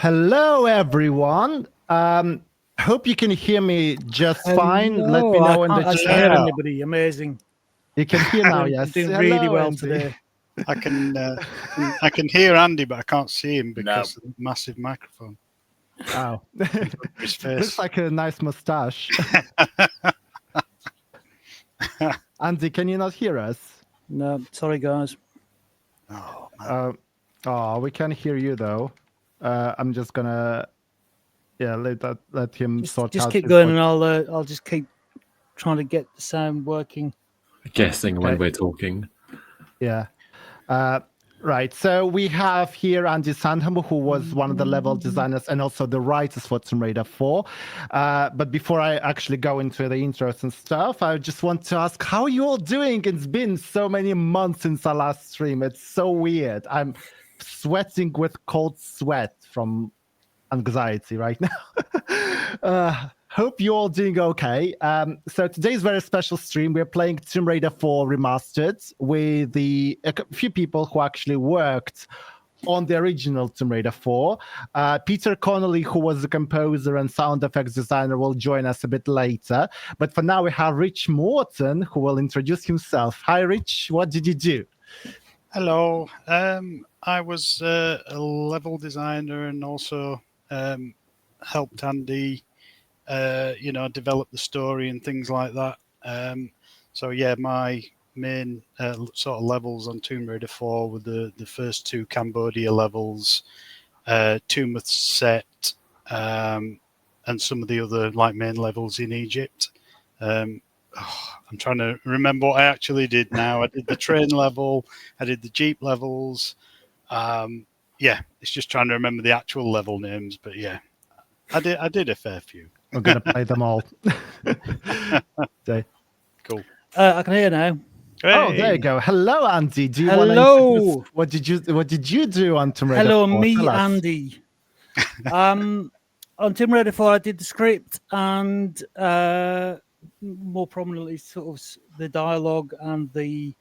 Hello, everyone. Hope you can hear me just fine. Let me know in the I can't chat. hear anybody. Amazing. You can hear now, yes. I'm doing really Hello, well Andy. today. I can hear Andy, but I can't see him because of the massive microphone. Oh, His face. looks like a nice mustache. Andy, can you not hear us? No, sorry, guys. Oh, man. We can hear you though. I'm just gonna, let him sort Just out. keep his going, audio. and I'll just keep trying to get the sound working. Guessing when Okay. we're talking. Yeah. Right. So we have here Andy Sandham, who was one of the level designers and also the writers for Tomb Raider 4. But before I actually go into the intros and stuff, I just want to ask, how are you all doing? It's been so many months since our last stream. It's so weird. I'm sweating with cold sweat from anxiety right now. Hope you're all doing okay. So today's very special stream. We're playing Tomb Raider 4 Remastered with a few people who actually worked on the original Tomb Raider 4. Peter Connolly, who was the composer and sound effects designer, will join us a bit later. But for now, we have Rich Morton, who will introduce himself. Hi, Rich. What did you do? Hello. I was a level designer and also helped Andy, develop the story and things like that. So yeah, my main sort of levels on Tomb Raider 4 were the first two Cambodia levels, Tomb of Set, and some of the other main levels in Egypt. I'm trying to remember what I actually did now. I did the train level, I did the Jeep levels. It's just trying to remember the actual level names, but yeah, I did a fair few. We're going to play them all. So, Cool. I can hear now. oh, there you go. Hello, Andy. Do you Hello. want to what did you do on Tomb Raider 4? Hello, me, Tell us. Andy. On Tomb Raider 4, I did the script and more prominently, sort of the dialogue and the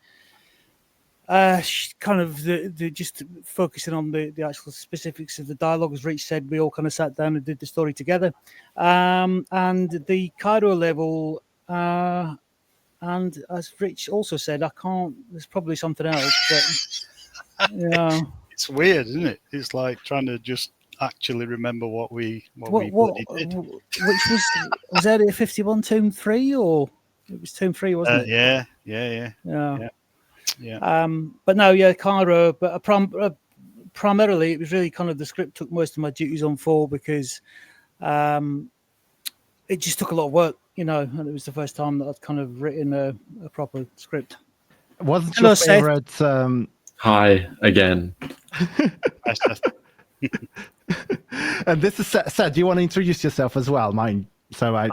kind of the just focusing on the actual specifics of the dialogue. As Rich said, we all kind of sat down and did the story together. And the Cairo level, and as Rich also said, there's probably something else, but yeah. It's weird, isn't it? It's like trying to just actually remember what we bloody did. Which was Area 51 Tomb 3, or it was Tomb 3, wasn't it? Yeah. But no, yeah, Cairo. But primarily, it was really kind of the script took most of my duties on 4 because it just took a lot of work, and it was the first time that I'd kind of written a proper script. Wasn't your favorite? Hi again. And this is Seth. Do you want to introduce yourself as well? Mine. So I'm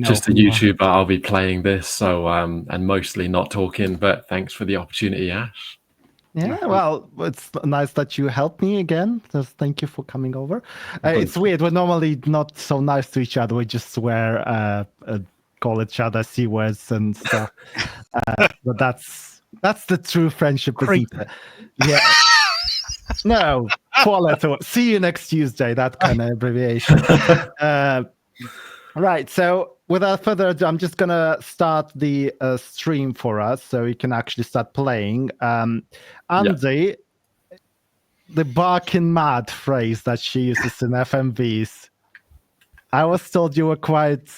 just a YouTuber. I'll be playing this, so and mostly not talking. But thanks for the opportunity, Ash. Yeah, well, it's nice that you helped me again. Just thank you for coming over. It's weird. We're normally not so nice to each other. We just swear, call each other C words and stuff. But that's the true friendship, isn't it? Yeah. No, 4-letter. See you next Tuesday. That kind of abbreviation. Right. So without further ado, I'm just gonna start the stream for us, so we can actually start playing. Andy, the barking mad phrase that she uses in FMVs. I was told you were quite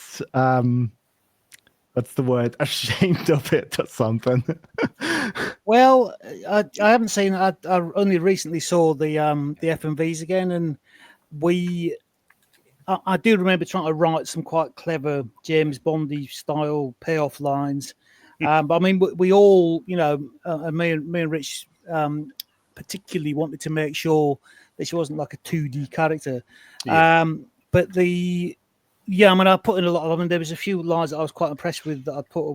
what's the word? Ashamed of it or something. Well, I haven't seen. I only recently saw the FMVs again, and I do remember trying to write some quite clever James Bondy style payoff lines. But I mean, we all, and me and Rich particularly wanted to make sure that she wasn't like a 2D character. Yeah. But I put in a lot of them. There was a few lines that I was quite impressed with that I put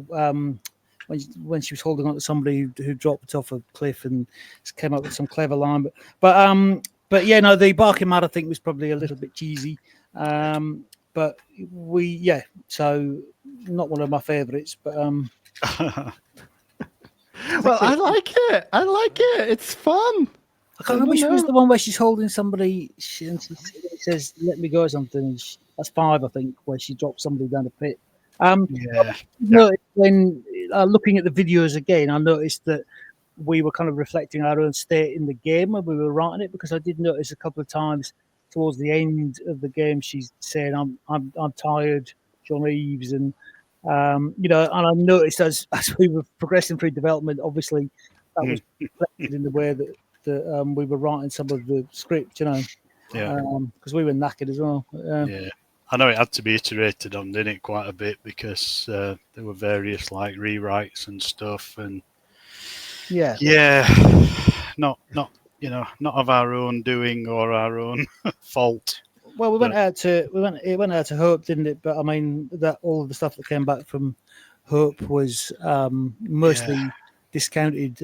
when she was holding on to somebody who dropped off a cliff and came up with some clever line. But yeah, no, the barking mad I think was probably a little bit cheesy. But so not one of my favorites, but well, I like it. It's fun. I can't remember which was the one where she's holding somebody and she says, "Let me go" or something. And that's 5, I think, where she drops somebody down the pit. Yeah. When looking at the videos again, I noticed that we were kind of reflecting our own state in the game when we were writing it, because I did notice a couple of times towards the end of the game she's saying, "I'm tired, John Eves," and and I noticed as we were progressing through development, obviously that was reflected in the way that we were writing some of the script, because we were knackered as well. Yeah. I know it had to be iterated on, didn't it, quite a bit, because there were various like rewrites and stuff, and not of our own doing or our own fault. Well, it went out to Hope, didn't it? But I mean, that all of the stuff that came back from Hope was mostly discounted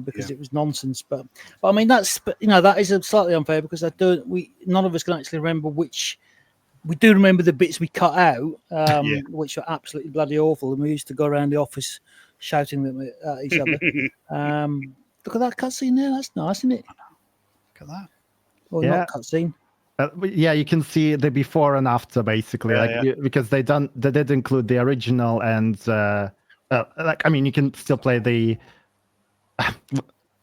because it was nonsense. But I mean, that is slightly unfair, because none of us can actually remember which. We do remember the bits we cut out, which were absolutely bloody awful, and we used to go around the office shouting them at each other. Look at that cutscene there; that's nice, isn't it? Look at that. Well, not cutscene. You can see the before and after, basically, because they did include the original, and you can still play the.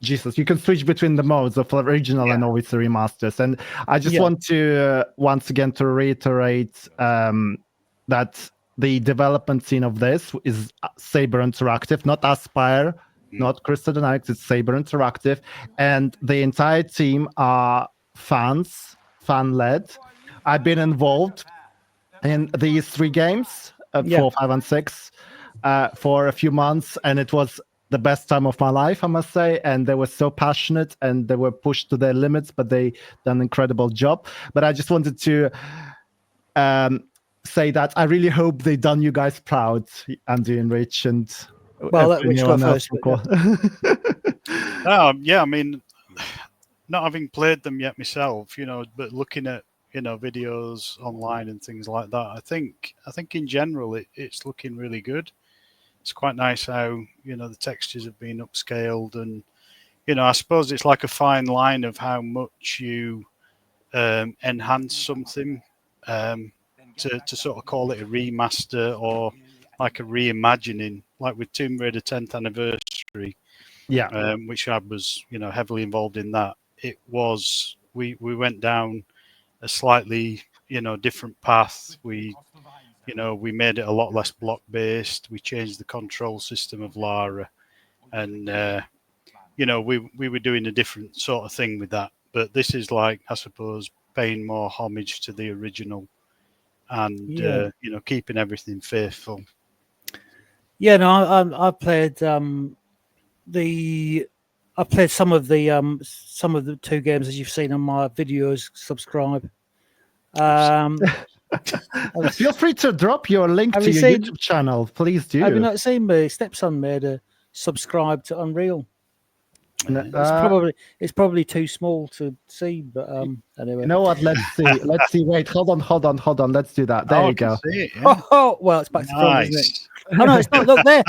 Jesus, you can switch between the modes of original and obviously remasters. And I just want to once again to reiterate that the development team of this is Saber Interactive, not Aspire, not Crystal Dynamics. It's Saber Interactive, and the entire team are fan-led. I've been involved in these 3 games, 4, 5, and 6, for a few months, and it was the best time of my life, I must say. And they were so passionate, and they were pushed to their limits, but they done an incredible job. But I just wanted to say that I really hope they done you guys proud, Andy and Rich, and Rich go first. I mean, not having played them yet myself, but looking at videos online and things like that, I think in general it's looking really good. It's quite nice how the textures have been upscaled, and I suppose it's like a fine line of how much you enhance something to sort of call it a remaster or like a reimagining, like with Tomb Raider 10th anniversary, which I was heavily involved in. That it was we went down a slightly different path. We made it a lot less block-based. We changed the control system of Lara, and we were doing a different sort of thing with that. But this is like, I suppose, paying more homage to the original, and keeping everything faithful. Yeah, no, I played I played some of the 2 games, as you've seen on my videos. Subscribe. Feel free to drop your link to your YouTube channel, please do. Have you not seen my stepson made a subscribe to Unreal? It's probably too small to see, but anyway. You know what? Let's see. Wait, hold on. Let's do that. There you go. See it, well, it's back to front, isn't it? Oh no, it's not. Look there.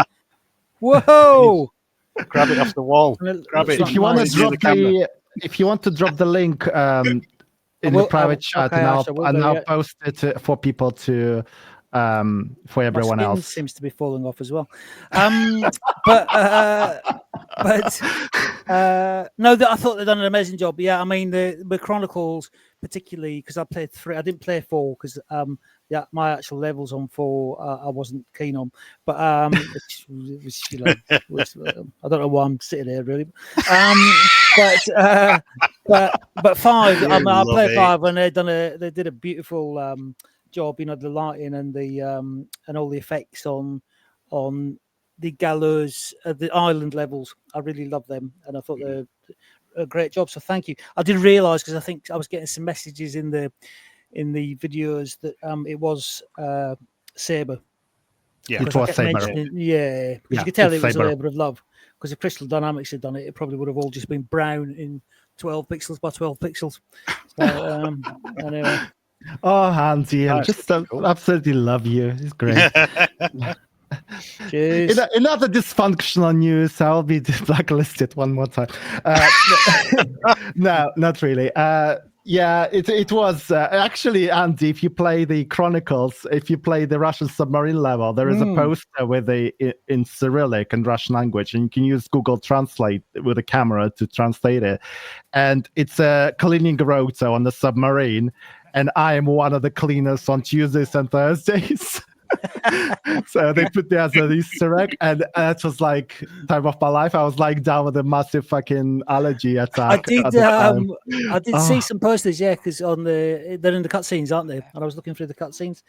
Whoa! Grab it off the wall. Grab it. If you want to drop the link in the private chat, and I'll post it for people to for everyone else. Seems to be falling off as well. But I thought they'd done an amazing job. Yeah, I mean the Chronicles, particularly because I played 3. I didn't play 4 because my actual levels on 4 I wasn't keen on. But I don't know why I'm sitting here really. But 5, I played 5 and they did a beautiful job, the lighting and the and all the effects on the gallows, the island levels. I really love them, and I thought they're a great job. So thank you. I did realise, because I think I was getting some messages in the videos that it was Saber. Yeah, it was Saber. Because you could tell it was a labour of love. Because if Crystal Dynamics had done it, it probably would have all just been brown in 12 pixels by 12 pixels. So, anyway. Oh, Hansi, I just absolutely love you. It's great. Cheers. In other dysfunctional news, I'll be blacklisted one more time. No, not really. Yeah, it was actually, Andy. If you play the Chronicles, if you play the Russian submarine level, there is a poster with in Cyrillic and Russian language, and you can use Google Translate with a camera to translate it. And it's a cleaning rota on the submarine, and I am one of the cleaners on Tuesdays and Thursdays. So they put me as an Easter egg, and that was like time of my life. I was like down with a massive fucking allergy attack. I did see some posters, yeah, because they're in the cutscenes, aren't they? And I was looking through the cutscenes.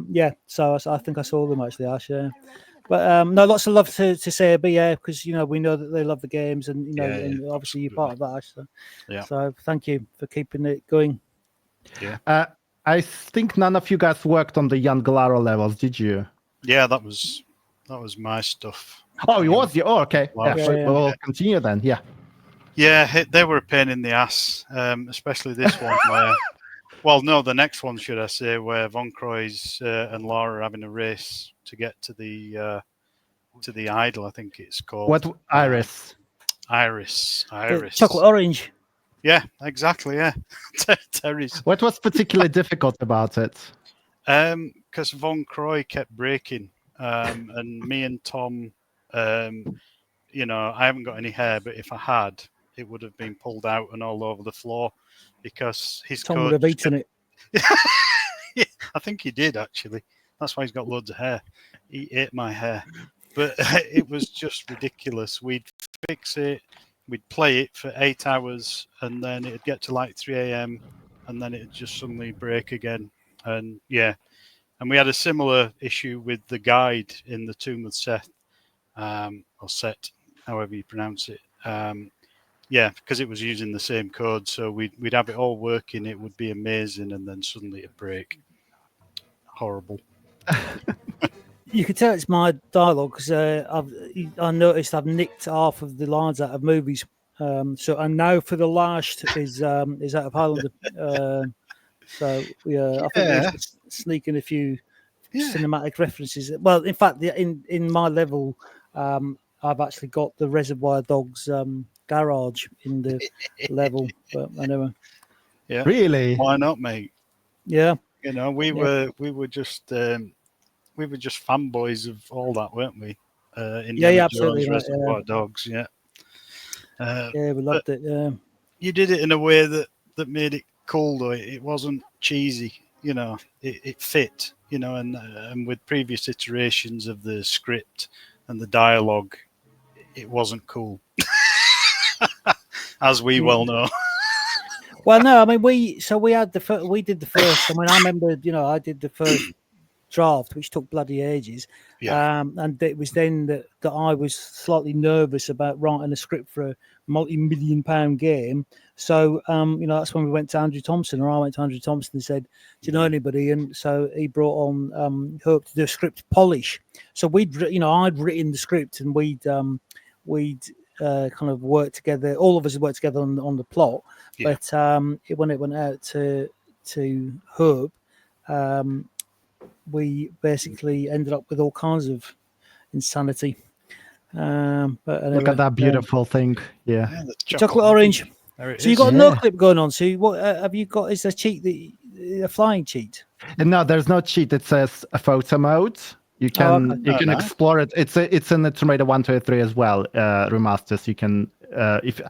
Yeah, so I think I saw them actually, Ash. Yeah. But no, lots of love to say, but yeah, because we know that they love the games, and and obviously you're part of that, Ash. So, so thank you for keeping it going. Yeah. I think none of you guys worked on the young Lara levels, did you? Yeah, that was my stuff. Oh, it was you. Oh, okay. We'll continue then. Yeah. Yeah, they were a pain in the ass, especially this one. Well, no, the next one, should I say, where Von Croy's and Lara are having a race to get to the idol. I think it's called. What Iris? Iris. Chocolate orange. Yeah, exactly. Yeah, Terry's. What was particularly difficult about it? Because Von Croy kept breaking, and me and Tom, I haven't got any hair, but if I had, it would have been pulled out and all over the floor because his Tom would have eaten it. Yeah, I think he did actually. That's why he's got loads of hair. He ate my hair, but it was just ridiculous. We'd fix it. We'd play it for 8 hours, and then it'd get to like 3 a.m., and then it'd just suddenly break again. And and we had a similar issue with the guide in the Tomb of Seth, or Set, however you pronounce it. Because it was using the same code, so we'd have it all working. It would be amazing, and then suddenly it'd break. Horrible. You can tell it's my dialogue because I noticed I've nicked half of the lines out of movies. And now for the last is out of Highlander. I think we're sneaking a few cinematic references. Well, in fact, in my level, I've actually got the Reservoir Dogs garage in the level. But anyway, yeah, really, why not, mate? Yeah, we were just fanboys of all that, weren't we? Absolutely. Reservoir Dogs, yeah. We loved it. Yeah, you did it in a way that made it cool, though. It wasn't cheesy, It fit, and with previous iterations of the script and the dialogue, it wasn't cool, as we well know. Well, no, I mean we did the first. I mean, I remember, I did the first draft, which took bloody ages. And it was then that I was slightly nervous about writing a script for a multi-million-pound game. So, that's when we went to Andrew Thompson, or I went to Andrew Thompson and said, "Do you know anybody?" And so he brought on Hope to do a script polish. So I'd written the script, and we'd kind of worked together. All of us had worked together on the plot. Yeah. But when it went out to Herb, we basically ended up with all kinds of insanity. But anyway, look at that beautiful thing. Yeah, chocolate orange. So you got a no clip going on. So what have you got? Is a cheat, a flying cheat? No, there's no cheat. It says a photo mode. You can explore it. It's in the Tomb Raider 1, 2, 3 as well. Remasters. You can if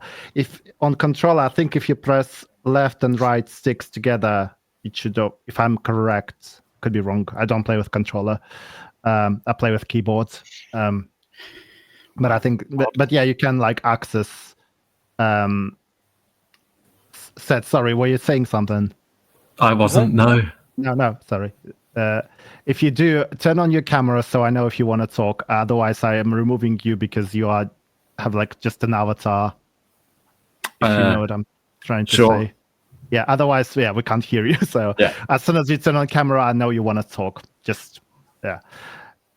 on controller. I think if you press left and right sticks together, it should. If I'm correct, could be wrong. I don't play with controller. I play with keyboard. But I think, but yeah, you can like access. Sorry, were you saying something? I wasn't. No. No. Sorry. If you do, turn on your camera so I know if you want to talk. Otherwise, I am removing you because you have like just an avatar. If you know what I'm trying to say. Yeah. Otherwise, we can't hear you. So as soon as you turn on camera, I know you want to talk. Just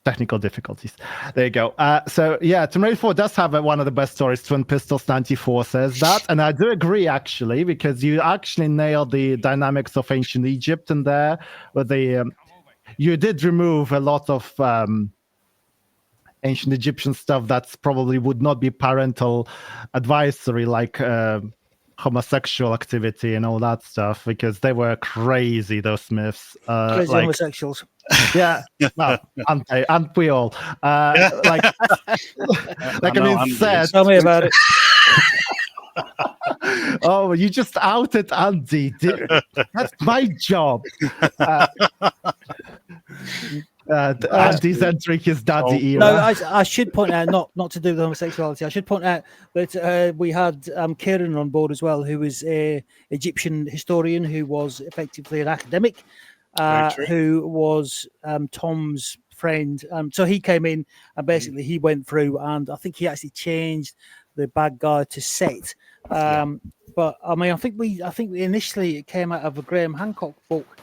technical difficulties. There you go. Tomb Raider 4 does have one of the best stories. Twin Pistols 94 says that, and I do agree actually, because you actually nailed the dynamics of ancient Egypt in there. With the you did remove a lot of ancient Egyptian stuff that's probably would not be parental advisory, like homosexual activity and all that stuff, because they were crazy, those myths. Crazy Like, homosexuals. yeah, well, aren't we all? Like, like I mean, Andy said. is. Tell me about it. Oh, you just outed Andy. That's my job. Andy's entering his daddy era. No, I should point out, not to do with homosexuality, I should point out that we had Kieran on board as well, who was a Egyptian historian who was effectively an academic, who was Tom's friend. So he came in and basically he went through, and I think he actually changed the bad guy to Set. But I mean, I think initially it came out of a Graham Hancock book,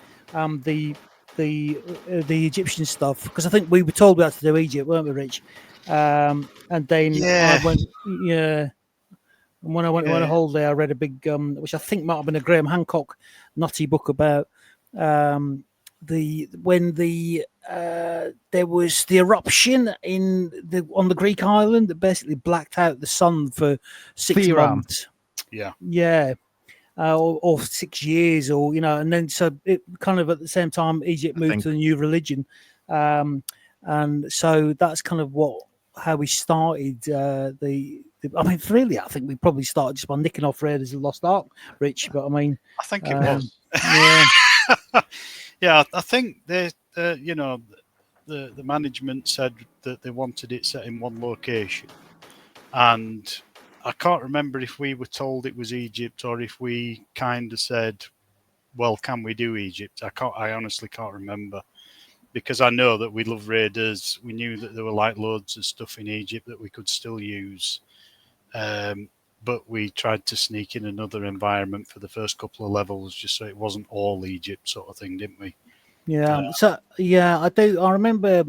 the Egyptian stuff, because I think we were told we had to do Egypt, weren't we, Rich? And then I went, and when I went on a holiday, I read a big, which I think might have been a Graham Hancock nutty book about when there was the eruption on the Greek island that basically blacked out the sun for 6 months. Yeah. Or 6 years, or and then so it kind of at the same time Egypt moved to the new religion, and so that's kind of how we started. I mean, really, I think we probably started just by nicking off Raiders of the Lost Ark, Rich. But I mean, I think it was. Yeah, I think the management said that they wanted it set in one location, and I can't remember if we were told it was Egypt or if we kind of said, well, can we do Egypt? I honestly can't remember, because I know that we love Raiders. We knew that there were like loads of stuff in Egypt that we could still use. But we tried to sneak in another environment for the first couple of levels just so it wasn't all Egypt sort of thing, didn't we? Yeah. So, yeah, I do. I remember,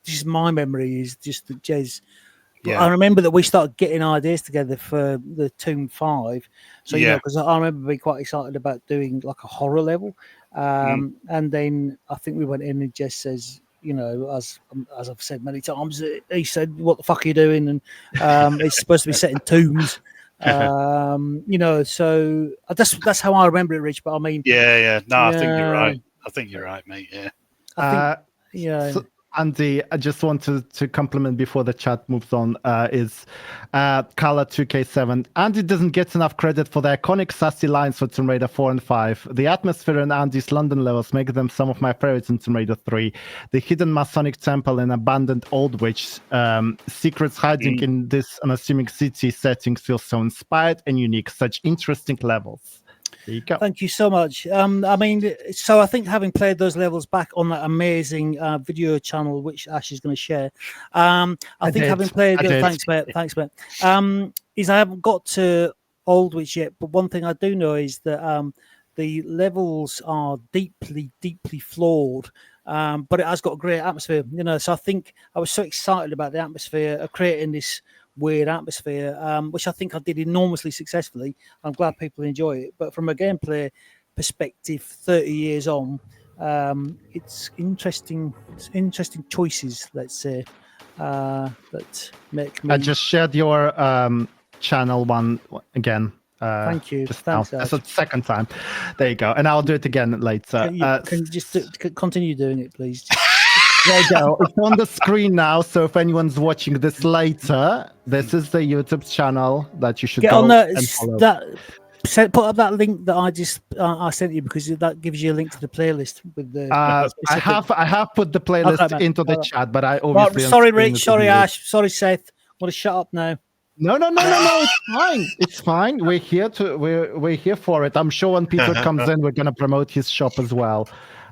just my memory is just that Jez. I remember that we started getting ideas together for the Tomb 5. So, because I remember being quite excited about doing like a horror level. And then I think we went in and Jess says, as I've said many times, he said, "What the fuck are you doing?" And it's supposed to be set in tombs. So that's how I remember it, Rich. But I mean, No, I think you're right. I think you're right, mate. Yeah. I think, So, Andy, I just want to compliment before the chat moves on, is Kala2K7. Andy doesn't get enough credit for the iconic sassy lines for Tomb Raider 4 and 5. The atmosphere in Andy's London levels make them some of my favorites in Tomb Raider 3. The hidden Masonic temple and abandoned Old Witch, secrets hiding in this unassuming city setting feel so inspired and unique. Such interesting levels. There you go. Thank you so much. I mean, so I think having played those levels back on that amazing video channel, which Ash is going to share, having played, thanks mate. Is I haven't got to Old Witch yet, but one thing I do know is that the levels are deeply, deeply flawed. But it has got a great atmosphere, So I think I was so excited about the atmosphere of creating this weird atmosphere, which I think I did enormously successfully. I'm glad people enjoy it. But from a gameplay perspective, 30 years on, it's interesting choices, let's say, that make me. I just shared your channel one again. Thank you. Thanks. That's the second time. There you go. And I'll do it again later. Can you just continue doing it, please? There you go. It's on the screen now. So if anyone's watching this later, this is the YouTube channel that you should get go on and follow. Put up that link that I just I sent you, because that gives you a link to the playlist with the. I have put the playlist into the chat, but I obviously. Sorry, Rich. Sorry, Ash. Sorry, Seth. Want to shut up now? No. It's fine. It's fine. We're here for it. I'm sure when Peter comes in, we're gonna promote his shop as well.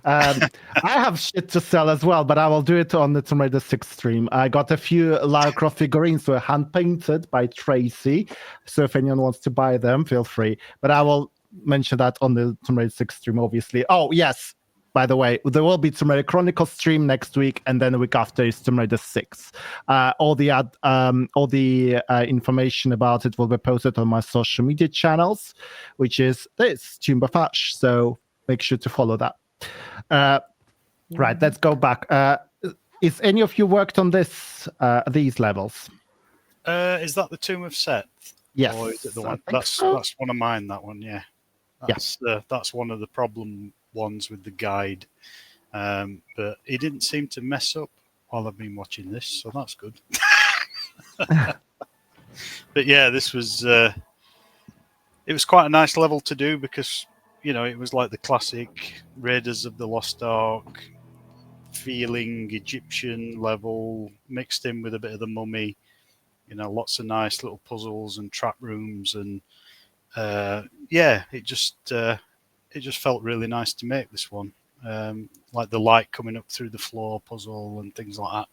I have shit to sell as well, but I will do it on the Tomb Raider 6 stream. I got a few Lara Croft figurines were hand painted by Tracy, so if anyone wants to buy them, feel free. But I will mention that on the Tomb Raider 6 stream, obviously. Oh yes, by the way, there will be Tomb Raider Chronicles stream next week, and then the week after is Tomb Raider 6. All the information about it will be posted on my social media channels, which is this Tomb of Ash. So make sure to follow that. Right, let's go back. is any of you worked on these levels? Is that the Tomb of Seth? Yes, Or is it the I one? think That's so. that's one of mine. That one, yeah. That's one of the problem ones with the guide. But he didn't seem to mess up while I've been watching this, so that's good. But yeah, this was it was quite a nice level to do because it was like the classic Raiders of the Lost Ark feeling Egyptian level mixed in with a bit of the Mummy. Lots of nice little puzzles and trap rooms, and it just felt really nice to make this one. Like the light coming up through the floor puzzle and things like that.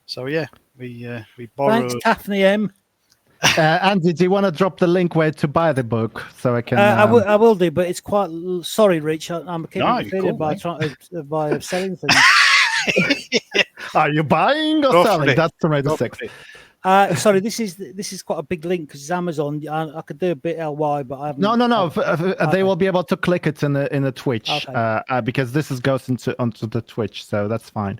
So yeah, we borrowed. Thanks, Daphne M. Andy, do you want to drop the link where to buy the book so I can? I will do, but it's quite. Sorry, Rich. I'm keeping cool, by mate. trying to by selling things. Are you buying or Go for selling? it. That's the Go Raider 6. for it. Sorry, this is quite a big link because it's Amazon. I could do a bit LY, but I haven't. No. They will be able to click it in the Twitch because this goes onto the Twitch, so that's fine.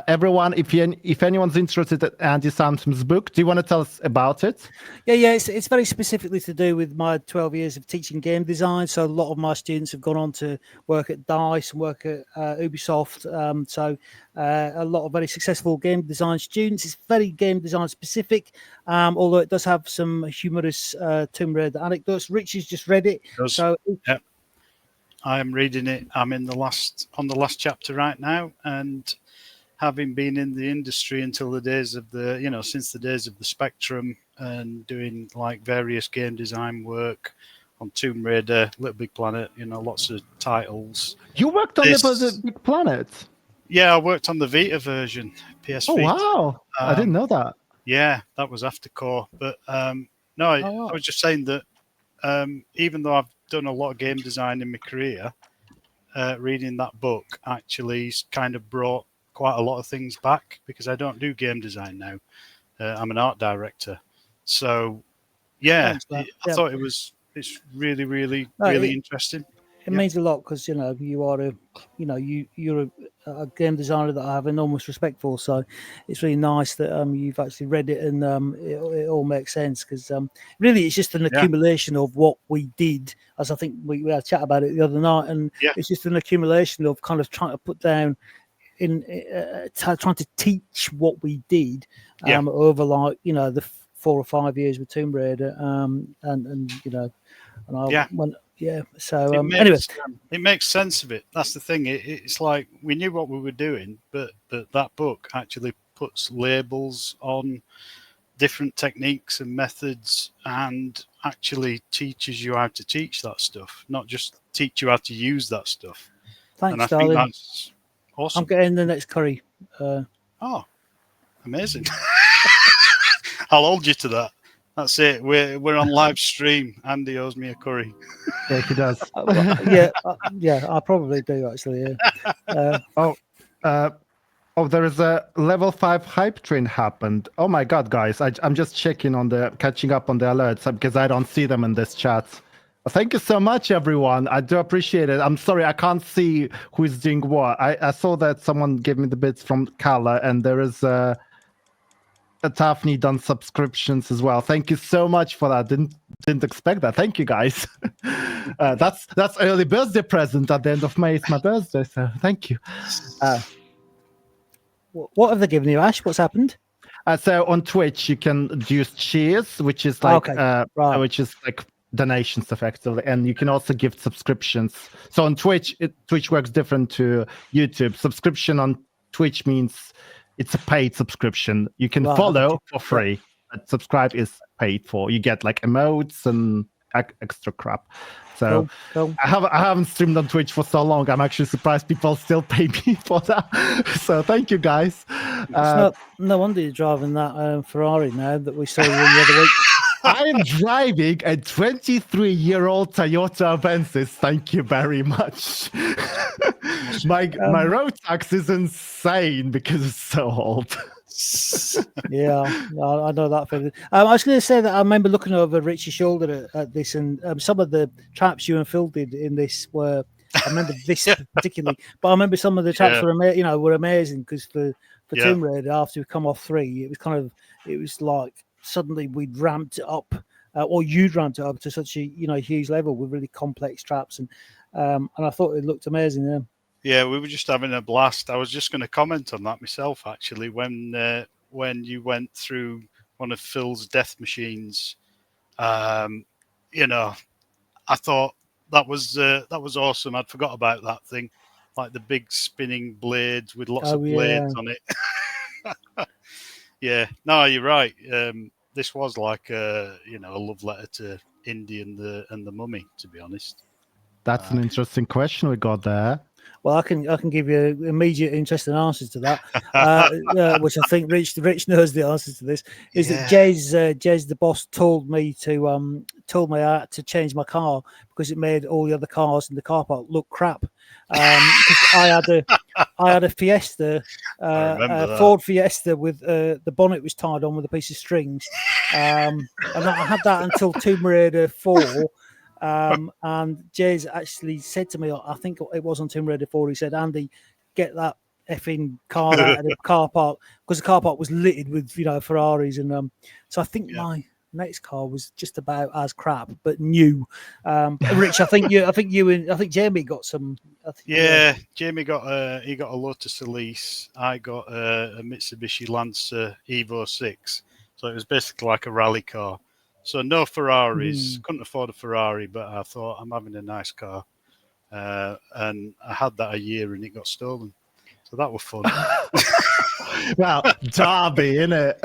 Everyone, if anyone's interested in Andy Sandham's book, do you want to tell us about it? Yeah. It's very specifically to do with my 12 years of teaching game design. So a lot of my students have gone on to work at DICE and work at Ubisoft. A lot of very successful game design students. It's very game design specific, although it does have some humorous Tomb Raider anecdotes. Rich has just read it. So Yep. I am reading it. I'm on the last chapter right now, and having been in the industry until the days of since the days of the Spectrum and doing like various game design work on Tomb Raider, Little Big Planet, lots of titles. You worked on the Big Planet. Yeah, I worked on the Vita version, PS Oh Vita. wow! I didn't know that. Yeah, that was after Core. But I was just saying that even though I've done a lot of game design in my career, reading that book actually kind of brought quite a lot of things back because I don't do game design now. I'm an art director. So yeah, I thought it's really, really, really interesting. It means a lot because you are you're a game designer that I have enormous respect for. So it's really nice that you've actually read it and it all makes sense because really it's just an accumulation of what we did. As I think we had a chat about it the other night, and it's just an accumulation of kind of trying to put down trying to teach what we did over like the 4 or 5 years with Tomb Raider, So anyway, it makes sense of it. That's the thing. It's like we knew what we were doing, but that book actually puts labels on different techniques and methods, and actually teaches you how to teach that stuff, not just teach you how to use that stuff. Thanks, and I darling. think that's awesome. I'm getting the next curry. Oh, amazing! I'll hold you to that. That's it. We're on live stream. Andy owes me a curry. Yeah, he does. I probably do actually. Yeah. There is a level 5 hype train happened. Oh my god, guys! I'm just checking catching up on the alerts because I don't see them in this chat. Thank you so much, everyone. I do appreciate it. I'm sorry, I can't see who is doing what. I saw that someone gave me the bits from Kala, and there is a Daphne done subscriptions as well. Thank you so much for that. Didn't expect that. Thank you, guys. That's early birthday present at the end of May. It's my birthday, so thank you. What have they given you, Ash? What's happened? So on Twitch, you can use cheers, which is like which is like donations effectively, and you can also give subscriptions. So on Twitch, Twitch works different to YouTube. Subscription on Twitch means it's a paid subscription. You can follow for free, but subscribe is paid for. You get like emotes and extra crap. So cool. I haven't streamed on Twitch for so long. I'm actually surprised people still pay me for that. So thank you, guys. No wonder you're driving that Ferrari now that we saw you in the other week. I am driving a 23-year-old Toyota Avensis. Thank you very much. My road tax is insane because it's so old. Yeah, I know that feeling. I was going to say that I remember looking over Richie's shoulder at this, and some of the traps you and Phil did in this were. I remember this particularly, but I remember some of the traps were amazing because for for Yeah. Tomb Raider after we come off 3. It was like suddenly we'd ramped it up, or you'd ramped it up to such a huge level with really complex traps, and I thought it looked amazing. Yeah. Yeah, we were just having a blast. I was just going to comment on that myself, actually, when you went through one of Phil's death machines. You know, I thought that was awesome. I'd forgot about that thing, like the big spinning blades with lots of blades on it. Yeah, no, you're right. This was like a love letter to Indy and the Mummy, to be honest. That's an interesting question we got there. Well, I can give you immediate interesting answers to that, which I think Rich knows the answers to this. Is that Jez the boss told me I had to change my car because it made all the other cars in the car park look crap. I had a Fiesta, Ford Fiesta with the bonnet was tied on with a piece of strings, and I had that until Tomb Raider 4. And Jez actually said to me, I think it was on Tomb Raider 4, he said, Andy, get that effing car out of the car park, because the car park was littered with Ferraris, and so I think my next car was just about as crap but new. Rich, I think Jamie got some. Jamie got a Lotus Elise. I got a Mitsubishi Lancer Evo 6, so it was basically like a rally car. So no Ferraris, couldn't afford a Ferrari, but I thought I'm having a nice car. And I had that a year and it got stolen. So that was fun. Well, Derby, innit?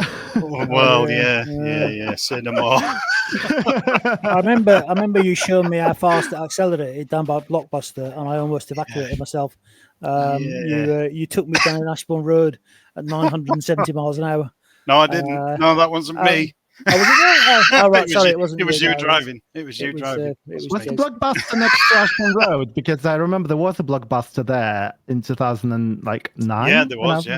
Well, yeah. Say no more. I remember you showing me how fast it accelerated down by Blockbuster, and I almost evacuated myself. You took me down Ashbourne Road at 970 miles an hour. No, I didn't. No, that wasn't me. Oh, right. Sorry, it wasn't. It was you driving. It was you driving. Was the Blockbuster next to Ashbourne Road? Because I remember there was a Blockbuster there in 2009. Yeah, there was.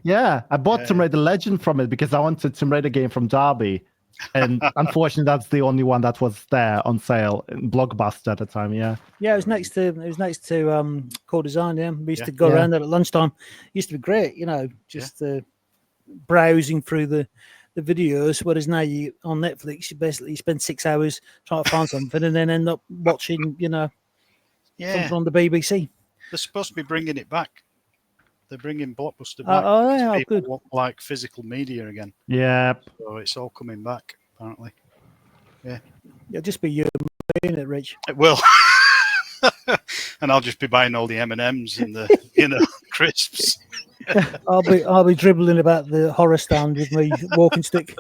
Yeah, I bought Tomb Raider Legend from it because I wanted Tomb Raider game from Derby, and unfortunately, that's the only one that was there on sale in Blockbuster at the time. Yeah, it was next to Core Design. Yeah, we used to go around there at lunchtime. It used to be great, just browsing through the videos, whereas now you on Netflix, you basically spend 6 hours trying to find something and then end up watching, something on the BBC. They're supposed to be bringing it back. They're bringing Blockbuster back. People want, like, physical media again. Yeah. So it's all coming back, apparently. Yeah. It'll just be you and it, Rich. It will. And I'll just be buying all the M&Ms and the crisps. I'll be dribbling about the horror stand with my walking stick.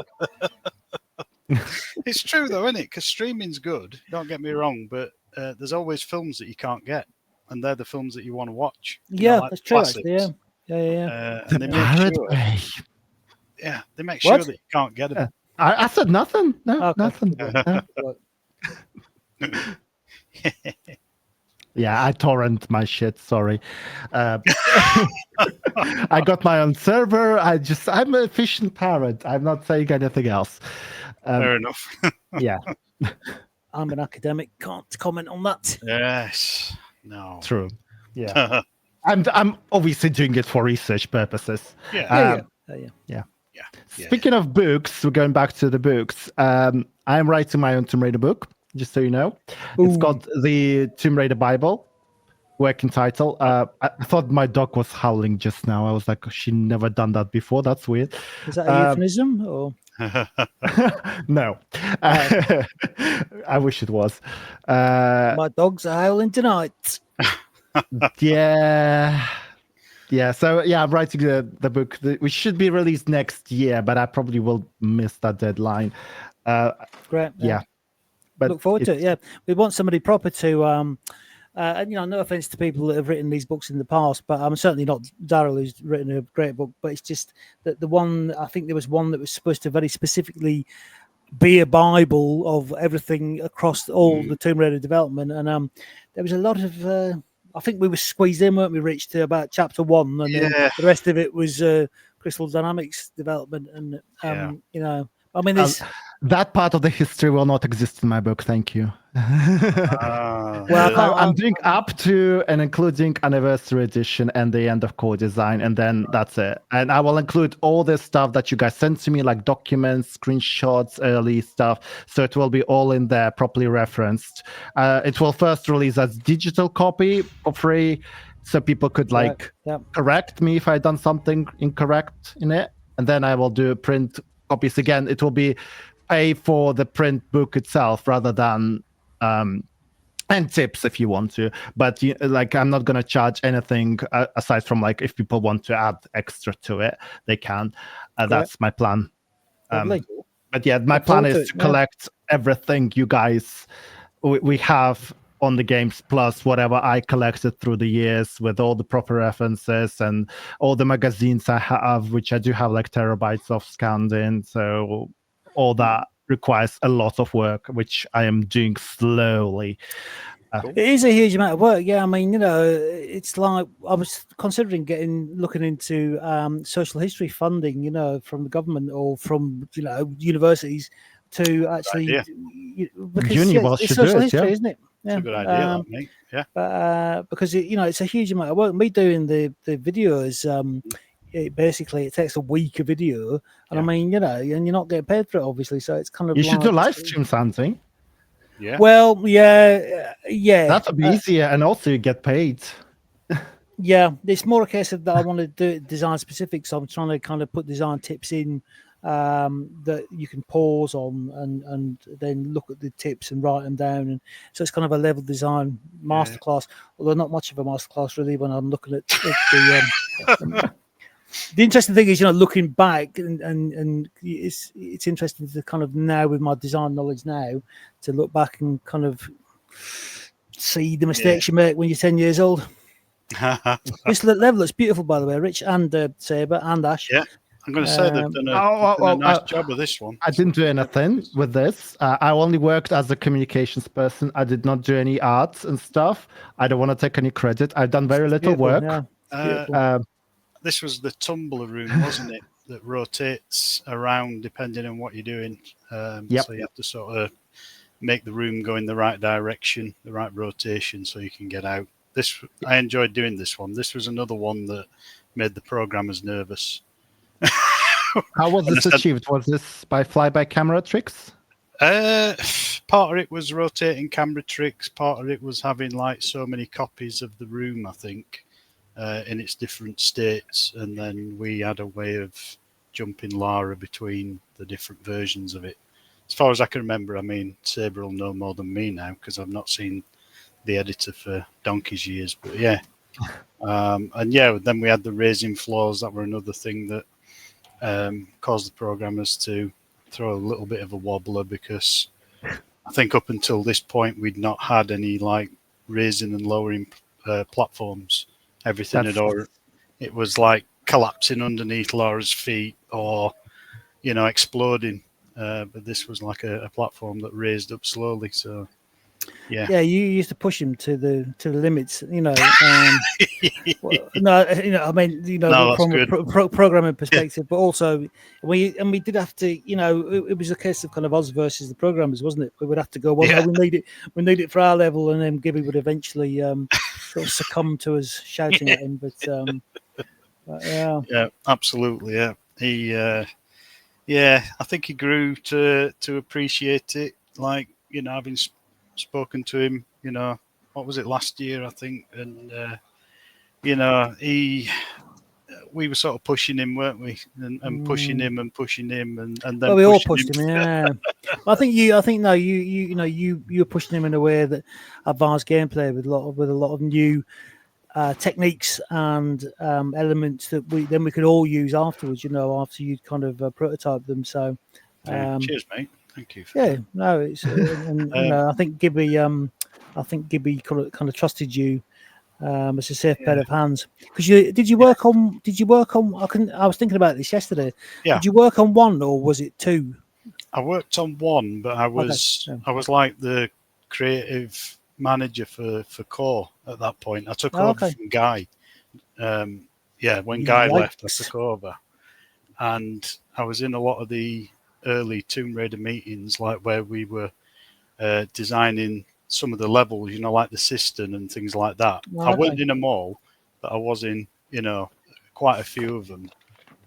It's true though, isn't it? Because streaming's good. Don't get me wrong, but there's always films that you can't get, and they're the films that you want to watch. Like that's true. Actually, yeah. And they make sure. Yeah, they make sure that you can't get them. I said nothing. No, nothing. Yeah, I torrent my shit. Sorry. I got my own server. I'm an efficient parent. I'm not saying anything else. Fair enough. Yeah. I'm an academic. Can't comment on that. Yes. No. True. Yeah. I'm obviously doing it for research purposes. Yeah. Yeah. Speaking of books, we're going back to the books. I'm writing my own Tomb Raider book. Just so you know, it's called the Tomb Raider Bible, working title. I thought my dog was howling just now. I was like, she never done that before. That's weird. Is that a euphemism or? No. I wish it was. My dogs are howling tonight. Yeah. So I'm writing the book. We should be released next year, but I probably will miss that deadline. Great. Yeah. But look forward to it. Yeah, we want somebody proper to, and no offense to people that have written these books in the past, but I'm certainly not Daryl who's written a great book. But it's just that the one, I think there was one that was supposed to very specifically be a Bible of everything across all the Tomb Raider development, and there was a lot of. I think we were squeezed in, weren't we? Reached to about chapter 1, and then the rest of it was Crystal Dynamics development, and I mean, That part of the history will not exist in my book. Thank you. Well, I'm doing up to and including anniversary edition and the end of core design, and then that's it. And I will include all the stuff that you guys sent to me, like documents, screenshots, early stuff. So it will be all in there, properly referenced. It will first release as digital copy for free, so people could correct me if I done something incorrect in it, and then I will do print copies again. It will be pay for the print book itself rather than and tips if you want to, but like I'm not going to charge anything aside from like if people want to add extra to it, they can. That's my plan. But yeah, my plan is to collect everything you guys we have on the games, plus whatever I collected through the years with all the proper references and all the magazines I have, which I do have like terabytes of scanned in. So all that requires a lot of work, which I am doing slowly. It is a huge amount of work. Yeah, I mean, it's like I was considering looking into social history funding, from the government or from universities to actually because it's social history, isn't it? Yeah, it's a good idea, mate. Yeah, because it's a huge amount of work. Me doing the videos. Basically, it takes a week of video, and I mean, and you're not getting paid for it, obviously. So it's kind of you should do live stream something. Yeah. Well, yeah. That would be easier, and also you get paid. Yeah, it's more a case of that I want to do design specific, so I'm trying to kind of put design tips in that you can pause on and then look at the tips and write them down, and so it's kind of a level design masterclass. Although not much of a masterclass really when I'm looking at the. The interesting thing is, looking back and it's interesting to kind of now with my design knowledge now to look back and kind of see the mistakes you make when you're 10 years old. This level looks beautiful, by the way, Rich and Saber and Ash. Yeah, I'm going to say they've done a nice job of this one. I didn't do anything with this. I only worked as a communications person. I did not do any arts and stuff. I don't want to take any credit. I've done very little work. Yeah. This was the tumbler room, wasn't it? That rotates around depending on what you're doing. So you have to sort of make the room go in the right direction, the right rotation, so you can get out. I enjoyed doing this one. This was another one that made the programmers nervous. How was this achieved? Was this by fly-by camera tricks? Part of it was rotating camera tricks. Part of it was having like so many copies of the room, I think. In its different states, and then we had a way of jumping Lara between the different versions of it. As far as I can remember, I mean, Saber will know more than me now because I've not seen the editor for donkey's years. But yeah, then we had the raising floors. That were another thing that caused the programmers to throw a little bit of a wobbler because I think up until this point we'd not had any like raising and lowering platforms. Everything it was like collapsing underneath Lara's feet or, exploding. But this was like a platform that raised up slowly. So, yeah. Yeah, you used to push him to the limits, I mean, from a programming perspective, but also we did have to, it was a case of kind of us versus the programmers, wasn't it? We would have to go, well, no, we need it for our level, and then Gibby would eventually sort of succumb to us shouting at him. But yeah, absolutely, yeah. He, I think he grew to appreciate it, like having spoken to him, what was it, last year, I think, and we were sort of pushing him, weren't we, and pushing him and then we all pushed him. Yeah. I think you were pushing him in a way that advanced gameplay with a lot of new techniques and elements that we could all use afterwards, after you'd kind of prototype them. So cheers, mate. Thank you. It's I think Gibby kind of trusted you as a safe pair of hands. Because did you work on? I was thinking about this yesterday. Yeah. Did you work on one or was it two? I worked on one, but I was like the creative manager for Core at that point. I took over from Guy. When Guy left, I took over, and I was in a lot of the early Tomb Raider meetings, like where we were designing some of the levels, you know, like the cistern and things like that. I weren't in them all, but I was in, you know, quite a few of them,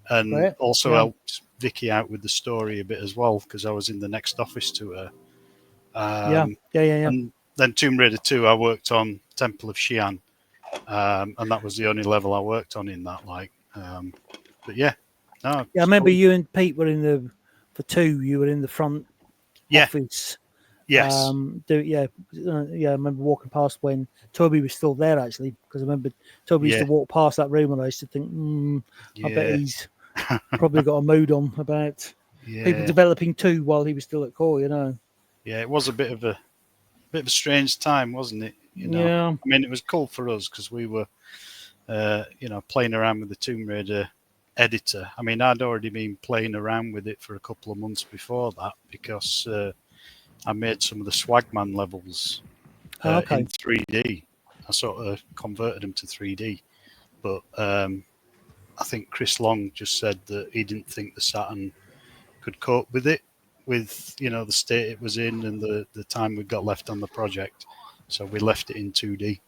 and also helped Vicky out with the story a bit as well, because I was in the next office to her. And then Tomb Raider 2, I worked on Temple of Xi'an, and that was the only level I worked on in that. But yeah, no. Yeah, I remember you and Pete were for 2. You were in the front office. Yes. I remember walking past when Toby was still there, actually, because I remember Toby used to walk past that room, and I used to think, I bet he's probably got a mood on about people developing 2 while he was still at core, you know. Yeah, it was a bit of a strange time, wasn't it? You know, Yeah. I mean, it was cool for us because we were, playing around with the Tomb Raider editor. I mean, I'd already been playing around with it for a couple of months before that, because I made some of the Swagman levels in 3D. I sort of converted them to 3D, but I think Chris Long just said that he didn't think the Saturn could cope with it, with, you know, the state it was in and the time we got left on the project. So we left it in 2D.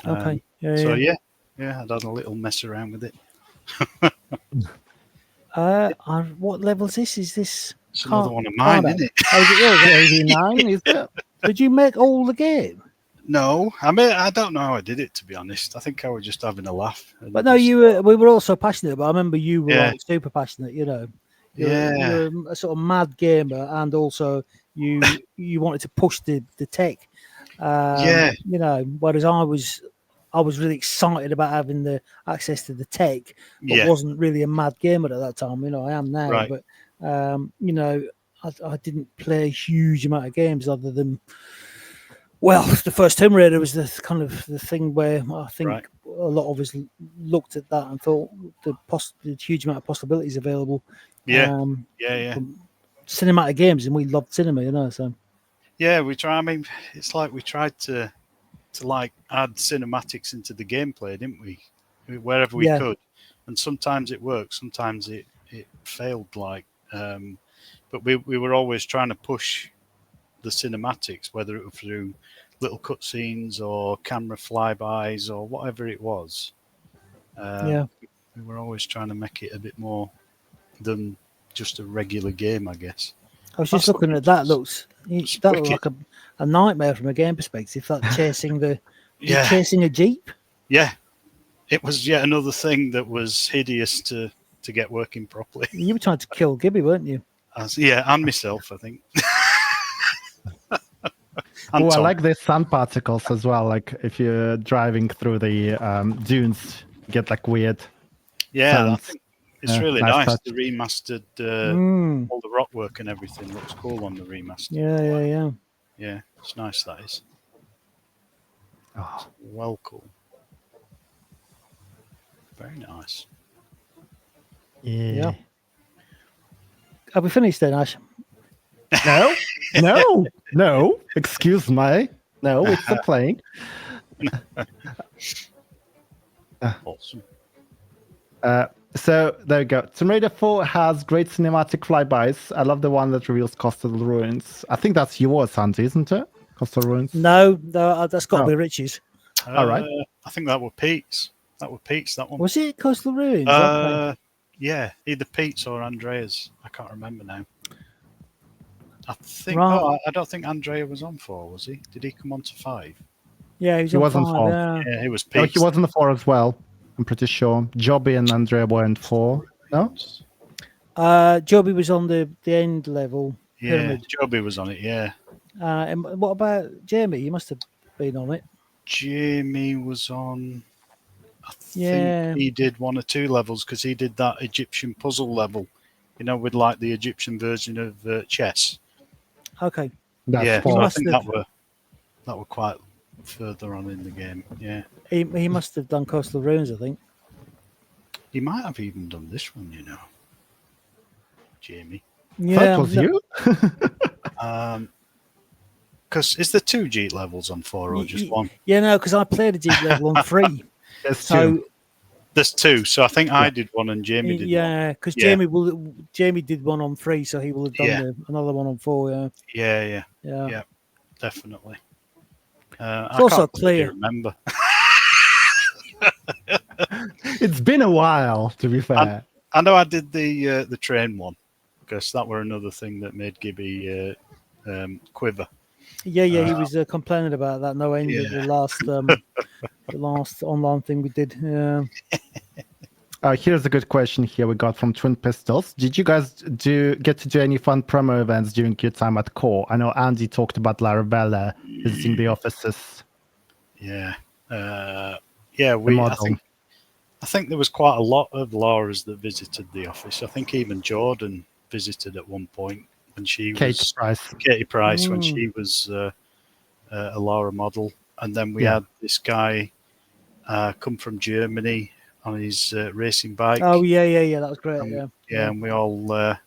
So yeah, I'd had a little mess around with it. What level is this? Is this? It's another one of mine, isn't it? Oh, is it 89, is it? Did you make all the game? No, I mean, I don't know how I did it, to be honest. I think I was just having a laugh. But no, we were all so passionate. But I remember you were like super passionate. You know, you're a sort of mad gamer, and also you wanted to push the tech. You know, whereas I was really excited about having the access to the tech, but wasn't really a mad gamer at that time. You know, I am now, but you know, I didn't play a huge amount of games other than. Well, the first Tomb Raider was the kind of the thing where I think a lot of us looked at that and thought the huge amount of possibilities available. Cinematic games, and we loved cinema, you know. So we try. I mean, it's like we tried to like add cinematics into the gameplay, didn't we? Wherever we could, and sometimes it worked, sometimes it failed. But we were always trying to push the cinematics, whether it was through little cutscenes or camera flybys or whatever it was. We were always trying to make it a bit more than just a regular game, I guess. I was just looking at that. That looked like a nightmare from a game perspective. That chasing chasing a jeep. Yeah, it was yet another thing that was hideous to get working properly. You were trying to kill Gibby, weren't you? And myself, I think. I like the sand particles as well. Like if you're driving through the dunes, you get like weird. Yeah, I think it's really nice. The remastered, all the rock work and everything looks cool on the remaster. Yeah, it's nice. That is. Oh, well, cool. Very nice. Yeah. Have we finished then, Ash? No. Excuse me. No, it's still playing. Awesome. So there you go. Tomb Raider 4 has great cinematic flybys. I love the one that reveals Coastal Ruins. I think that's yours, Sandy, isn't it? Coastal Ruins? No, that's got to be Richie's. All right. I think that was Pete's. That one. Was it Coastal Ruins? Yeah, either Pete's or Andrea's. I can't remember now. I think. Right. Oh, I don't think Andrea was on 4, was he? Did he come on to 5? Yeah, he was on 4. Yeah, he was Pete's. No, he was on the 4 as well. I'm pretty sure. Joby and Andrea were in 4. No? Joby was on the end level. Yeah, pyramid. Joby was on it, yeah. And what about Jamie? He must have been on it. Jamie was on... I think he did 1 or 2 levels because he did that Egyptian puzzle level, you know, with like the Egyptian version of chess. Okay. That's so I think that were quite further on in the game. Yeah. He must have done Coastal Ruins, I think. He might have even done this one, you know. Jamie. Yeah. That was you? Because is there 2 Jeep levels on 4 or just 1? Yeah, no, because I played a Jeep level on 3. There's 2. There's 2. So I think I did one and Jamie did one. Yeah, because Jamie did one on 3, so he will have done another one on 4. Yeah, Yeah. definitely. It's I also can't really clear. remember. It's been a while, to be fair. I know I did the train one because that were another thing that made Gibby quiver. Yeah, he was complaining about that no end at the last online thing we did. Yeah. Here's a good question here we got from Twin Pistols. Did you guys get to do any fun promo events during your time at Core? I know Andy talked about Larabella visiting the offices. Yeah. I think there was quite a lot of Laura's that visited the office. I think even Jordan visited at one point when she was Katie Price when she was a Lara model, and then we had this guy come from Germany on his racing bike. Oh yeah, that was great. And we all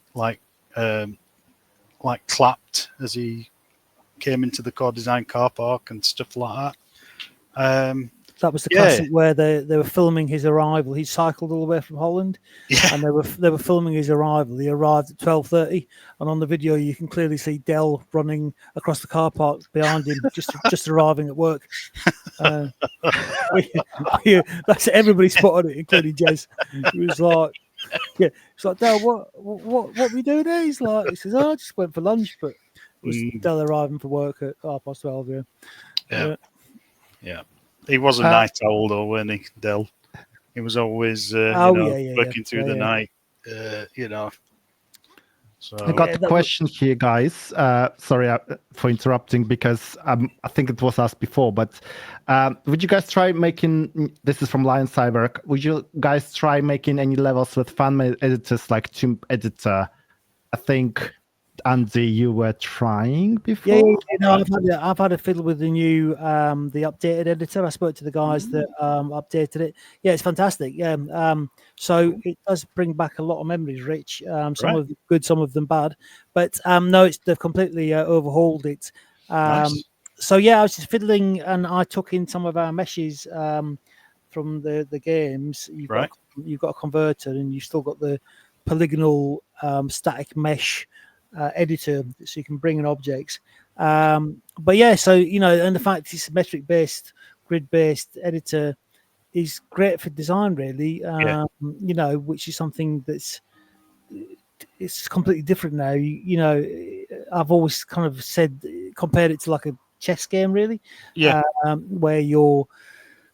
clapped as he came into the Core Design car park and stuff like that. That was the classic where they were filming his arrival. He cycled all the way from Holland, and they were filming his arrival. He arrived at 12:30, and on the video you can clearly see Dell running across the car park behind him, just arriving at work. That's everybody spotted it, including Jez. He was like, it's like, Dell, what we doing there? He says, I just went for lunch, but it was Dell arriving for work at 12:30. Yeah. He was a night owl, though, wasn't he, Dell? He was always, working through the night, So, I got the question here, guys. Sorry for interrupting because I think it was asked before, but would you guys try making, this is from Lion Cyber, would you guys try making any levels with fan-made editors like Tomb Editor? I think, Andy, you were trying before? I've had a fiddle with the new, the updated editor. I spoke to the guys that updated it. Yeah, it's fantastic. Yeah, so it does bring back a lot of memories, Rich. Some of them good, some of them bad. But no, they've completely overhauled it. Nice. So yeah, I was just fiddling, and I took in some of our meshes from the games. You've got a converter, and you've still got the polygonal static mesh editor, so you can bring in objects. But yeah, so and the fact it's a metric based, grid based editor is great for design, really. Which is something it's completely different now. I've always kind of compared it to like a chess game, really. Where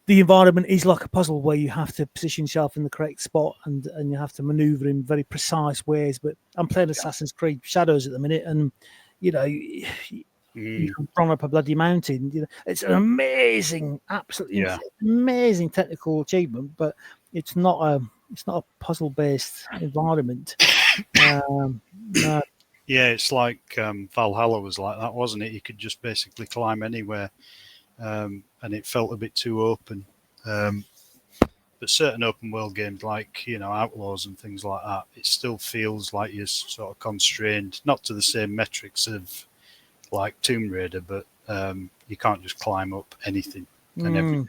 the environment is like a puzzle where you have to position yourself in the correct spot and you have to maneuver in very precise ways. But I'm playing Assassin's Creed Shadows at the minute, and you can run up a bloody mountain. It's an amazing, absolutely amazing technical achievement, but it's not a puzzle based environment. No. Yeah, it's like Valhalla was like that, wasn't it? You could just basically climb anywhere. And it felt a bit too open. But certain open world games like, Outlaws and things like that, it still feels like you're sort of constrained, not to the same metrics of like Tomb Raider, but you can't just climb up anything and everything.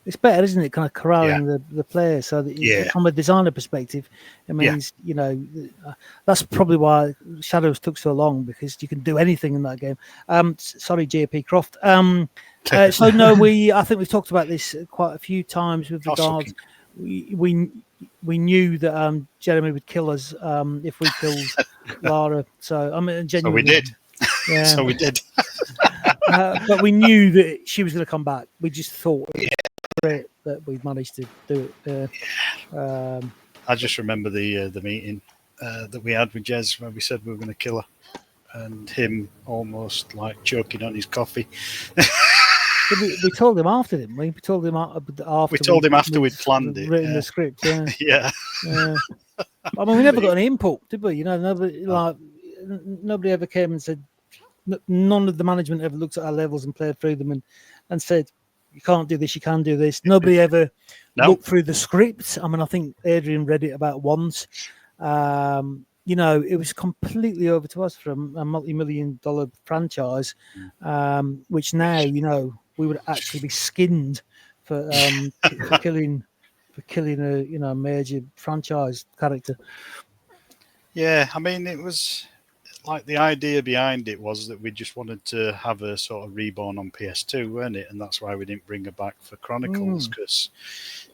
It's better, isn't it? Kind of corralling the player so that from a designer perspective, it means, that's probably why Shadows took so long, because you can do anything in that game. Sorry, JP Croft. So no, I think we've talked about this quite a few times with regards. We knew that Jeremy would kill us if we killed Lara. So I mean, genuinely, so we did. Yeah. So we did. But we knew that she was going to come back. We just thought great that we managed to do it. I just remember the meeting that we had with Jez where we said we were going to kill her, and him almost like choking on his coffee. we told him after, didn't we? We told him after. We told him after we'd planned it. Written the script. Yeah. I mean, we never got any input, did we? Nobody ever came and said. None of the management ever looked at our levels and played through them and said, you can't do this, you can do this. Nobody ever looked through the script. I mean, I think Adrian read it about once. It was completely over to us from a multi-million-dollar franchise, which now, we would actually be skinned for killing killing a major franchise character. Yeah, I mean, it was like the idea behind it was that we just wanted to have a sort of reborn on PS2, weren't it? And that's why we didn't bring her back for Chronicles, because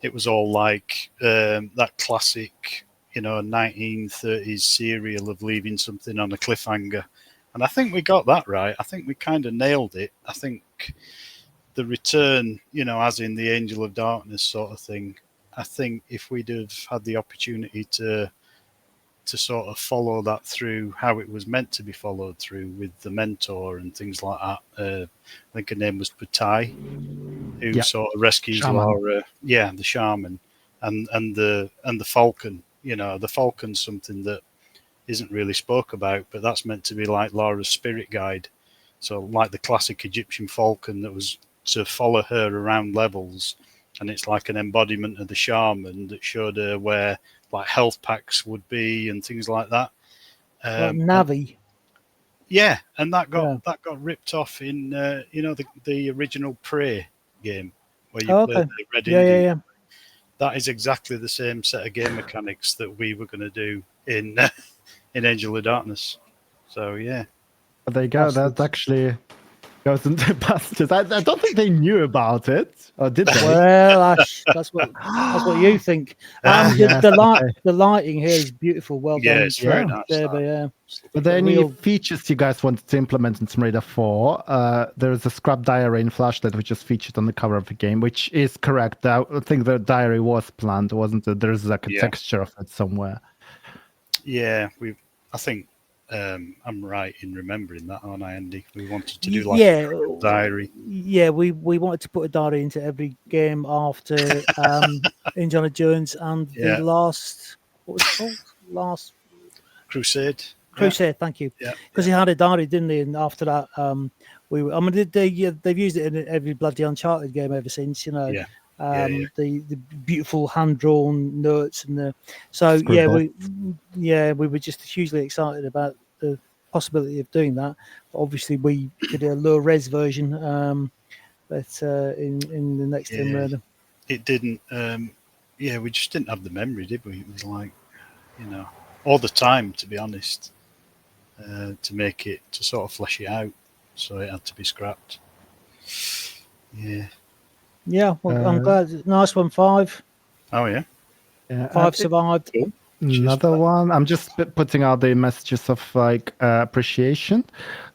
it was all like that classic, 1930s serial of leaving something on a cliffhanger. And I think we got that right. I think we kind of nailed it. I think the return, as in the Angel of Darkness sort of thing, I think if we'd have had the opportunity to sort of follow that through how it was meant to be followed through with the mentor and things like that. I think her name was Patai, who sort of rescues Shaman. Lara. Yeah, the shaman, and the falcon. The falcon's something that isn't really spoke about, but that's meant to be like Lara's spirit guide. So like the classic Egyptian falcon that was to follow her around levels, and it's like an embodiment of the shaman that showed her where like health packs would be and things like that. Like Navi. And that got ripped off in the original Prey game where you played the Red Indian. Yeah. That is exactly the same set of game mechanics that we were going to do in Angel of Darkness. So yeah, there you go. That actually goes into pastures. I don't think they knew about it, or did they? Well, that's what you think. The lighting here is beautiful. Well done. Yeah, it's very nice. But there any features you guys wanted to implement in Tomb Raider 4? There is a scrap diary and flashlight which is featured on the cover of the game, which is correct. I think the diary was planned, wasn't it? There's like a texture of it somewhere. Yeah, I think I'm right in remembering that, aren't I, Andy? We wanted to do like a diary. Yeah, we wanted to put a diary into every game after Indiana Jones and the last, what was it called? Last Crusade. Thank you. Yeah, because he had a diary, didn't he? And after that, they've used it in every bloody Uncharted game ever since. The beautiful hand drawn notes and we were just hugely excited about the possibility of doing that. But obviously, we did a low res version, but in the next Tomb Raider, it didn't. We just didn't have the memory, did we? It was like, all the time, to be honest, to make it, to sort of flesh it out. So it had to be scrapped. Yeah. Yeah, well, I'm glad. Nice one, 5. Oh, yeah. 5 survived. Cool. Another one. I'm just putting out the messages of appreciation.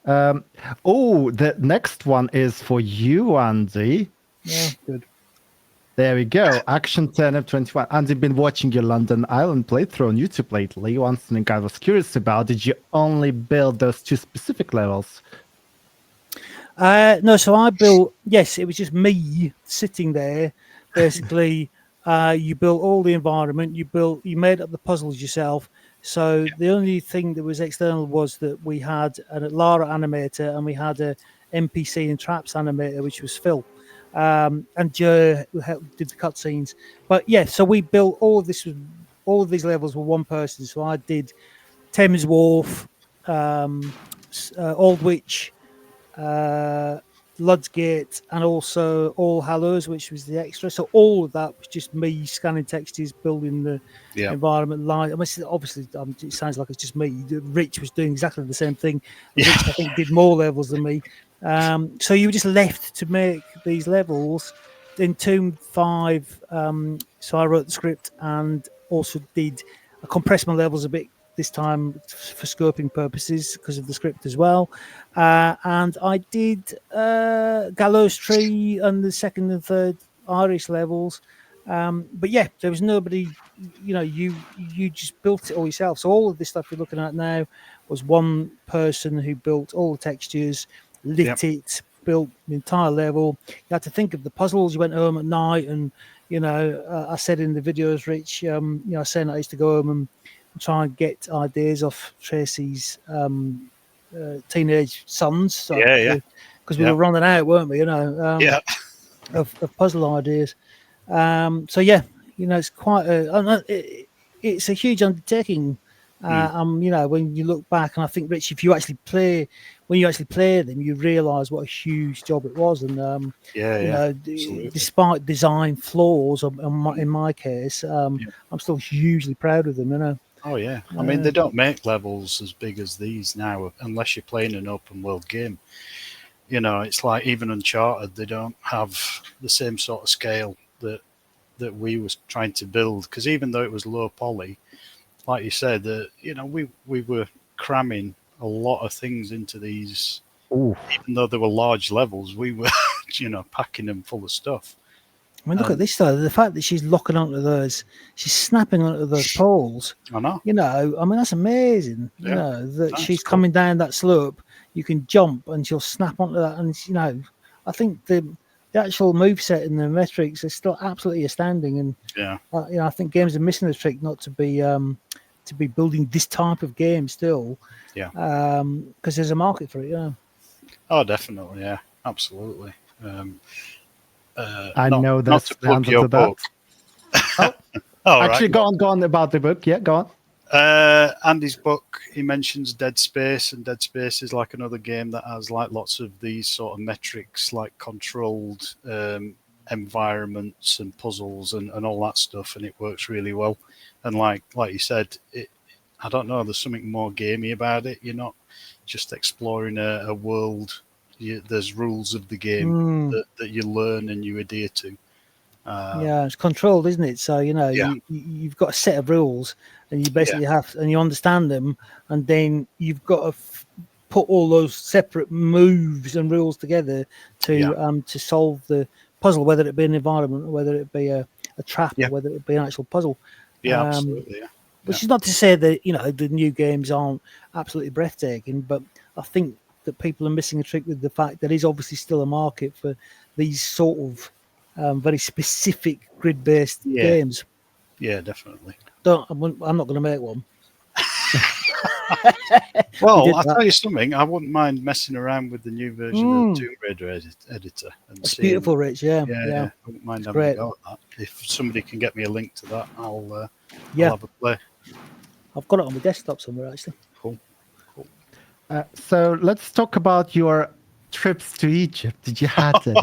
The next one is for you, Andy. Yeah, good. There we go. Action 10 of 21. Andy, been watching your London Island playthrough on YouTube lately. One thing I was curious about, did you only build those 2 specific levels? No, so I built, it was just me sitting there. Basically, you built all the environment, you made up the puzzles yourself. So the only thing that was external was that we had a Lara animator and we had a NPC and traps animator, which was Phil. And Joe did the cutscenes. But so we built all of this. All of these levels were one person. So I did Thames Wharf, Aldwych, Ludgate, and also All Hallows, which was the extra. So all of that was just me scanning textures, building the environment line. Obviously, it sounds like it's just me. Rich was doing exactly the same thing. Rich, I think, did more levels than me. So you were just left to make these levels. In Tomb 5, so I wrote the script and also did compress my levels a bit this time for scoping purposes because of the script as well. And I did Gallows Tree and the 2nd and 3rd Irish levels. But there was nobody, you just built it all yourself. So all of this stuff you're looking at now was one person who built all the textures, lit it, built the entire level. You had to think of the puzzles. You went home at night and, I said in the videos, Rich, I said I used to go home and try and get ideas off Tracy's teenage sons. Because we were running out, weren't we? Of puzzle ideas. It's quite it's a huge undertaking You know, when you look back, and I think, Rich, if you actually play, when you actually play them, you realise what a huge job it was. And you know, despite design flaws, in my case, I'm still hugely proud of them. You know. Oh yeah, I mean they don't make levels as big as these now unless you're playing an open world game. You know, it's like even Uncharted, they don't have the same sort of scale that we was trying to build, because even though it was low poly, like you said, you know, we were cramming a lot of things into these. Ooh. Even though they were large levels, we were, you know, packing them full of stuff. I mean, look at this though. The fact that she's locking onto those, she's snapping onto those poles. I know. You know, I mean, that's amazing. You know, that she's coming down that slope. You can jump and she'll snap onto that. And, you know, I think the actual moveset and the metrics are still absolutely astounding. And, you know, I think games are missing the trick not to be building this type of game still. Yeah. Because there's a market for it, you know. Oh, definitely. Yeah, absolutely. I know that's the answer to that. Actually, right. go on about the book. Yeah, go on. Andy's book, he mentions Dead Space, and Dead Space is like another game that has like lots of these sort of metrics, like controlled environments and puzzles and all that stuff, and it works really well. And like you said, I don't know, there's something more gamey about it. You're not just exploring a world. There's rules of the game that you learn and you adhere to. Yeah, it's controlled, isn't it? So, you know, you've got a set of rules, and you basically have, and you understand them, and then you've got to put all those separate moves and rules together to solve the puzzle, whether it be an environment, or whether it be a trap, or whether it be an actual puzzle. Yeah, absolutely. Yeah. Which is not to say that, you know, the new games aren't absolutely breathtaking, but I think that people are missing a trick with the fact that there's obviously still a market for these sort of very specific grid-based games. Yeah, definitely. I'm not going to make one. Well, I'll tell you something. I wouldn't mind messing around with the new version of Tomb Raider editor. And it's beautiful, Rich. Yeah. I wouldn't mind having a go at that. If somebody can get me a link to that, I'll have a play. I've got it on my desktop somewhere, actually. Cool. So let's talk about your trips to Egypt. Did you have any?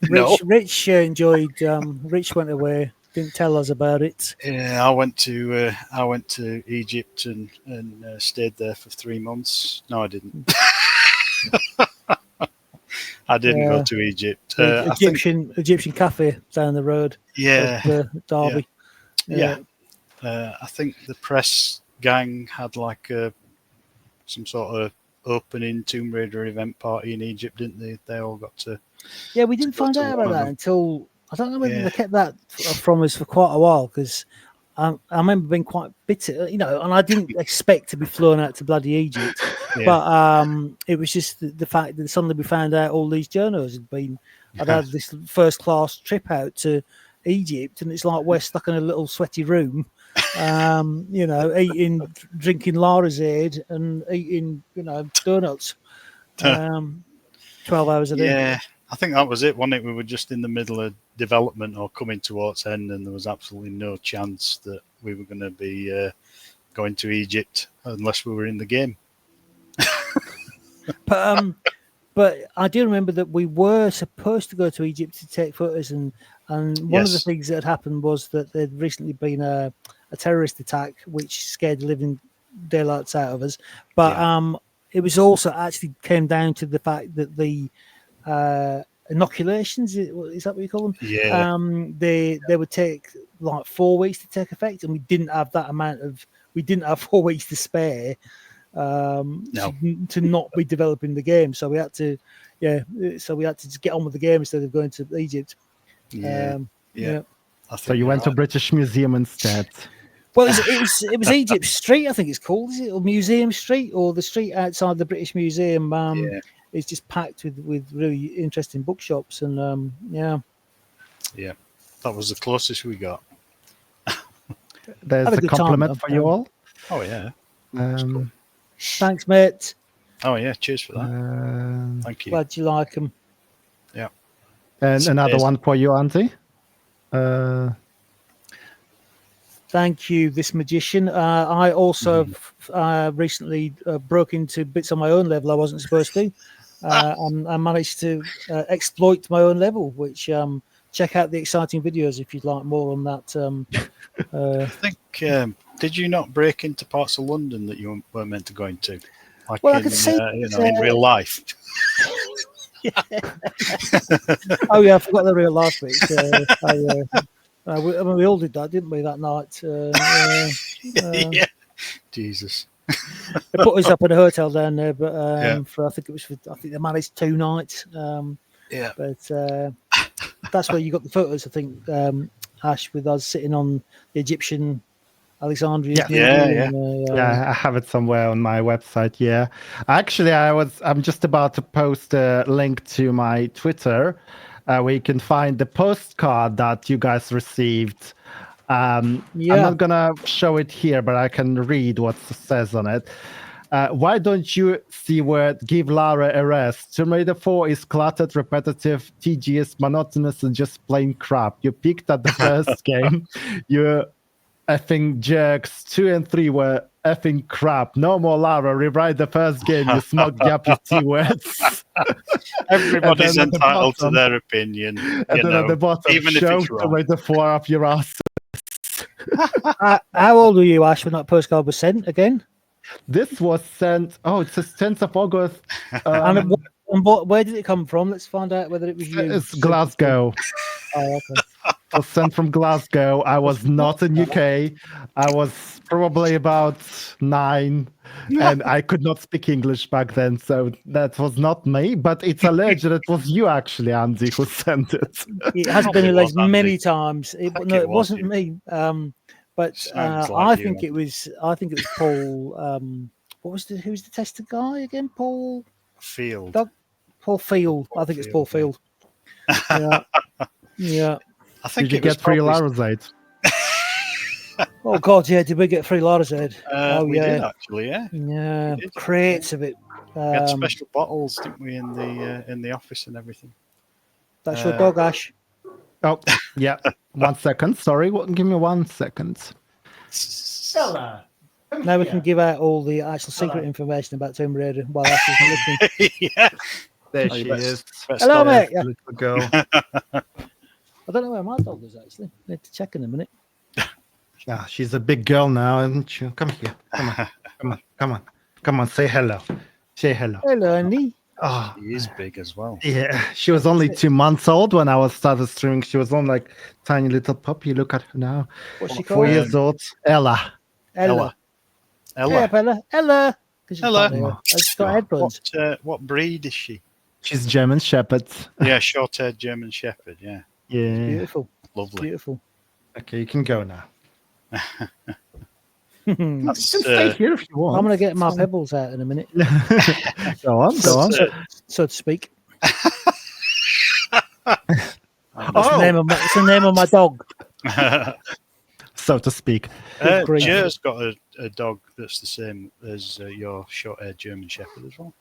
No. Rich enjoyed. Rich went away. Didn't tell us about it. Yeah, I went to Egypt and stayed there for 3 months. No, I didn't. I didn't go to Egypt. Egyptian cafe down the road. Yeah, Derby. Yeah. I think the press gang had like some sort of opening Tomb Raider event party in Egypt, didn't they? They all got to. Yeah, we didn't find out about that until, I don't know whether they kept that from us for quite a while, because I remember being quite bitter, you know, and I didn't expect to be flown out to bloody Egypt, but it was just the fact that suddenly we found out all these journos had had this first class trip out to Egypt, and it's like we're stuck in a little sweaty room, you know, drinking Lara's Aid and eating, you know, donuts, 12 hours a day. Yeah, I think that was it, wasn't it? We were just in the middle of development or coming towards end, and there was absolutely no chance that we were going to be going to Egypt unless we were in the game. But I do remember that we were supposed to go to Egypt to take photos, and one of the things that had happened was that there'd recently been a terrorist attack which scared the living daylights out of us. But it was also actually came down to the fact that the inoculations, is that what you call them? Yeah. They would take like 4 weeks to take effect, and we didn't have 4 weeks to spare. To not be developing the game, so we had to just get on with the game instead of going to Egypt. So you went to British Museum instead. Well, it was Egypt Street, I think it's called. Is it, or Museum Street, or the street outside the British Museum? It's just packed with really interesting bookshops, and that was the closest we got. There's a compliment for you all. Oh yeah. Cool. Thanks, mate. Oh yeah, cheers for that. Thank you. Glad you like them. Yeah. And another one for you, Auntie. Thank you, this magician. I also recently broke into bits on my own level I wasn't supposed to. And I managed to exploit my own level, which check out the exciting videos if you'd like more on that. I think, did you not break into parts of London that you weren't meant to go into? Like Well, in, I could see in real life. Oh yeah, I forgot the real life bits. We all did that, didn't we, that night? Yeah. Jesus. They put us up in a hotel down there, but Yeah. I think they managed 2 nights. Yeah. But that's where you got the photos, I think, Ash, with us sitting on the Egyptian Alexandria. Yeah. maybe, Yeah, I have it somewhere on my website. Yeah, actually, I'm just about to post a link to my Twitter, where you can find the postcard that you guys received. I'm not gonna show it here, but I can read what it says on it. Why don't you see where give Lara a rest? Tomb Raider 4 is cluttered, repetitive, tedious, monotonous, and just plain crap. You picked at the first game. You effing jerks. 2 and 3 were effing crap. No more Lara. Rewrite the first game. You smug yappy T-words. Everybody's entitled to their opinion. And then at the bottom, even if show it's wrong. Tomb Raider 4 up your ass. How old were you, Ash, when that postcard was sent again? This was sent. Oh, it says 10th of August. And where did it come from? Let's find out whether it was you. It's Glasgow. Oh, okay. It was sent from Glasgow. I was not in UK. I was probably about 9, and I could not speak English back then, so that was not me. But it's alleged that it was you, actually, Andy, who sent it. It has been alleged Andy. many times. It wasn't you. me. But Sounds I like you, think it was. I think it was Paul. Who's the tester guy again? Paul Field. Paul Field. I think it's Paul Field. Yeah. Yeah. I think Did you get free Lara's Aid? Oh God, yeah. Did we get free Lara's Aid? We did actually, yeah. Yeah, did. crates of it. We had special bottles, didn't we, in the office and everything. That's your dog, Ash. Oh, yeah. 1 second. Sorry. Give me 1 second. Now we can give out all the actual secret information about Tomb Raider while Ash isn't listening. Yeah. There Oh, she you is. Hello, mate. Yeah. Little girl. I don't know where my dog is actually. I need to check in a minute. Yeah, she's a big girl now, isn't she? Come here. Come on. Say hello. Say hello. Hello, Andy. Oh, She is big as well. yeah. She was only 2 months old when I started streaming. She was on like tiny little puppy. Look at her now. What's she 4 called? years old. Ella. Ella. Ella. Yeah, Bella. Ella. Ella. She's got headphones. What breed is she? She's German Shepherd. Yeah, short-haired German Shepherd. Yeah, Yeah. Beautiful. lovely. Beautiful. Okay, you can go now. That's, You can stay here if you want. I'm going to get my pebbles out in a minute, Go on. so to speak. Oh. It's the name of my dog. So to speak. Good grief. Jer's got a dog that's the same as your short-haired German Shepherd as well.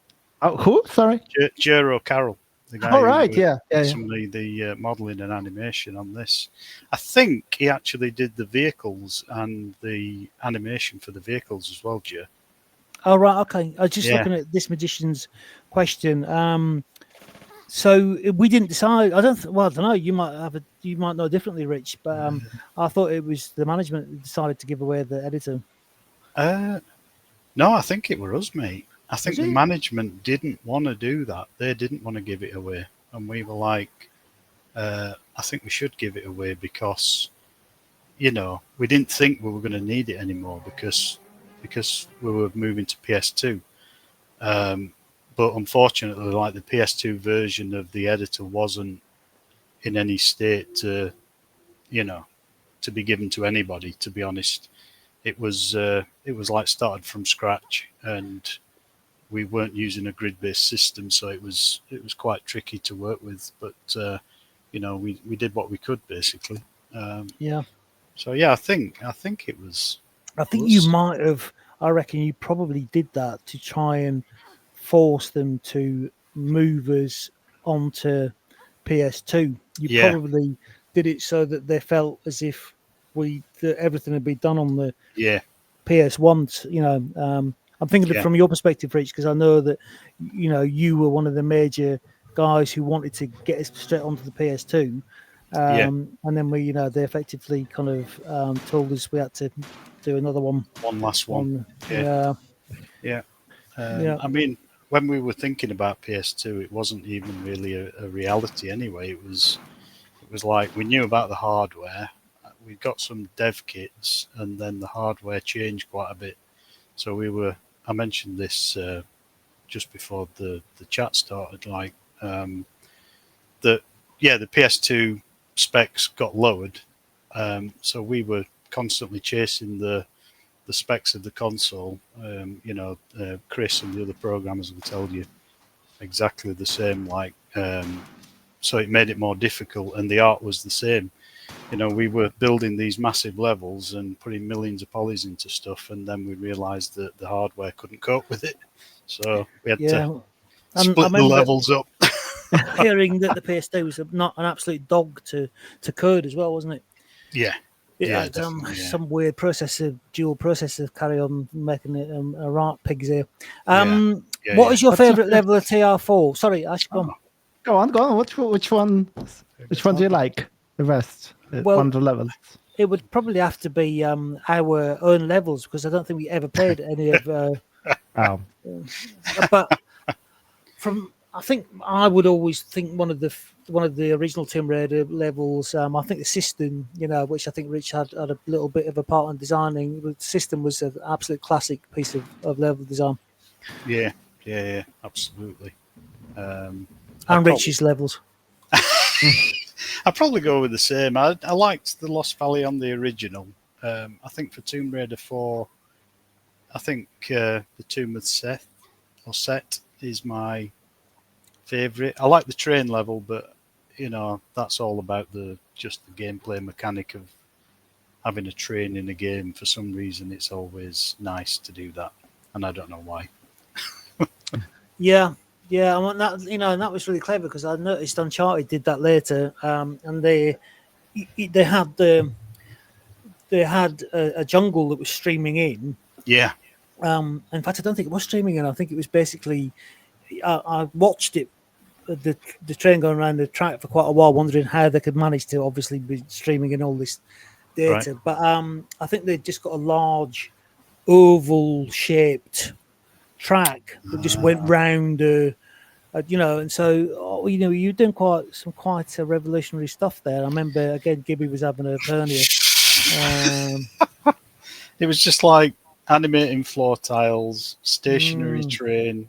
Oh, who? Sorry. Jer O'Carroll, the guy. All right. who Yeah. Some of the modelling and animation on this. I think he actually did the vehicles and the animation for the vehicles as well, Jer. Oh, right. Okay. I was just Yeah. looking at this magician's question. So we didn't decide. I don't know. You might know differently, Rich. But I thought it was the management that decided to give away the editor. No, I think it was us, mate. I think Was the it? management didn't want to do that. They didn't want to give it away. And we were like, I think we should give it away because, we didn't think we were going to need it anymore because we were moving to PS2. But unfortunately, like the PS2 version of the editor wasn't in any state to be given to anybody, to be honest. It was like started from scratch, and we weren't using a grid-based system, so it was quite tricky to work with. But we did what we could basically. Yeah. So yeah, I think it was. I think you might have. I reckon you probably did that to try and force them to move us onto PS2. You probably did it so that they felt as if everything had been done on the Yeah. PS1. You know, I'm thinking from your perspective, Rich, because I know that you were one of the major guys who wanted to get us straight onto the PS2. And then they effectively kind of told us we had to do another one. One last one. Yeah. I mean, when we were thinking about PS2, it wasn't even really a reality anyway. It was like we knew about the hardware. We got some dev kits, and then the hardware changed quite a bit. So I mentioned this just before the chat started, like the PS2 specs got lowered. So we were constantly chasing the specs of the console. Chris and the other programmers will tell you exactly the same. So it made it more difficult, and the art was the same. We were building these massive levels and putting millions of polys into stuff, and then we realised that the hardware couldn't cope with it. So we had to split the levels up. Hearing that the PS2 was not an absolute dog to code as well, wasn't it? Yeah. It had some weird dual processor carry on making it a right pig's ear. What is your favourite level of TR4? Sorry, Ash, go on. Go on. Which one do you like the best? One of the levels. It would probably have to be our own levels, because I don't think we ever played any of. But I think I would always think one of the original Tomb Raider levels. I think the system, which I think Rich had a little bit of a part in designing. The system was an absolute classic piece of level design. Yeah, absolutely. And Rich's levels. I'd probably go with the same. I liked the Lost Valley on the original. I think for Tomb Raider 4, I think the Tomb of Set is my favourite. I like the train level, but that's all about just the gameplay mechanic of having a train in a game. For some reason, it's always nice to do that, and I don't know why. Yeah, I want that. And that was really clever, because I noticed Uncharted did that later, and they had a jungle that was streaming in. Yeah. In fact, I don't think it was streaming in. I think it was basically. I watched it, the train going around the track for quite a while, wondering how they could manage to obviously be streaming in all this data. Right. But I think they just got a large oval-shaped track that just went round, and so you're doing quite revolutionary stuff there. I remember again, Gibby was having a hernia. It was just like animating floor tiles, stationary train,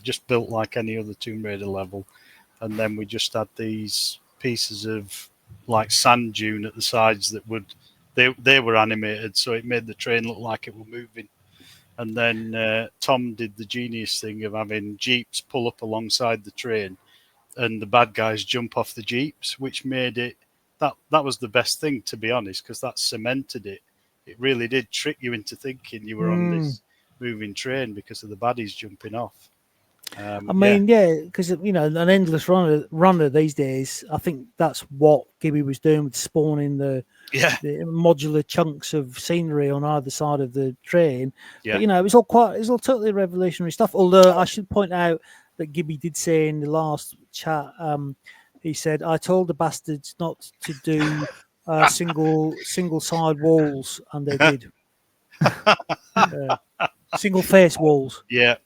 just built like any other Tomb Raider level, and then we just had these pieces of like sand dune at the sides that they were animated, so it made the train look like it were moving. And then Tom did the genius thing of having jeeps pull up alongside the train, and the bad guys jump off the jeeps, which made it that was the best thing, to be honest, because that cemented it. It really did trick you into thinking you were on this moving train because of the baddies jumping off. Because an endless runner these days, I think that's what Gibby was doing with spawning the modular chunks of scenery on either side of the train. Yeah. But, it was all totally revolutionary stuff. Although I should point out that Gibby did say in the last chat, he said, "I told the bastards not to do single side walls, and they did. Single face walls." Yeah.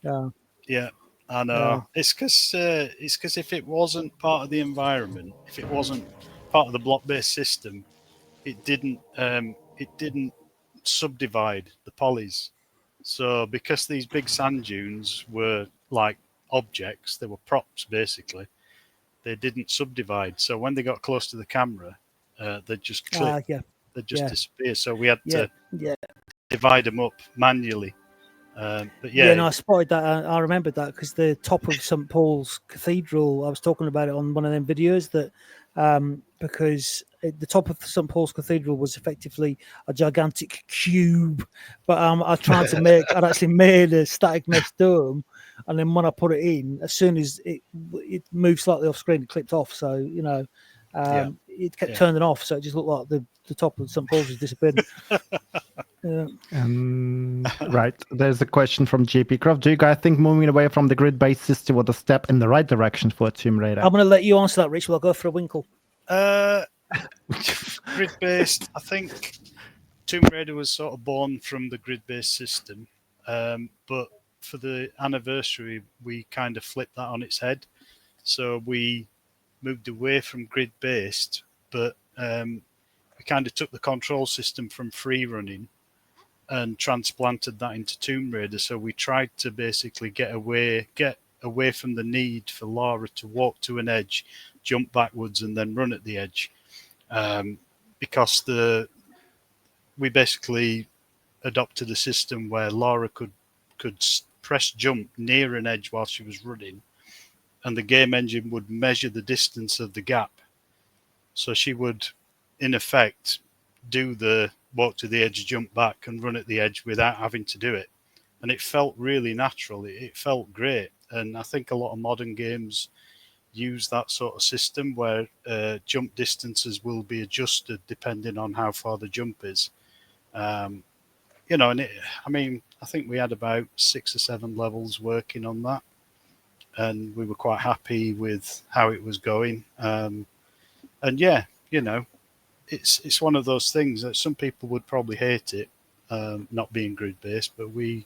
I know. It's because if it wasn't part of the environment, if it wasn't part of the block-based system, it didn't subdivide the polys. So because these big sand dunes were like objects, they were props basically. They didn't subdivide. So when they got close to the camera, they'd just click. They'd just disappear. So we had to divide them up manually. I spotted that. I remembered that because the top of St. Paul's Cathedral, I was talking about it on one of them videos that because the top of St. Paul's Cathedral was effectively a gigantic cube, but I'd actually made a static mesh dome, and then when I put it in, as soon as it moved slightly off screen, it clipped off. So it kept turning off, so it just looked like the top of St Paul's has disappeared. Right. There's a question from JP Croft. Do you guys think moving away from the grid-based system was a step in the right direction for Tomb Raider? I'm going to let you answer that, Rich. We'll go for a winkle. Grid-based, I think Tomb Raider was sort of born from the grid-based system, but for the anniversary, we kind of flipped that on its head. So we moved away from grid-based, but we kind of took the control system from free running and transplanted that into Tomb Raider. So we tried to basically get away from the need for Lara to walk to an edge, jump backwards, and then run at the edge, because we basically adopted a system where Lara could press jump near an edge while she was running, and the game engine would measure the distance of the gap. So she would, in effect, do the walk to the edge, jump back, and run at the edge without having to do it. And it felt really natural. It felt great. And I think a lot of modern games use that sort of system where jump distances will be adjusted depending on how far the jump is. And I think we had about 6 or 7 levels working on that, and we were quite happy with how it was going. And yeah, it's one of those things that some people would probably hate it, not being grid based, but we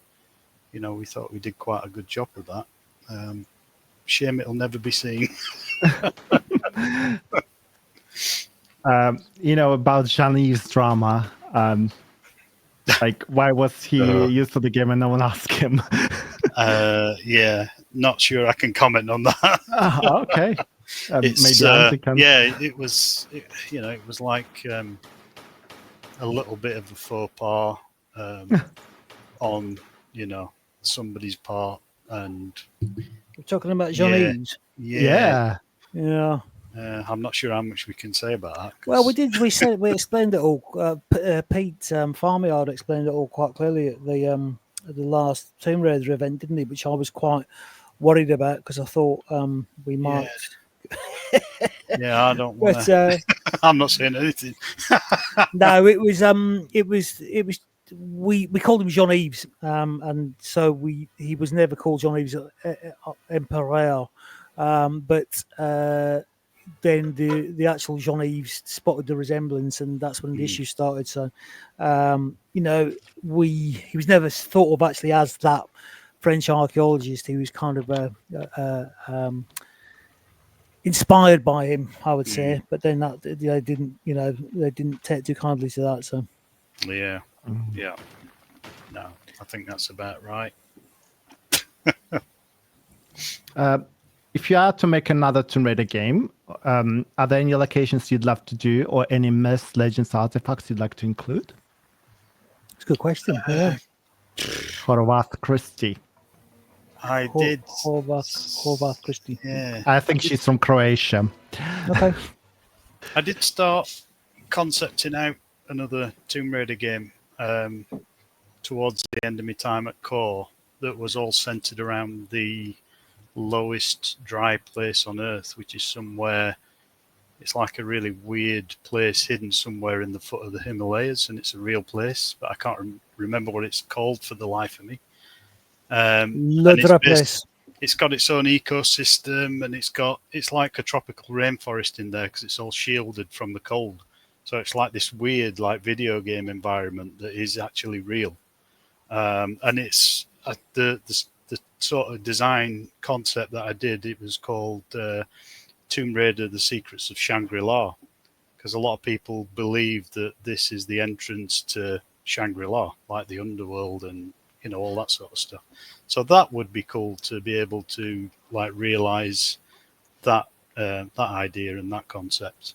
thought we did quite a good job of that. Shame it'll never be seen. About Jean-Yves' drama. Like, why was he used to the game and no one asked him? Yeah, not sure I can comment on that. Okay. Maybe Andy can. Yeah, it was like a little bit of a faux pas on somebody's part, and We're talking about Jean-Yves. Yeah. I'm not sure how much we can say about that. Well, we explained it all. Pete Farmyard explained it all quite clearly at the last Tomb Raider event, didn't he? Which I was quite worried about because I thought we might. Yeah, I don't want to. I'm not saying anything. No, it was. We called him Jean-Yves, and so he was never called Jean-Yves Empereur, but then the actual Jean-Yves spotted the resemblance, and that's when the issue started. So, he was never thought of actually as that French archaeologist. He was kind of inspired by him, I would say. But then that they didn't take too kindly to that. So, yeah. No, I think that's about right. If you had to make another Tomb Raider game, are there any locations you'd love to do, or any myths, legends, artifacts you'd like to include? It's a good question. Yeah. Horvath Christie. I did. Horvath Christie. Yeah. I think she's from Croatia. Okay. I did start concepting out another Tomb Raider game towards the end of my time at Core that was all centered around the lowest dry place on Earth, which is somewhere, it's like a really weird place hidden somewhere in the foot of the Himalayas, and it's a real place, but I can't remember what it's called for the life of me. It's got its own ecosystem, and it's like a tropical rainforest in there because it's all shielded from the cold. So it's like this weird, like video game environment that is actually real, and it's the sort of design concept that I did. It was called Tomb Raider: The Secrets of Shangri-La, because a lot of people believe that this is the entrance to Shangri-La, like the underworld and all that sort of stuff. So that would be cool to be able to like realize that idea and that concept.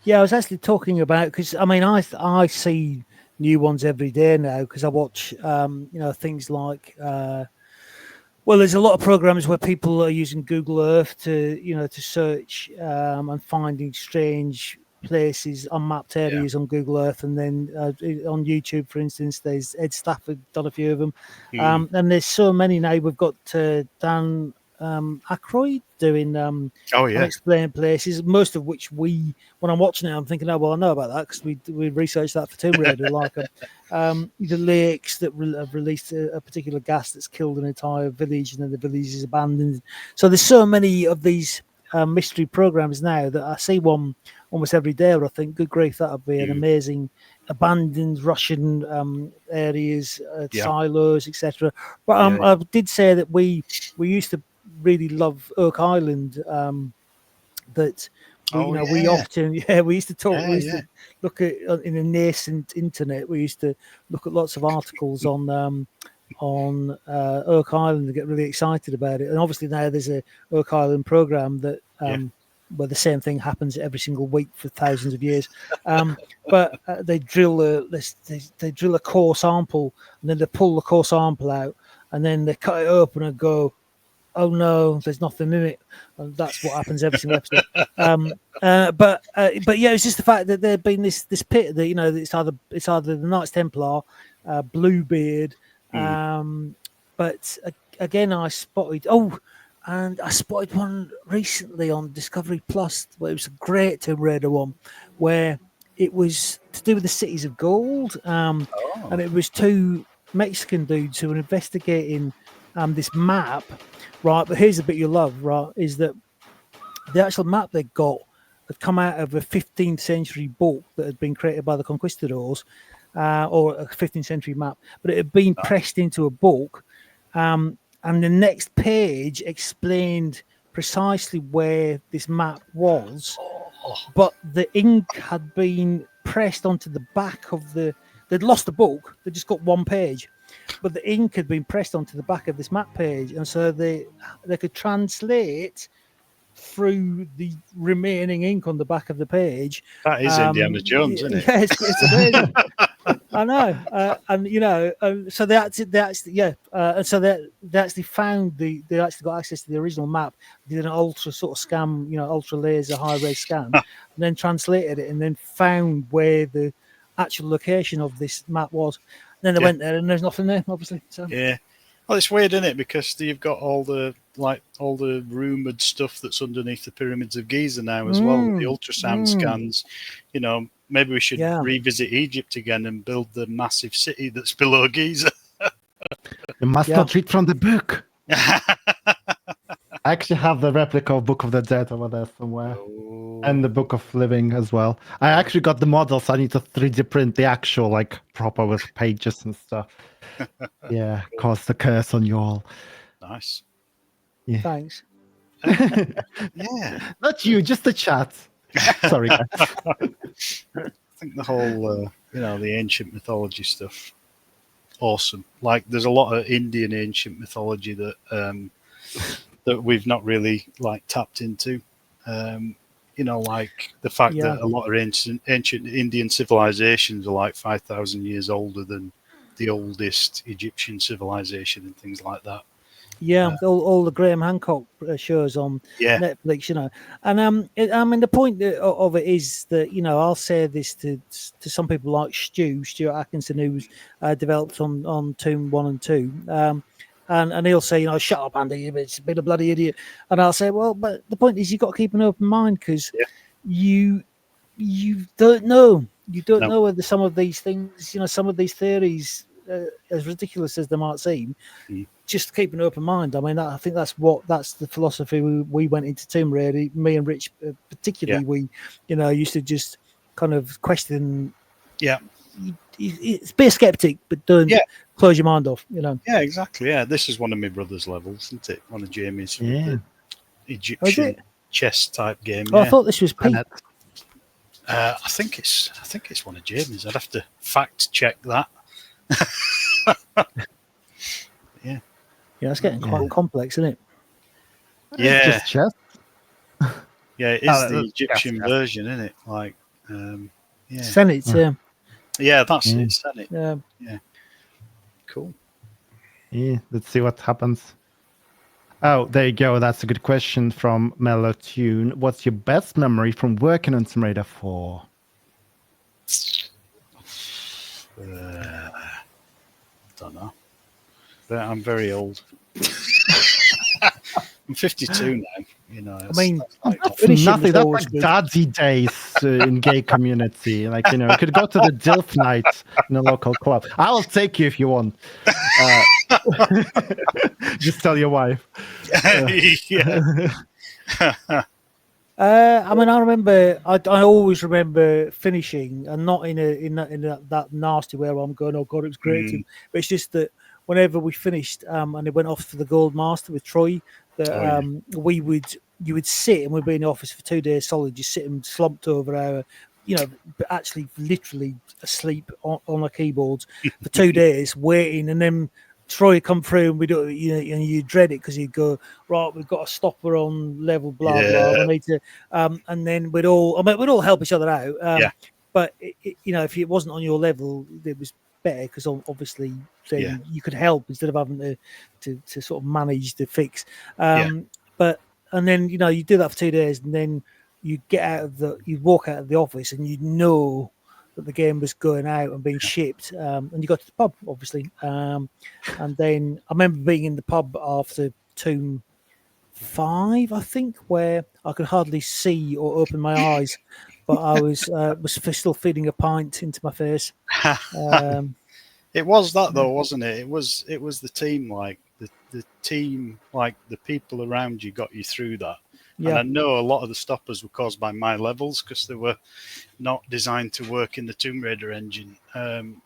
Yeah, I was actually talking about, because I see new ones every day now because I watch things like there's a lot of programs where people are using Google Earth to search and finding strange places, unmapped areas on Google Earth, and then on YouTube, for instance, there's Ed Stafford done a few of them, and there's so many now. We've got Dan Aykroyd doing Oh yeah, unexplained places, most of which when I'm watching it, I'm thinking, oh well, I know about that because we researched that for Tomb Raider, like the lakes that have released a particular gas that's killed an entire village, and then the village is abandoned. So there's so many of these mystery programs now that I see one almost every day, where I think, good grief, that would be an amazing abandoned Russian areas, silos, etc. But I did say that we used to really love Oak Island. That we often we used to talk. We used to look at in a nascent internet. We used to look at lots of articles on Oak Island and get really excited about it. And obviously now there's a Oak Island program that where the same thing happens every single week for thousands of years. But they drill they drill a core sample, and then they pull the core sample out, and then they cut it open and go, oh no, there's nothing in it. And that's what happens every single episode. But yeah, it's just the fact that there'd been this pit that that it's either the Knights Templar, Bluebeard. But again, I spotted one recently on Discovery Plus, where it was a great Tomb Raider one, where it was to do with the cities of gold, and it was two Mexican dudes who were investigating this map, right? But here's the bit you love, right? Is that the actual map they got had come out of a 15th century book that had been created by the conquistadors, or a 15th century map, but it had been pressed into a book, and the next page explained precisely where this map was, but the ink had been pressed onto the back of they'd lost the book, they just got one page, but the ink had been pressed onto the back of this map page, and so they could translate through the remaining ink on the back of the page. That is Indiana Jones, isn't it? Yeah, it's amazing. I know, and so they actually, and so they actually found they actually got access to the original map, did an ultra sort of scan, ultra laser high res scan, and then translated it, and then found where the actual location of this map was. And then they went there, and there's nothing there, obviously. So yeah. Well, it's weird, isn't it? Because you've got all the rumored stuff that's underneath the pyramids of Giza now as well. The ultrasound scans. Maybe we should revisit Egypt again and build the massive city that's below Giza. You must not read from the book. I actually have the replica of Book of the Dead over there somewhere, and the Book of Living as well. I actually got the models. I need to 3D print the actual, proper with pages and stuff. Yeah, cause the curse on you all. Nice. Yeah. Thanks. Yeah. Not you, just the chat. Sorry, guys. I think the whole, the ancient mythology stuff, awesome. Like, there's a lot of Indian ancient mythology that that we've not really tapped into. Like the fact that a lot of ancient Indian civilizations are 5,000 years older than the oldest Egyptian civilization and things like that. Yeah, all the Graham Hancock shows on Netflix, and the point of it is that I'll say this to some people like Stuart Atkinson, who's developed on Tomb 1 and 2, and he'll say, shut up, Andy, you've been a bloody idiot, and I'll say, well, but the point is you've got to keep an open mind, because you don't know. You don't know whether some of these things, some of these theories, as ridiculous as they might seem, just keep an open mind. I mean, I think that's the philosophy we went into Tomb Raider. Me and Rich, particularly, we, used to just kind of question. Yeah. Be a skeptic, but don't close your mind off. Yeah, exactly. Yeah, this is one of my brother's levels, isn't it? One of Jamie's Egyptian chess type game. Oh, I thought this was Pete. I think it's one of Jamie's. I'd have to fact check that. Yeah, it's getting quite complex, isn't it? Yeah, it's just chess. Yeah, it is the Egyptian version, isn't it? Senate, yeah, that's it. Senate. Yeah, cool. Yeah, let's see what happens. Oh, there you go. That's a good question from Mellow Tune. What's your best memory from working on Tomb Raider 4? Don't know. I'm very old. I'm 52 now. You know, I mean, that's like, That's finishing nothing. was That's always like good. daddy days in gay community. Like, you know, you could go to the DILF night in a local club. I'll take you if you want. Just tell your wife. yeah. I mean, I always remember finishing, and not that nasty where I'm going, oh god, it was great. But it's just that whenever we finished, and it went off to the Gold Master with Troy, that you would sit, and we'd be in the office for 2 days solid, just sitting slumped over our, but actually literally asleep on our keyboards for 2 days waiting, and then Troy come through, and we do, and you dread it because he'd go, right, we've got a stopper on level blah blah. We need to, and then we'd all help each other out. But if it wasn't on your level, it was better because obviously then you could help instead of having to sort of manage the fix. But and then you do that for 2 days, and then you walk out of the office, and that the game was going out and being shipped, and you got to the pub, obviously. And then I remember being in the pub after Tomb 5, I think, where I could hardly see or open my eyes, but I was still feeding a pint into my face. It was that though, wasn't it? It was the team, like the team, like the people around you got you through that. And I know a lot of the stoppers were caused by my levels because they were not designed to work in the Tomb Raider engine.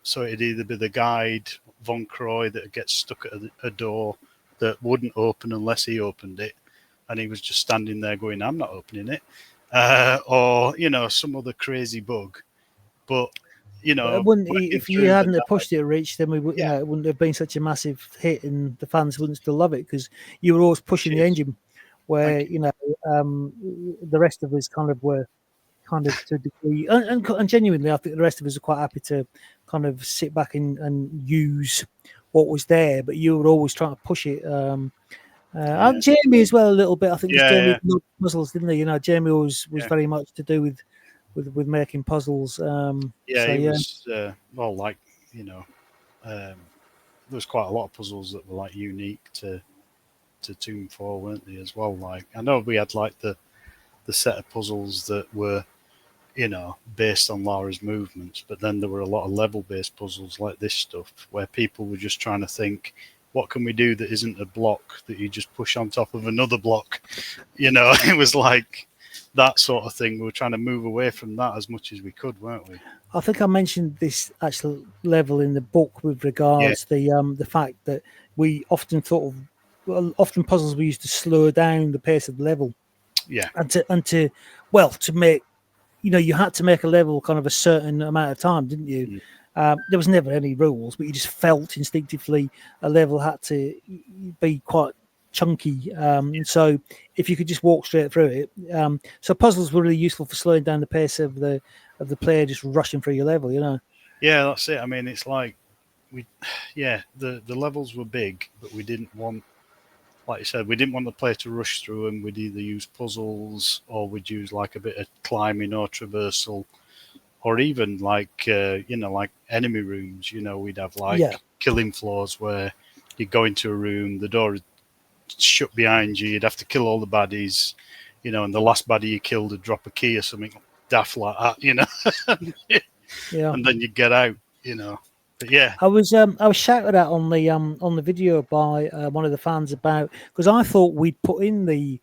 So it'd either be the guide, Von Croy, that gets stuck at a door that wouldn't open unless he opened it. And he was just standing there going, I'm not opening it. Or, some other crazy bug. But, it wouldn't, if you hadn't have pushed it, Rich, then we would, it wouldn't have been such a massive hit, and the fans wouldn't still love it because you were always pushing the engine. Where the rest of us were to a degree, and genuinely, I think the rest of us are quite happy to kind of sit back and use what was there, but you were always trying to push it. And Jamie as well a little bit. I think Jamie loved puzzles, didn't he? Jamie was very much to do with making puzzles. He was there was quite a lot of puzzles that were like unique to Tomb 4, weren't they, as well? Like, I know we had like the set of puzzles that were, based on Lara's movements, but then there were a lot of level-based puzzles like this stuff where people were just trying to think, what can we do that isn't a block that you just push on top of another block? It was like that sort of thing. We were trying to move away from that as much as we could, weren't we? I think I mentioned this actual level in the book with regards the fact that we often thought of, often puzzles we used to slow down the pace of the level, and to make, you had to make a level kind of a certain amount of time, didn't you? There was never any rules, but you just felt instinctively a level had to be quite chunky, so if you could just walk straight through it, so puzzles were really useful for slowing down the pace of the player just rushing through your level. That's it. I mean, it's like the levels were big, but we didn't want, like you said, we didn't want the player to rush through them. We'd either use puzzles or we'd use like a bit of climbing or traversal, or even like like enemy rooms. We'd have like killing floors where you'd go into a room, the door would shut behind you, you'd have to kill all the baddies, and the last baddie you killed would drop a key or something daft like that, and then you'd get out, But I was shouted at on the video by one of the fans about, because I thought we'd put in the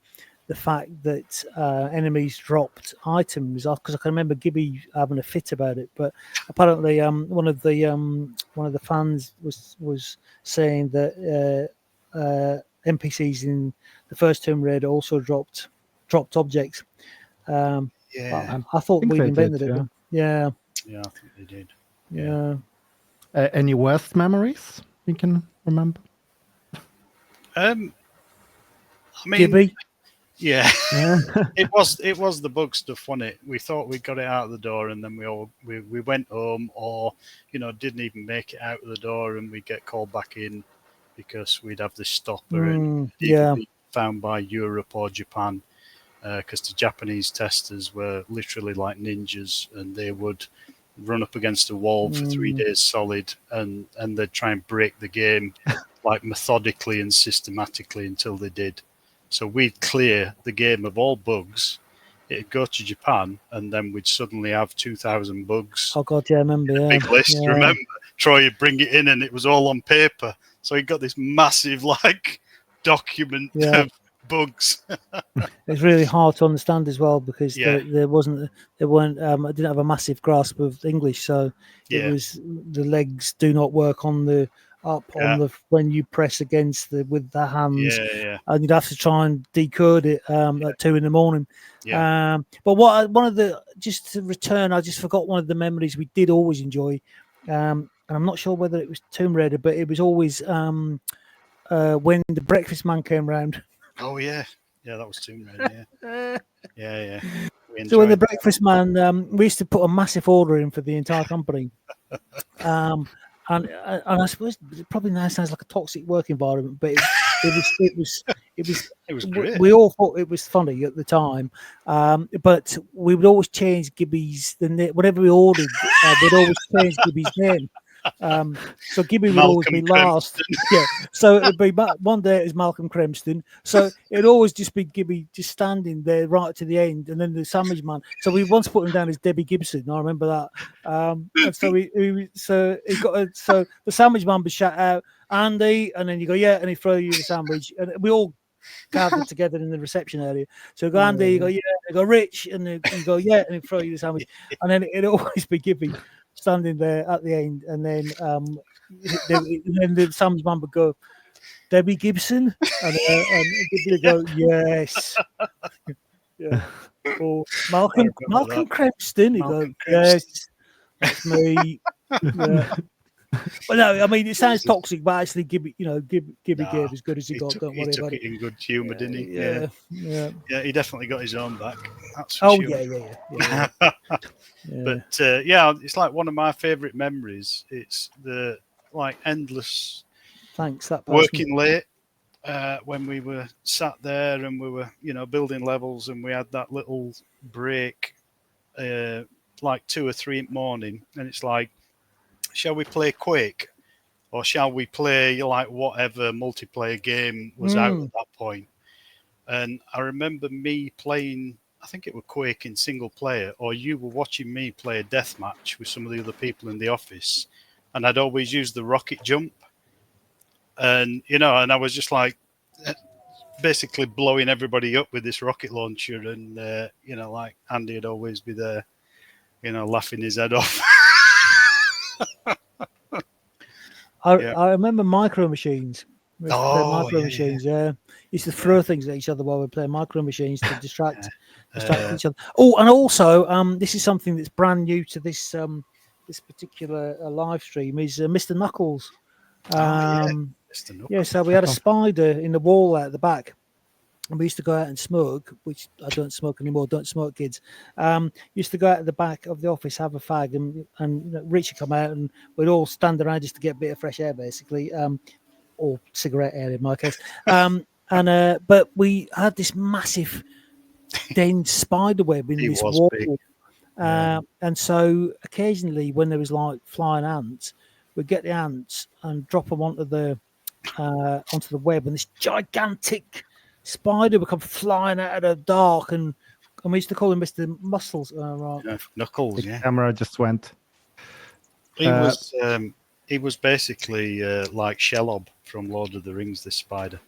fact that enemies dropped items, because I can remember Gibby having a fit about it, but apparently one of the fans was saying that NPCs in the first Tomb Raider also dropped objects. I thought we'd invented it. Yeah, I think they did. Yeah. Any worst memories you can remember? I mean, Gibby? Yeah. it was the bug stuff, wasn't it? We thought we got it out of the door, and then we went home, or didn't even make it out of the door, and we'd get called back in because we'd have this stopper and either be found by Europe or Japan, because the Japanese testers were literally like ninjas, and they would run up against a wall for 3 days solid, and they'd try and break the game like methodically and systematically until they did. So we'd clear the game of all bugs. It'd go to Japan, and then we'd suddenly have 2,000 bugs. Oh God, yeah, I remember. Yeah, Big list. yeah. Remember, Troy would bring it in, and it was all on paper. So he got this massive document of bugs. It's really hard to understand as well because Yeah. there weren't. I didn't have a massive grasp of English, so it was the legs do not work on the on the when you press against with the hands, and you'd have to try and decode it at 2 a.m. Yeah. But one of the just to return, I just forgot one of the memories we did always enjoy, and I'm not sure whether it was Tomb Raider, but it was always when the Breakfast Man came round. Oh yeah, that was Tomb Raider. Yeah. So when the Breakfast Man, we used to put a massive order in for the entire company, and I suppose it probably now sounds like a toxic work environment, but it was great. We all thought it was funny at the time, but we would always change Gibby's whatever we ordered, we'd always change Gibby's name. So Gibby would always be last. Yeah. So it'd be one day it was Malcolm Cremston. So it'd always just be Gibby just standing there right to the end, and then the sandwich man. So we once put him down as Debbie Gibson. I remember that. And so so the sandwich man would shout out Andy, and then you go and he throw you the sandwich, and we all gathered together in the reception area. So go Andy, you go you go Rich, and then you go and he throw you the sandwich, and then it'd always be Gibby standing there at the end, and then the sandwich man would go, Debbie Gibson, and Gibby would go, yes, or Malcolm Cremston, he'd go, yes, that's me. But no, I mean it sounds toxic, but actually Gibby gave as good as he got. Don't worry about it. He took it in good humour, didn't he? Yeah. He definitely got his own back. That's for sure. Yeah. But it's like one of my favourite memories. It's the endless working late when we were sat there and we were building levels, and we had that little break 2 or 3 in the morning, and it's like, shall we play Quake, or shall we play whatever multiplayer game was out at that point? And I remember me playing, I think it was Quake in single player, or you were watching me play a deathmatch with some of the other people in the office, and I'd always use the rocket jump, and and I was just basically blowing everybody up with this rocket launcher, and Andy would always be there, laughing his head off. I remember Micro Machines. Machines, used to throw things at each other while we play Micro Machines to distract each other. Oh, and also, this is something that's brand new to this this particular live stream is Mr. Knuckles. Mr. Knuckles. Yeah, so we had a spider in the wall at the back, and we used to go out and smoke, which I don't smoke anymore. Don't smoke, kids. Used to go out at the back of the office, have a fag, and Rich would come out, and we'd all stand around just to get a bit of fresh air, basically, or cigarette air in my case. But we had this massive, dense spider web in this wall, and so occasionally when there was flying ants, we'd get the ants and drop them onto the web, and this gigantic spider would come flying out of the dark, and we used to call him Mr. Muscles. Knuckles. The camera just went. He was basically like Shelob from Lord of the Rings. This spider,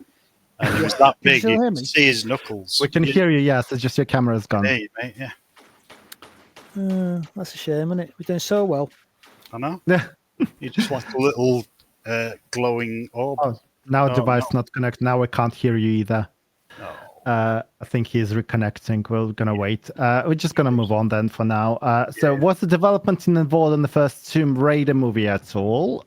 and he was that big. You could see his knuckles. We can hear you. Yes, it's just your camera's gone. Hey, mate. Yeah. That's a shame, isn't it? We're doing so well. I know. You're just like a little glowing orb. Oh, now device not connected. Now we can't hear you either. No. I think he's reconnecting. We're gonna wait. We're just gonna move on then for now. So, was the development team involved in the first Tomb Raider movie at all?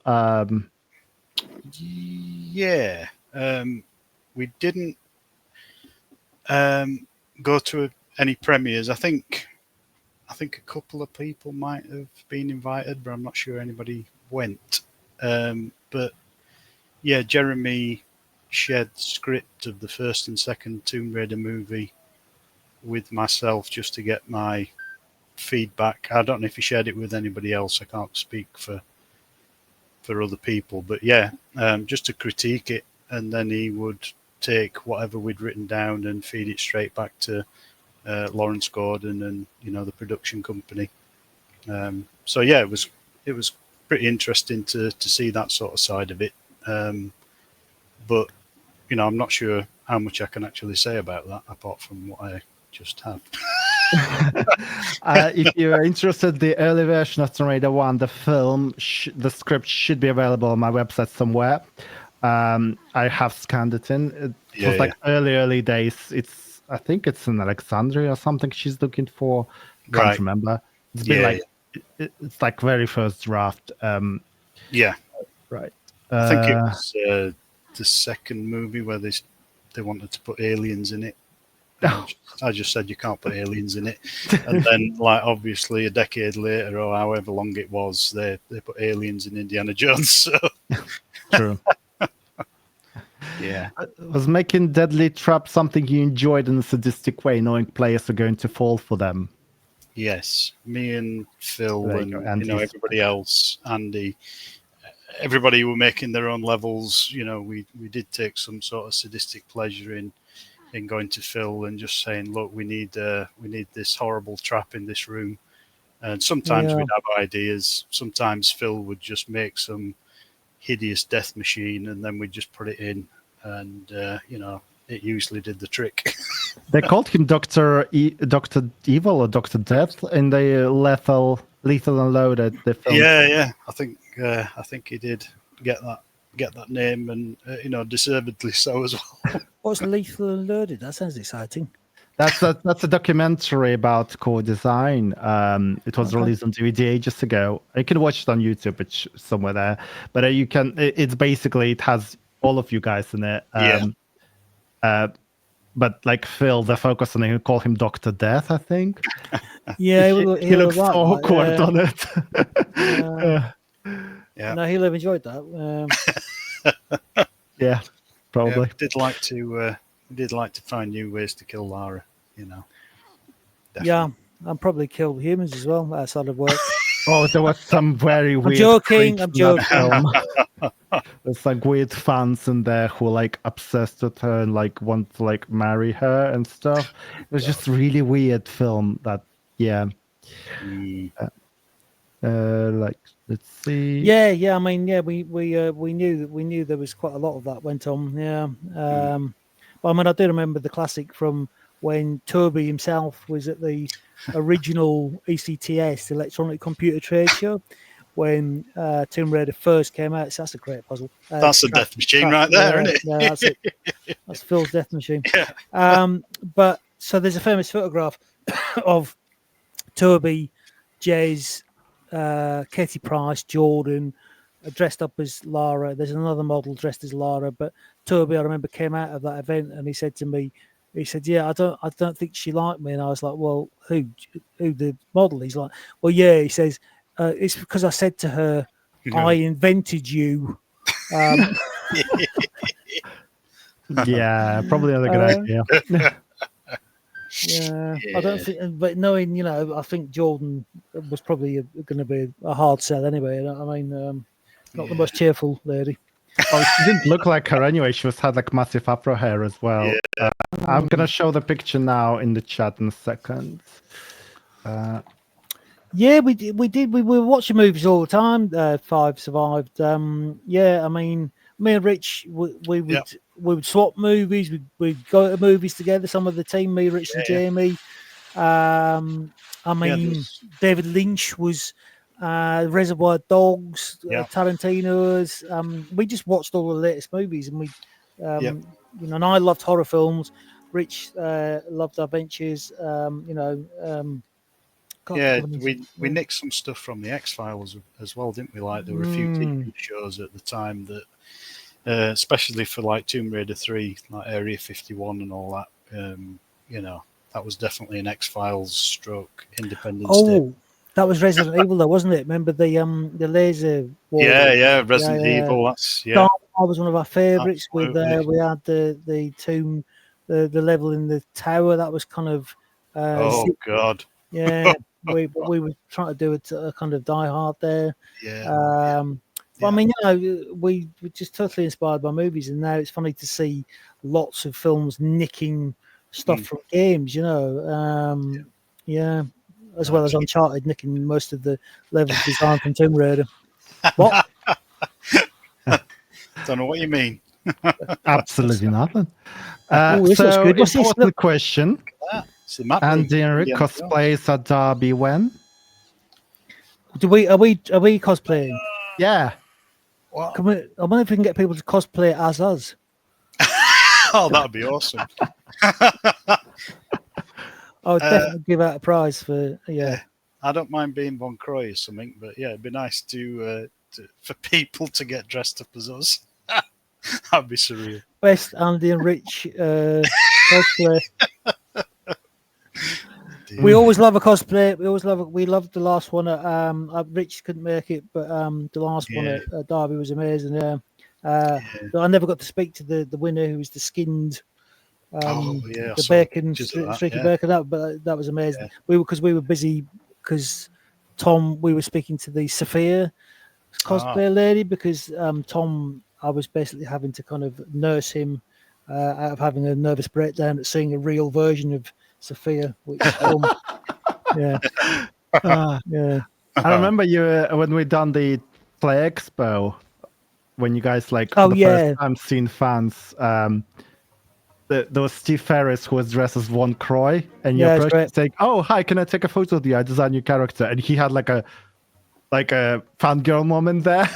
We didn't go to any premieres. I think a couple of people might have been invited, but I'm not sure anybody went. But yeah, Jeremy shared the script of the first and second Tomb Raider movie with myself just to get my feedback. I don't know if he shared it with anybody else. I can't speak for other people, but just to critique it, and then he would take whatever we'd written down and feed it straight back to Lawrence Gordon and the production company. So yeah, it was pretty interesting to see that sort of side of it. But I'm not sure how much I can actually say about that apart from what I just have. If you're interested, the early version of Tomb Raider 1, the film, the script should be available on my website somewhere. I have scanned it in. It was like early days. I think it's in Alexandria or something she's looking for. Can't remember. It's been it's like very first draft. Right. I think it was the second movie where they wanted to put aliens in it. I just said you can't put aliens in it, and then like obviously a decade later or however long it was, they put aliens in Indiana Jones. So. True. Yeah. Was making deadly traps something you enjoyed in a sadistic way, knowing players are going to fall for them? Yes, me and Phil and everybody else, Andy, everybody who were making their own levels. We did take some sort of sadistic pleasure in going to Phil and just saying, look, we need this horrible trap in this room. And sometimes we'd have ideas. Sometimes Phil would just make some hideous death machine and then we'd just put it in. And, it usually did the trick. They called him Dr. Evil or Dr. Death in the Lethal and Loaded. The film. Yeah. I think he did get that name, and deservedly so as well. What's Lethal and Loaded? That sounds exciting. That's a documentary about core design. It was released on DVD ages ago. You can watch it on YouTube. It's somewhere there. But you can. It's basically it has all of you guys in it. But like Phil, the focus on him, you call him Dr. Death, I think. Yeah, he looks so awkward on it. Yeah. No, he'll have enjoyed that. Yeah, probably. We did like to find new ways to kill Lara. Definitely. Yeah, and probably kill humans as well outside of work. Oh, there was some very weird. I'm joking. There's like weird fans in there who are like obsessed with her and like want to like marry her and stuff. It was just really weird film. That like let's see. Yeah. I mean, we knew there was quite a lot of that went on. Yeah. But I mean, I do remember the classic from when Toby himself was at the original ECTS, Electronic Computer Trade Show, when Tomb Raider first came out. So that's a great puzzle. That's a death machine right there, isn't it? Yeah, that's it. That's Phil's death machine. But so there's a famous photograph of Toby, Jez, Katie Price, Jordan, dressed up as Lara. There's another model dressed as Lara, but Toby, I remember, came out of that event and he said to me, "Yeah, I don't think she liked me." And I was like, "Well, who the model?" He's like, "Well, yeah." He says, "It's because I said to her, I invented you." Yeah, probably not a good idea. Yeah, I don't think, but knowing, I think Jordan was probably going to be a hard sell anyway. I mean, not the most cheerful lady. Oh, she didn't look like her anyway. She had like massive afro hair as well. Yeah. I'm gonna show the picture now in the chat in a second. Yeah, we did. We were watching movies all the time. Five Survived. Yeah, I mean, me and Rich, we would swap movies. We'd go to movies together. Some of the team, me, Rich, and Jamie. I mean, David Lynch was Reservoir Dogs, Tarantino's. We just watched all the latest movies, and we, and I loved horror films. Rich loved adventures. We nicked some stuff from the X-Files as well, didn't we? Like there were a few TV shows at the time that, especially for like Tomb Raider 3, like Area 51 and all that. That was definitely an X-Files stroke Independence Day. That was Resident Evil, though, wasn't it? Remember the laser war? Yeah, Resident Evil. That's That was one of our favourites. With we had the tomb, the level in the tower. That was kind of. God. Yeah, we were trying to do a kind of Die Hard there. Yeah. I mean, we're just totally inspired by movies, and now it's funny to see lots of films nicking stuff from games. As well as Uncharted nicking most of the level design from Tomb Raider. What? Don't know what you mean. Absolutely nothing. This looks good. What's this? Important Look. question. It's the map And room. Eric cosplays at Derby when? Are we cosplaying? Yeah. Wow. I wonder if we can get people to cosplay as us. Oh, that'd be awesome. I would definitely give out a prize for I don't mind being Von Croy or something, but yeah, it'd be nice for people to get dressed up as us. That'd be surreal. Best Andy and Rich cosplay. We always love a cosplay. We loved the last one. Rich couldn't make it, but the last one at Derby was amazing. But I never got to speak to the winner, who was the skinned, the bacon, streaky bacon. That was amazing. Yeah. We were busy because Tom. We were speaking to the Sophia cosplay lady because Tom. I was basically having to kind of nurse him out of having a nervous breakdown at seeing a real version of Sophia, which yeah. I remember you when we done the Play Expo, when you guys first time seen fans. There was Steve Ferris who was dressed as Von Croy, and you approached him saying, "Oh, hi, can I take a photo of you? I designed your character," and he had like a fangirl moment there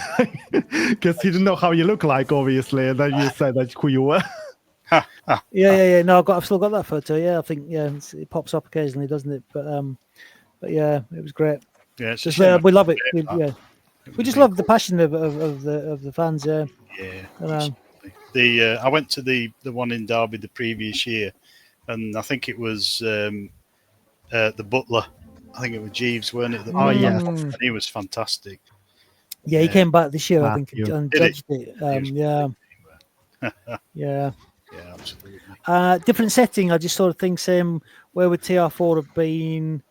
because he didn't know how you look like, obviously, and then you said that's who you were. No, I've still got that photo. Yeah, I think it pops up occasionally, doesn't it? But yeah, it was great. Yeah, we love it. We just love the passion of the fans. Yeah. I went to the one in Derby the previous year, and I think it was the butler. I think it was Jeeves, weren't it? And he was fantastic. Yeah, he came back this year, I think, and judged it. Yeah, absolutely. Different setting. I just sort of think, where would TR4 have been?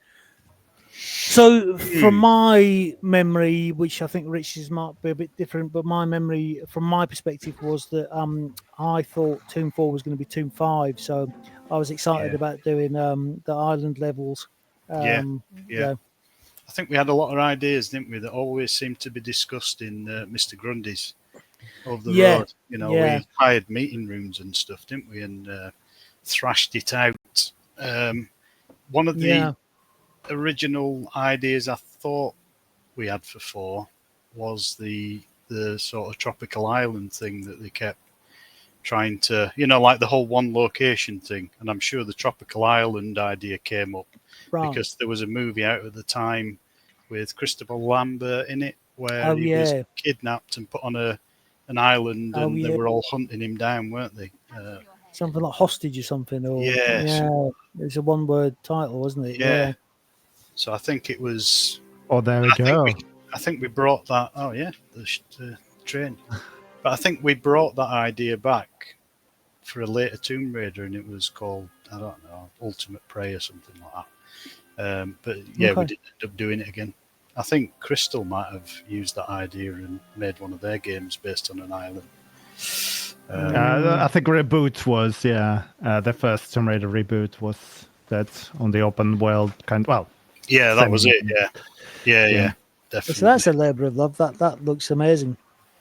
So, from my memory, which I think Rich's might be a bit different, but my memory, from my perspective, was that I thought Tomb 4 was going to be Tomb 5. So, I was excited about doing the island levels. I think we had a lot of ideas, didn't we, that always seemed to be discussed in Mr. Grundy's over the road. We hired meeting rooms and stuff, didn't we, and thrashed it out. One of the original ideas I thought we had for 4 was the sort of tropical island thing that they kept trying to, like the whole one location thing. And I'm sure the tropical island idea came up because there was a movie out at the time with Christopher Lambert in it where he was kidnapped and put on an island, and they were all hunting him down, weren't they? Something like Hostage or something. Or, it was a one-word title, wasn't it? Yeah. So I think it was. Oh, there we go. I think we brought that. Oh yeah, the train. But I think we brought that idea back for a later Tomb Raider, and it was called, I don't know, Ultimate Prey or something like that. But we did end up doing it again. I think Crystal might have used that idea and made one of their games based on an island. I think Reboot was, the first Tomb Raider reboot was that on the open world kind. Well, yeah, that was it. Yeah, definitely. So that's a labour of love. That looks amazing.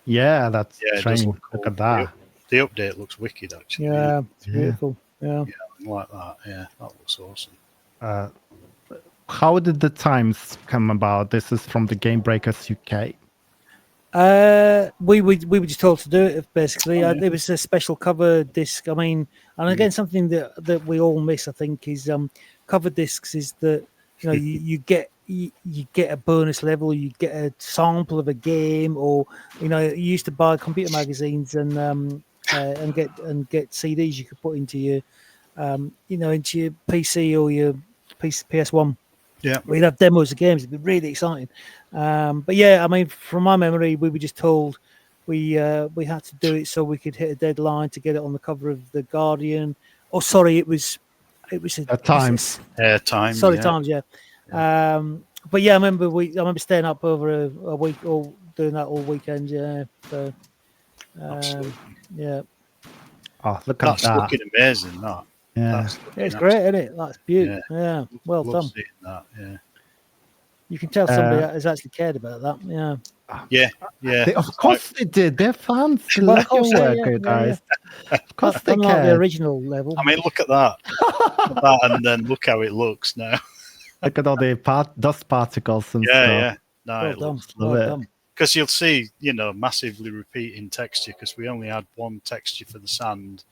Yeah, that's strange. Cool. Look at that. The update looks wicked, actually. Yeah, it's beautiful. Yeah, like that. Yeah, that looks awesome. How did the times come about? This is from the Game Breakers UK. We were just told to do it, basically. It was a special cover disc. I mean, and again, something that we all miss, I think, is cover discs. Is that you get a bonus level, you get a sample of a game, or you used to buy computer magazines and get CDs you could put into your into your PC or your PS1. Yeah, we'd have demos of games. It'd be really exciting. But yeah, I mean, from my memory, we were just told we had to do it so we could hit a deadline to get it on the cover of the Guardian. Oh, sorry, it was Times. Times. Yeah. But yeah, I remember staying up over a week or doing that all weekend. Yeah, so Absolutely. yeah, Oh, look at That's that. looking amazing. That. Yeah. That's it's looking great, isn't it? That's beautiful. Yeah. Yeah, well love done. seeing that. Yeah. You can tell somebody has actually cared about that. Yeah. Yeah. Of course they did. They're fans. They Well, love of course, your yeah, work, guys. Of course they Unlike the care. original level. I mean, look at that. Look at that, and then look how it looks now. Look at all the dust particles and Yeah, stuff. yeah. No, Well it done. looks Love Well it. done. because you'll see, massively repeating texture because we only had one texture for the sand,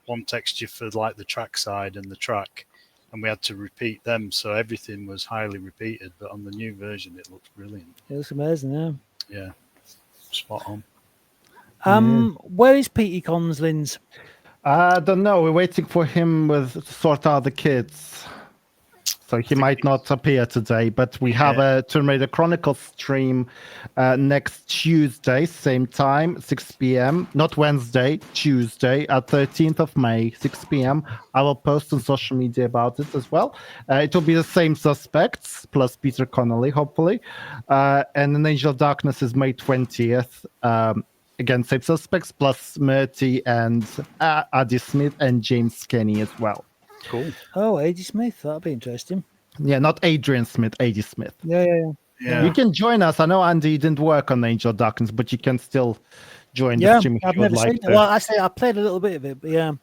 one texture for like the track side and the track, and we had to repeat them, so everything was highly repeated. But on the new version, it looks brilliant. It looks amazing. Yeah. Yeah, spot on. Where is Petey Cons, Linz? I don't know. We're waiting for him to sort out the kids. So he might not appear today, but we have a Tomb Raider Chronicles stream next Tuesday, same time, 6 p.m. Not Wednesday, Tuesday, at 13th of May, 6 p.m. I will post on social media about it as well. It will be the same suspects, plus Peter Connolly, hopefully. And An Angel of Darkness is May 20th. Again, same suspects, plus Murty and Addie Smith and James Kenny as well. Cool. Oh, A.D. Smith. That'll be interesting. Yeah, not Adrian Smith, Addie Smith. Yeah. Yeah. You can join us. I know Andy didn't work on Angel of Darkness, but you can still join the stream if I've you would never like seen to. it. Well, actually, I played a little bit of it, but yeah.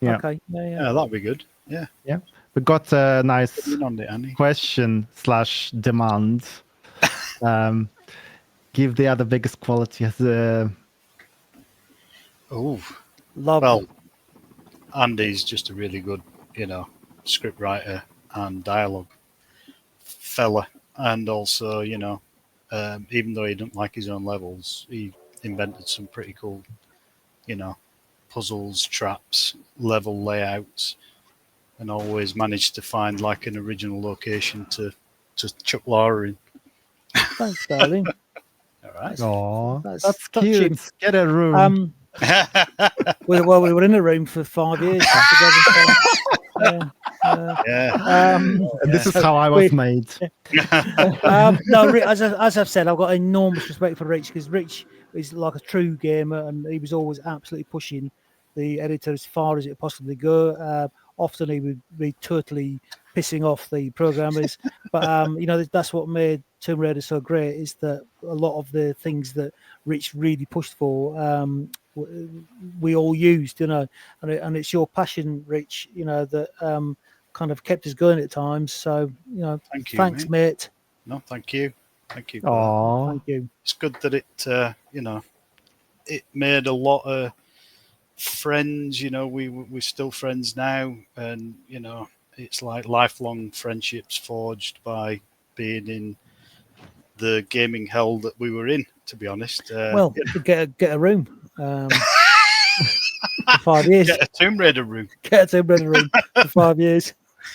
Yeah. Okay. Yeah. Yeah, that'd be good. Yeah. We got a nice Get in on it, Annie. question/demand. Give the other biggest quality as a Oh, Love well, it. Andy's just a really good, script writer and dialogue fella, and also, even though he didn't like his own levels, he invented some pretty cool, puzzles, traps, level layouts, and always managed to find like an original location to chuck Lara in. Thanks, darling. All right. Oh, That's that's touching. cute. Get a room. We were in a room for 5 years. Yeah. Yeah. And this is how I was made. No, as I've said, I've got enormous respect for Rich because Rich is like a true gamer, and he was always absolutely pushing the editor as far as it possibly go. Often he would be totally pissing off the programmers, but that's what made Tomb Raider so great is that a lot of the things that Rich really pushed for, we all used, and it's your passion, Rich, that kind of kept us going at times. So, Thank you, thanks, mate. No, thank you. Thank you. Oh, Thank you. It's good that it, it made a lot of friends. We're still friends now, and it's like lifelong friendships forged by being in the gaming hell that we were in. To be honest, get a room. For 5 years. Get a Tomb Raider room. Get a Tomb Raider room for 5 years.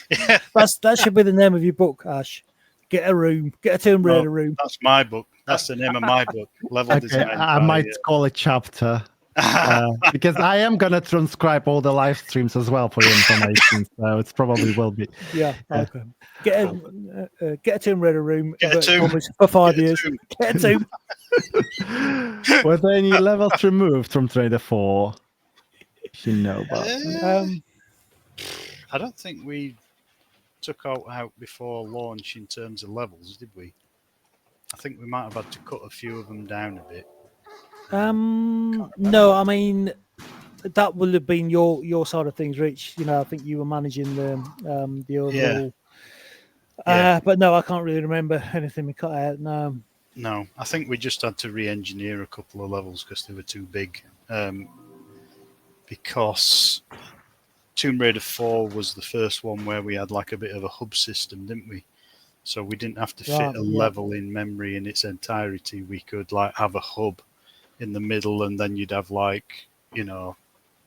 Yeah. That should be the name of your book, Ash. Get a room. Get a Tomb Raider room. That's my book. That's the name of my book. Level okay. design. I might call it chapter because I am gonna transcribe all the live streams as well for your information. So it probably will be. Yeah. Okay. Get a Tomb Raider room. Get a tomb. For 5 Get a years. tomb. Get a tomb. Were there any levels removed from Trader 4? You know about. I don't think we took out before launch in terms of levels, did we? I think we might have had to cut a few of them down a bit. No, I mean that would have been your side of things, Rich. I think you were managing the overall. But no, I can't really remember anything we cut out. No, I think we just had to re-engineer a couple of levels because they were too big. Because Tomb Raider 4 was the first one where we had like a bit of a hub system, didn't we? So we didn't have to fit a level in memory in its entirety. We could like have a hub in the middle, and then you'd have like,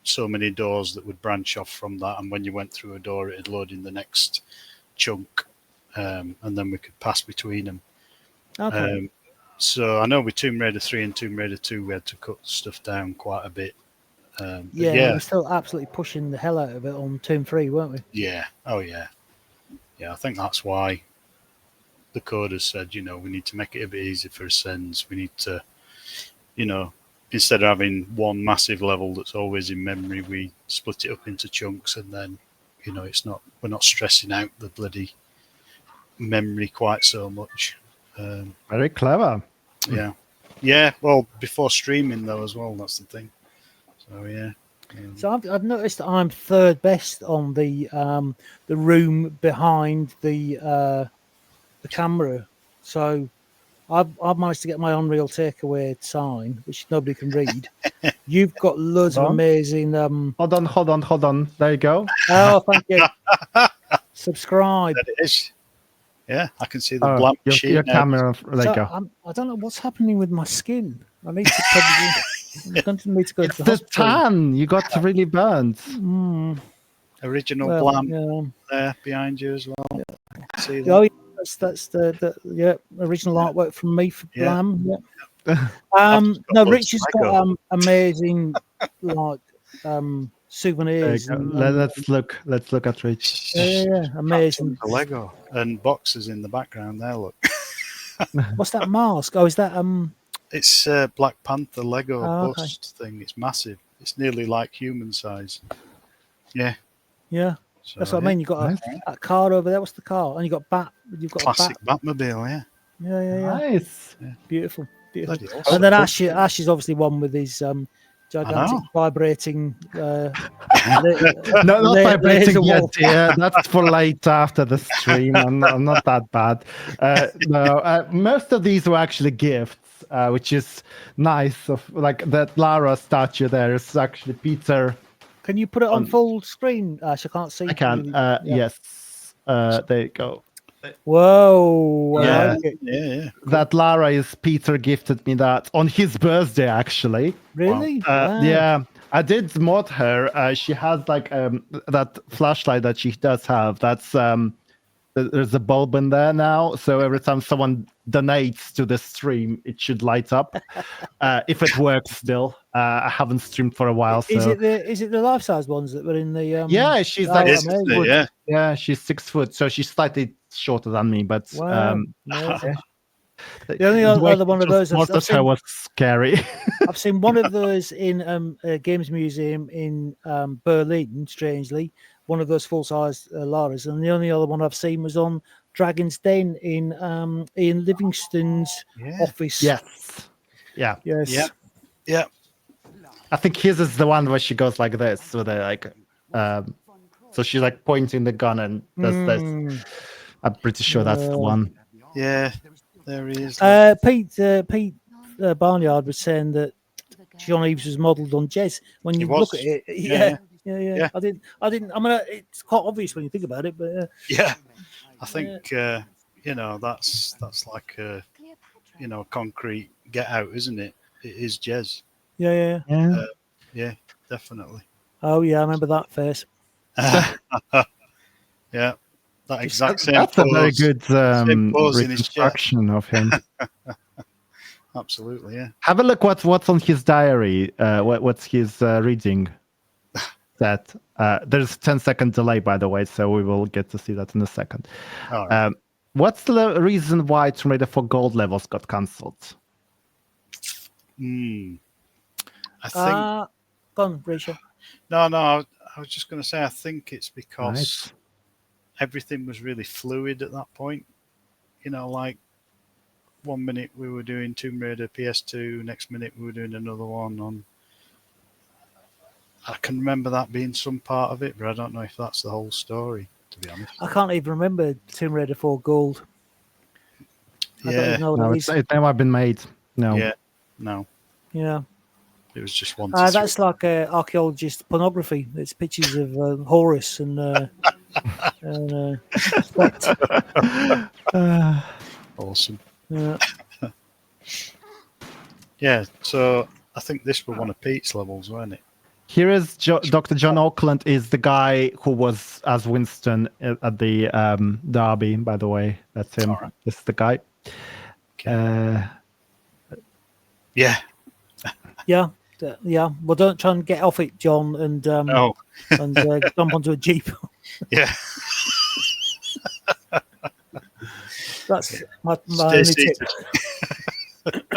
so many doors that would branch off from that. And when you went through a door, it'd load in the next chunk, and then we could pass between them. Okay. So I know with Tomb Raider 3 and Tomb Raider 2, we had to cut stuff down quite a bit. We're still absolutely pushing the hell out of it on Tomb 3, weren't we? Yeah. Oh, yeah. Yeah, I think that's why the coders said, we need to make it a bit easier for Ascends. We need to you know, instead of having one massive level that's always in memory, we split it up into chunks, and then, you know, we're not stressing out the bloody memory quite so much. Very clever. Yeah. Well, before streaming though as well, that's the thing. So yeah. So I've noticed that I'm third best on the room behind the camera. So I've managed to get my Unreal takeaway sign, which nobody can read. You've got loads of amazing. Hold on. There you go. Oh, thank you. Subscribe. That it is. Yeah, I can see the blank sheet. Your now. camera. There you go. I don't know what's happening with my skin. I need to probably. I'm going to need to go It's to the hospital. tan. You got really burnt. Original Well, blank there behind you as well. See that? Oh, yeah, that's the original artwork from me for Blam. Yeah. No, Rich has got amazing like souvenirs. Let's look at Rich. Yeah, amazing. The Lego and boxes in the background there. Look, What's that mask? Oh, is that it's Black Panther Lego okay. bust thing. It's massive. It's nearly like human size. Yeah. Yeah, So, that's what I mean. You got a car over there. What's the car? And you got bat. You've got classic a bat. Batmobile. Yeah. Yeah. Nice. Beautiful. Bloody awesome. And then Ash is obviously one with his gigantic vibrating. No, not vibrating yet, dear. That's for later after the stream. I'm not that bad. No, most of these were actually gifts, which is nice. Of like that Lara statue there is actually Peter. Can you put it on full screen, Ash? I can't see. I can. Yes. There you go. Whoa. Yeah. I like it. Yeah. That Lara is Peter gifted me that on his birthday, actually. Really? Wow. Yeah, I did mod her. She has like that flashlight that she does have. That's there's a bulb in there now, so every time someone donates to the stream, it should light up. If it works still. I haven't streamed for a while. So. Is it the life size ones that were in the? Yeah, she's like yeah, she's 6 foot, so she's slightly shorter than me. But wow. the only other one of those was scary. I've seen one of those in a games museum in Berlin. Strangely, one of those full size Laras, and the only other one I've seen was on Dragon's Den in Ian Livingston's office. Yes. Yeah. Yes. Yeah. I think his is the one where she goes like this, with like, so she's like pointing the gun and does this. I'm pretty sure that's the one. Yeah, there he is. Pete Barnyard was saying that John Eves was modelled on Jez. When you look at it, yeah. I didn't. I mean, it's quite obvious when you think about it, but yeah, I think that's like a concrete get out, isn't it? It is Jez. Yeah. Yeah, definitely. Oh yeah, I remember that face. Yeah, that exact same. That's pose, a very good reconstruction of him. Absolutely, yeah. Have a look what's on his diary. What's his reading set. There's a 10-second delay, by the way, so we will get to see that in a second. Right. What's the reason why Tomb Raider 4 gold levels got cancelled? I think. Go on, Rachel. No. I was just going to say. I think it's because everything was really fluid at that point. Like 1 minute we were doing Tomb Raider PS2, next minute we were doing another one on. I can remember that being some part of it, but I don't know if that's the whole story. To be honest, I can't even remember Tomb Raider 4 Gold. I don't even know what it is. It might have been made. No. Yeah. No. Yeah. It was just one. That's like archaeologist pornography. It's pictures of Horus and awesome. Yeah. Yeah. So I think this was one of Pete's levels, wasn't it? Here is Dr. John Oakland is the guy who was as Winston at the Derby, by the way. That's him. Right. This is the guy. Okay. Yeah. Well, don't try and get off it, John, and No. and jump onto a jeep. Yeah. That's my Stay only seated. tip.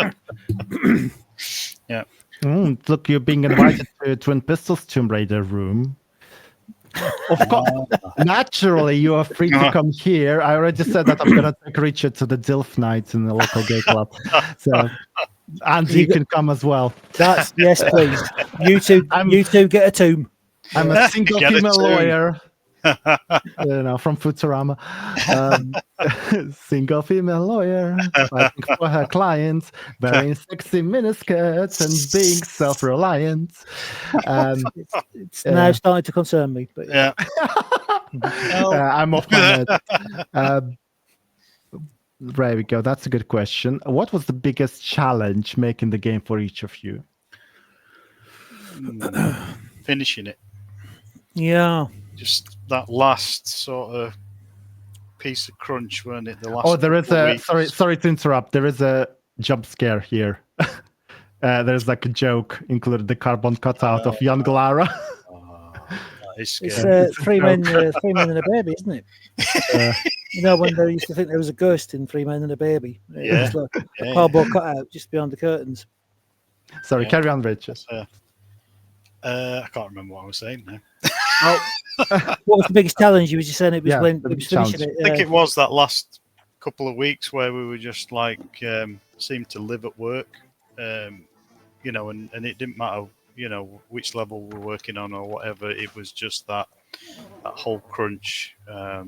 Look, you're being invited to Twin Pistols Tomb Raider room. Of course, naturally, you are free to come here. I already said that I'm going to take Richard to the Dilf night in the local gay club. So, and you can come as well. That's yes, please. You two get a tomb. I'm a single female lawyer. From Futurama. Single female lawyer fighting for her clients, wearing sexy miniskirts and being self-reliant. It's now starting to concern me. But Yeah. I'm off my head. There we go. That's a good question. What was the biggest challenge making the game for each of you? Finishing it. Yeah. Just that last sort of piece of crunch, weren't it? The last. There is a sorry to interrupt. There is a jump scare here. There's like a joke included, the carbon cutout of young Lara. That is It's scary. three men and a baby, isn't it? When they used to think there was a ghost in Three Men and a Baby. It was like a cardboard cutout just behind the curtains. Sorry, carry on, Richard. I can't remember what I was saying now. What was the biggest challenge? You were just saying it was when it was finishing it. I think it was that last couple of weeks where we were just like seemed to live at work, and it didn't matter, which level we're working on or whatever. It was just that whole crunch. That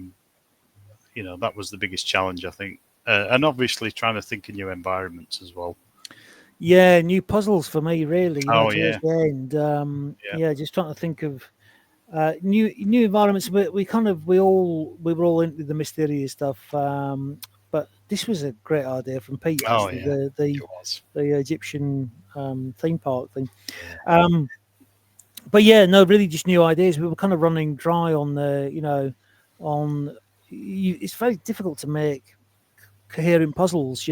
was the biggest challenge, I think, and obviously trying to think of new environments as well. Yeah, new puzzles for me, really. Oh, towards the end. Just trying to think of new environments. But we were all into the mysterious stuff. But this was a great idea from Pete. Oh, the Egyptian theme park thing. But really just new ideas. We were kind of running dry on it's very difficult to make coherent puzzles,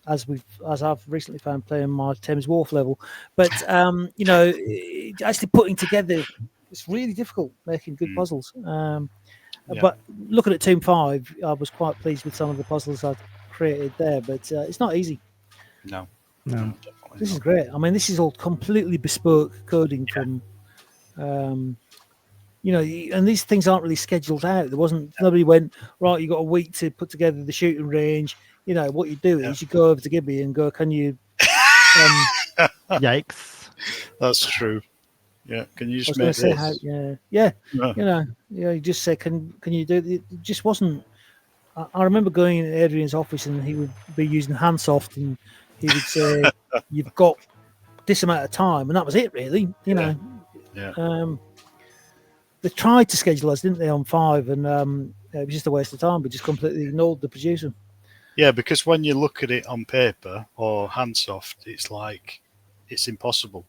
as I've recently found playing my Thames Wharf level. But actually putting together, it's really difficult making good puzzles. But looking at Tomb 5, I was quite pleased with some of the puzzles I've created there. But it's not easy. No. This is great. I mean, this is all completely bespoke coding from. And these things aren't really scheduled out. Nobody went, right, you got a week to put together the shooting range. What you do is you go over to Gibby and go, can you... Yikes. That's true. Yeah, can you just make this? You just say, can you do it? It just wasn't... I remember going in Adrian's office and he would be using Handsoft and he would say, you've got this amount of time, and that was it, really. They tried to schedule us, didn't they, on 5, and it was just a waste of time. We just completely ignored the producer. Yeah, because when you look at it on paper or Handsoft, it's like it's impossible.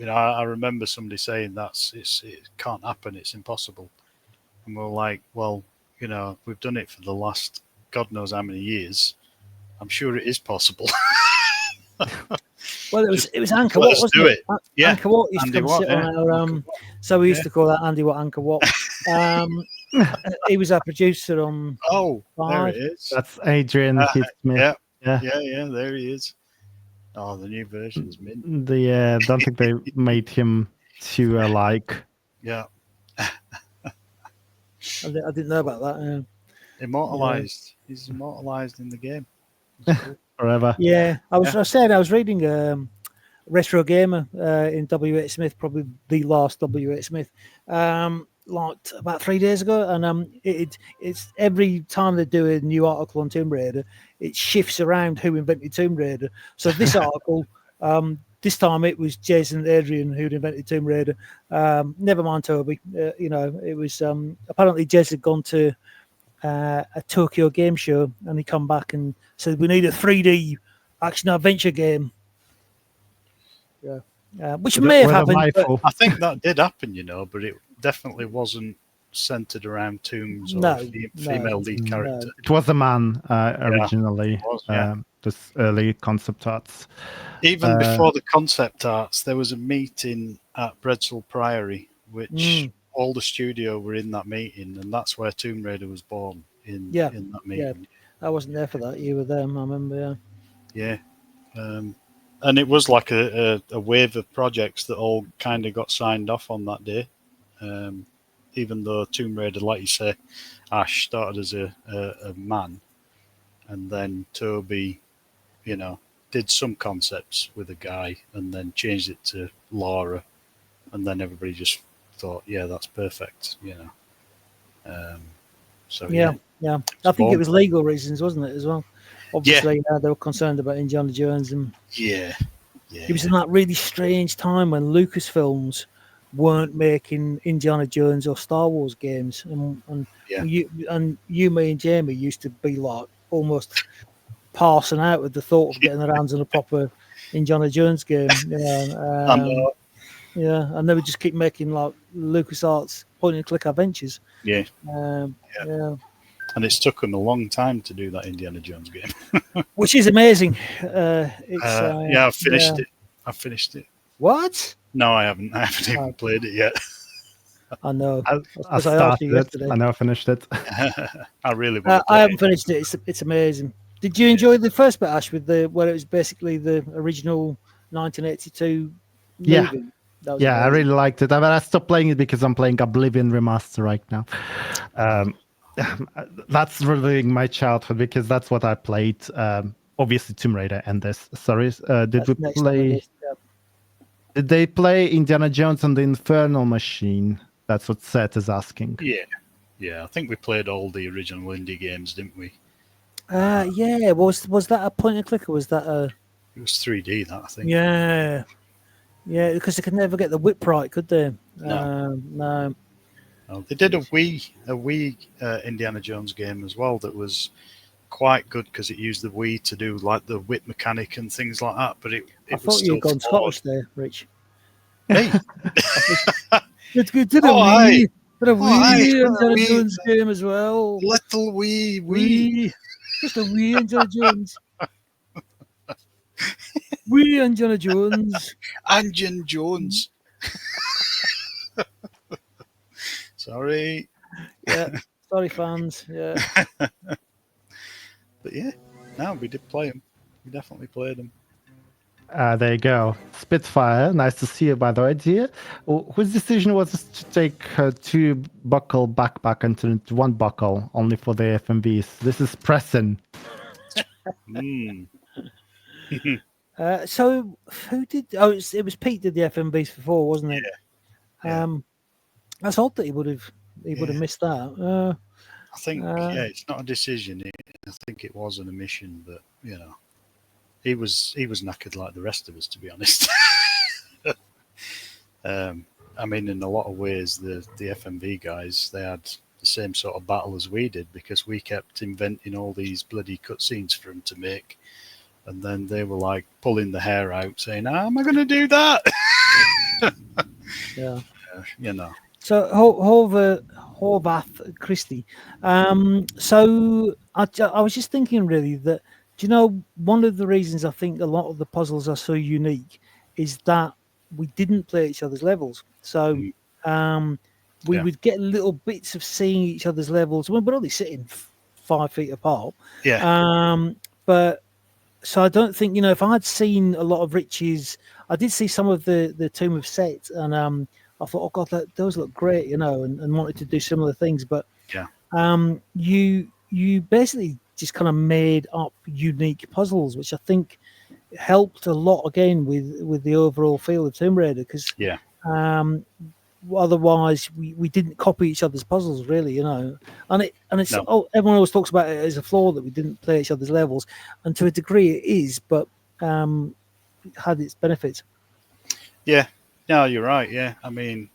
I remember somebody saying it can't happen, it's impossible. And we're like, well, we've done it for the last God knows how many years. I'm sure it is possible. Well, it was Anchor Watt, wasn't it? Anchor Watt used Andy to come Watt, sit on our. So we used to call that Andy Watt Anchor Watt. He was our producer on. Oh, 5. there it is. That's Adrian Heath Smith. Yeah, there he is. Oh, the new version's mint. Don't think they made him too alike. Yeah. I didn't know about that. Immortalized. He's immortalized in the game. Forever. Yeah, I was reading Retro Gamer in W.H. Smith, probably the last W.H. Smith, like about 3 days ago, and it's every time they do a new article on Tomb Raider, it shifts around who invented Tomb Raider. So this article, this time it was Jason and Adrian who'd invented Tomb Raider. Never mind Toby. It was apparently Jason had gone to a Tokyo game show, and he come back and said, we need a 3D action adventure game. Which may have happened. I think that did happen, but it definitely wasn't centered around Tombs or female lead character. It was a man originally. It was, this early concept arts. Even before the concept arts, there was a meeting at Bredsall Priory, which all the studio were in that meeting, and that's where Tomb Raider was born in that meeting. I wasn't there for that. You were there, I remember. Yeah. And it was like a wave of projects that all kind of got signed off on that day. Even though Tomb Raider, like you say, Ash started as a man, and then Toby, did some concepts with a guy, and then changed it to Lara, and then everybody just thought, yeah, that's perfect, So Yeah. I think born. it was legal reasons, wasn't it, as well? Obviously, they were concerned about Indiana Jones, and Yeah. it was in that really strange time when Lucasfilms weren't making Indiana Jones or Star Wars games, and you, me, and Jamie used to be like almost passing out with the thought of getting their hands on a proper Indiana Jones game. I know. Yeah, and they would just keep making like LucasArts point-and-click adventures. Yeah. Yeah. And it's took them a long time to do that Indiana Jones game. Which is amazing. I've finished it. I've finished it. What? No, I haven't. I haven't even played it yet. I know. I started it. I never finished it. I really want to I haven't finished it. It's amazing. Did you enjoy the first bit, Ash, where it was basically the original 1982 movie? Yeah. That was Yeah, I amazing. really liked it. I mean, I stopped playing it because I'm playing Oblivion Remaster right now. That's reliving my childhood because that's what I played. Obviously, Tomb Raider and this. Sorry, did we play? Did they play Indiana Jones and the Infernal Machine? That's what Seth is asking. Yeah. I think we played all the original indie games, didn't we? Yeah. Was that a point and click, or was that a? It was 3D. That I think. Yeah, because they could never get the whip right, could they? No. No. They did a Wii Indiana Jones game as well that was quite good because it used the Wii to do like the whip mechanic and things like that. But I thought you had gone Scottish there, Rich. Hey, it's good. Did a Wii Indiana Jones game as well. Little Wii. Just a Wii Indiana Jones. Wii Indiana Jones. Indiana Jones. Sorry. Yeah. Sorry, fans. Yeah. But yeah, no, we did play them. We definitely played them. There you go. Spitfire, nice to see you, by the way, dear. Whose decision was this to take a 2-buckle backpack and turn it into 1 buckle only for the FMVs? This is Preston. So who did? Oh, it was Pete did the FMVs before, wasn't it? Yeah. That's odd that he would have missed that. I think it's not a decision. I think it was an omission, but he was knackered like the rest of us, to be honest. I mean, in a lot of ways, the FMV guys, they had the same sort of battle as we did because we kept inventing all these bloody cutscenes for them to make, and then they were like pulling the hair out, saying, "How am I going to do that?" Yeah. So Horvath Christie. So I was just thinking really that, do you know, one of the reasons I think a lot of the puzzles are so unique is that we didn't play each other's levels. So we would get little bits of seeing each other's levels when we're only sitting 5 feet apart. Yeah. But so I don't think, if I had seen a lot of Rich's, I did see some of the Tomb of Set, and I thought, oh God, those look great, and wanted to do similar things. But you basically just kind of made up unique puzzles, which I think helped a lot again with the overall feel of Tomb Raider, because otherwise we didn't copy each other's puzzles really, and it's everyone always talks about it as a flaw that we didn't play each other's levels, and to a degree it is, but it had its benefits. No, you're right. Yeah, I mean,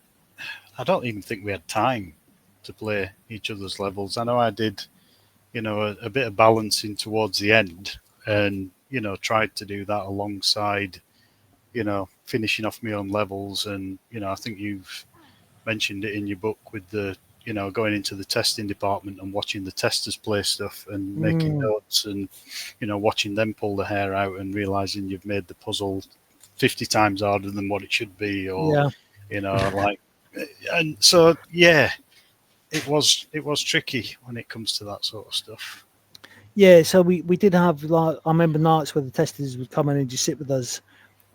I don't even think we had time to play each other's levels. I know I did, a bit of balancing towards the end, and tried to do that alongside, finishing off my own levels. And I think you've mentioned it in your book with the, going into the testing department and watching the testers play stuff and making notes, and watching them pull the hair out and realizing you've made the puzzle 50 times harder than what it should be, or and so it was tricky when it comes to that sort of stuff. So we did have, like, I remember nights where the testers would come in and just sit with us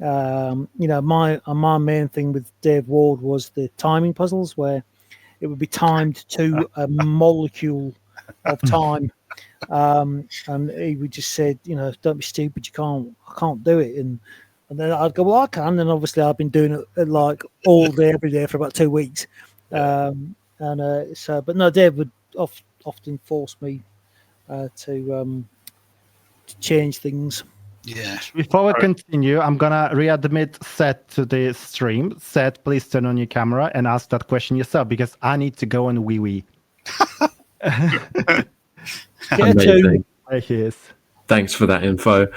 My main thing with Dave Ward was the timing puzzles, where it would be timed to a molecule of time, and he would just say, don't be stupid, I can't do it, and then I'd go, well, I can, and obviously I've been doing it like all day, every day for about 2 weeks, but no, Dave would often force me to change things. Yeah. Before we continue, I'm gonna readmit Seth to the stream. Seth, please turn on your camera and ask that question yourself, because I need to go on wee wee. Amazing. There he is. Thanks for that info.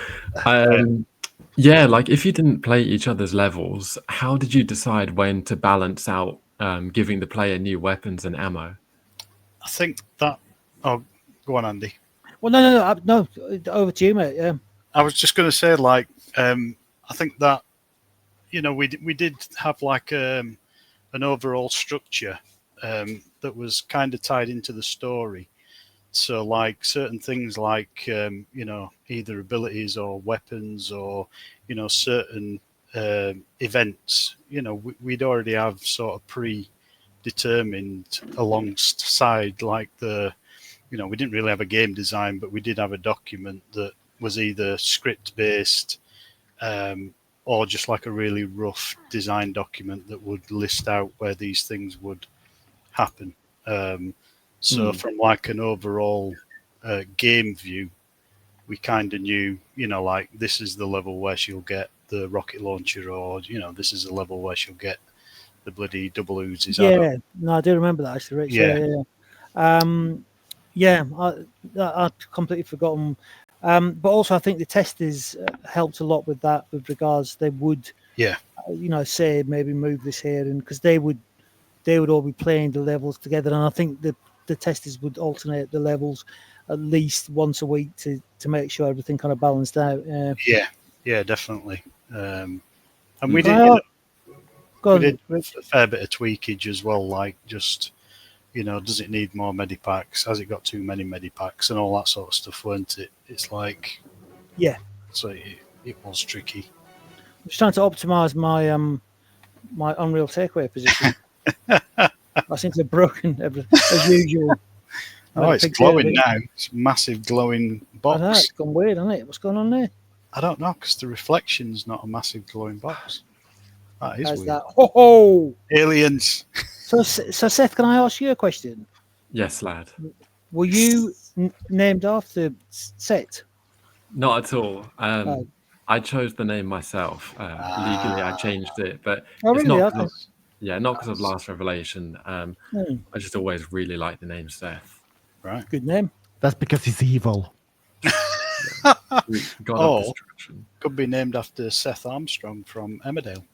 Yeah, like if you didn't play each other's levels, how did you decide when to balance out giving the player new weapons and ammo? I think that. Oh, go on, Andy. Well, no, over to you, mate. Yeah. I was just going to say, like, I think that, we did have like an overall structure that was kind of tied into the story. So, like, certain things like, either abilities or weapons or, certain events, we'd already have sort of predetermined alongside, like, we didn't really have a game design, but we did have a document that was either script based or just like a really rough design document that would list out where these things would happen. So from like an overall game view, we kind of knew, like, this is the level where she'll get the rocket launcher, or, this is the level where she'll get the bloody double Uzis. Yeah, no, I do remember that, actually, Rich. Yeah. I'd completely forgotten. But also, I think the testers helped a lot with that, with regards, they would, say maybe move this here, and because they would all be playing the levels together, and I think the testers would alternate the levels at least once a week to make sure everything kind of balanced out. Yeah, definitely. And we did, we did a fair bit of tweakage as well, like just, does it need more medipacks? Has it got too many medipacks and all that sort of stuff, weren't it? It's like, so it was tricky. I'm just trying to optimize my my Unreal takeaway position. I seem to have broken everything as usual. Oh, it's glowing now. It's a massive glowing box. I know, it's gone weird, hasn't it? What's going on there? I don't know, because the reflection's not a massive glowing box. That is weird. That? Ho! Aliens. So, Seth, can I ask you a question? Yes, lad. Were you named after Set? Not at all. I chose the name myself. Legally, I changed it, but it's really? not. Not because of Last Revelation. I just always really liked the name Seth. Right. Good name. That's because he's evil. Could be named after Seth Armstrong from Emmerdale.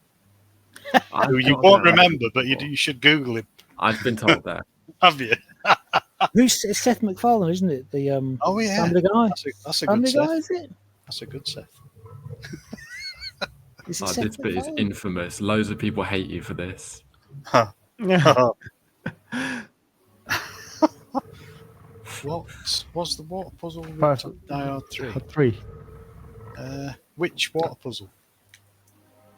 Who you won't remember, but you should Google him. I've been told that. Have you? Who's Seth MacFarlane, isn't it? The Family Guy. That's a Family good Guy, Seth. is it? That's a good Seth. This bit is infamous. Loads of people hate you for this. What was the water puzzle? Diode 3. 3. Which water puzzle?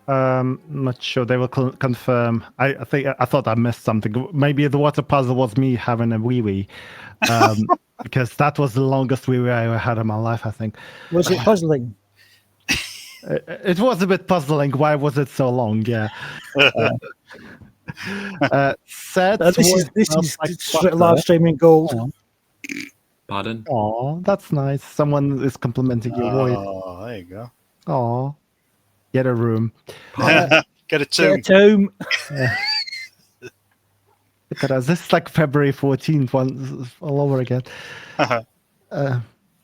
Not sure. They will confirm. I thought I missed something. Maybe the water puzzle was me having a wee wee, because that was the longest wee wee I ever had in my life, I think. Was it puzzling? It was a bit puzzling. Why was it so long? Yeah. This is live streaming gold. Pardon? Oh, that's nice. Someone is complimenting your voice. Oh, there you go. Oh, get a room. Get a tomb. Look at us. This is like February 14th one all over again.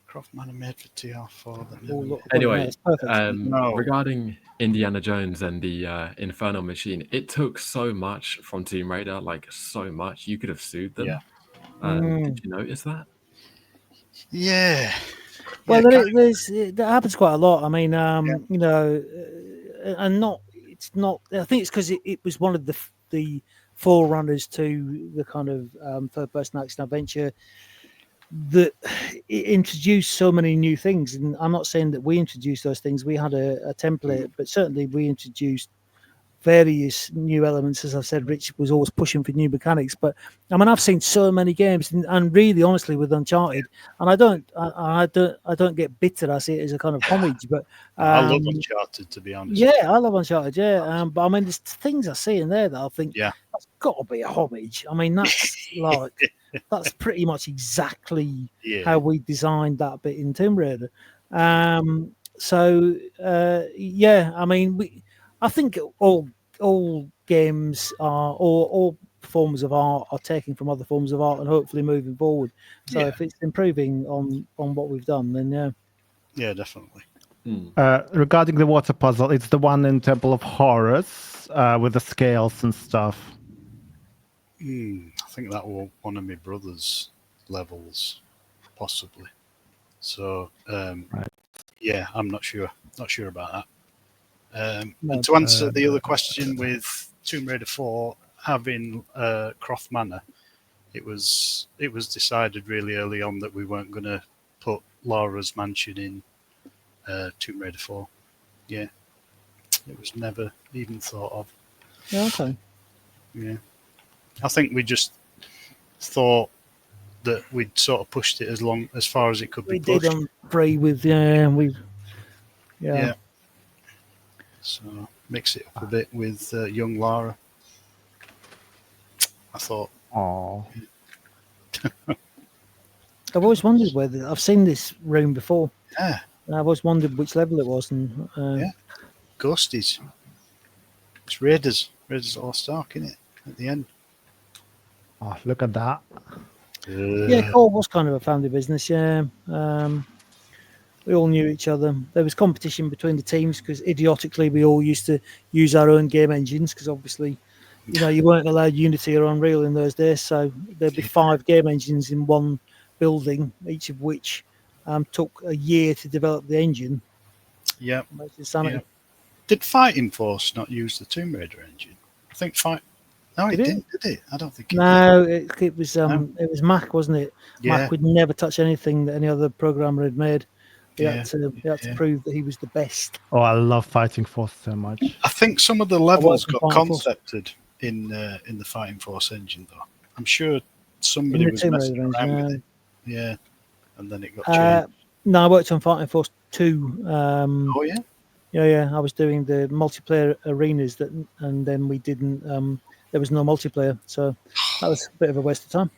Croft Manor made for TR4. Anyway, regarding Indiana Jones and the Infernal Machine, it took so much from Tomb Raider, like so much. You could have sued them. Yeah. Did you notice that? Yeah. Well, that happens quite a lot. I mean, and it's not. I think it's because it was one of the forerunners to the kind of third-person action adventure that it introduced so many new things. And I'm not saying that we introduced those things. We had a template, but certainly we introduced various new elements. As I said, Rich was always pushing for new mechanics. But I mean, I've seen so many games, and really, honestly, with Uncharted, and I don't get bitter. I see it as a kind of homage. But I love Uncharted, to be honest. yeah, I love Uncharted. Yeah, but I mean, there's things I see in there that I think, Yeah, that's got to be a homage. I mean, that's like that's pretty much exactly yeah, how we designed that bit in Tomb Raider. So yeah, I mean, I think all games are, or all forms of art are taking from other forms of art and hopefully moving forward. So Yeah. if it's improving on what we've done, then yeah. yeah, definitely. Regarding the water puzzle, it's the one in Temple of Horrors with the scales and stuff. I think that was one of my brother's levels, possibly. So, yeah, I'm not sure. Not sure about that. And to answer the other question with Tomb Raider 4 having Croft Manor, it was decided really early on that we weren't going to put Lara's mansion in Tomb Raider 4. Yeah, it was never even thought of. Yeah, okay. Yeah, I think we just thought that we'd sort of pushed it as far as it could be pushed. We did on 3 with yeah. So mix it up a bit with young Lara. I thought. Oh, I've always wondered whether I've seen this room before. Yeah. And I've always wondered which level it was. And Yeah. Ghosties. It's Raiders of the Lost Ark, isn't it? At the end. oh, look at that. yeah, Core was kind of a family business. Yeah. We all knew each other. There was competition between the teams because idiotically we all used to use our own game engines because obviously, you weren't allowed Unity or Unreal in those days. So there'd be 5 game engines in one building, each of which took a year to develop the engine. Yeah. Insanity. Did Fighting Force not use the Tomb Raider engine? I think No, it didn't, did it? I don't think it did. No, it was Mac, wasn't it? Yeah. Mac would never touch anything that any other programmer had made. He Yeah, had to prove that he was the best. Oh, I love Fighting Force so much. I think some of the levels in got Fighting Force. concepted in the Fighting Force engine, though. I'm sure somebody In the was Tomb messing Raider around engine, with it. Yeah, and then it got changed. No, I worked on Fighting Force 2. Oh yeah. Yeah. I was doing the multiplayer arenas and then we didn't. There was no multiplayer, so that was a bit of a waste of time.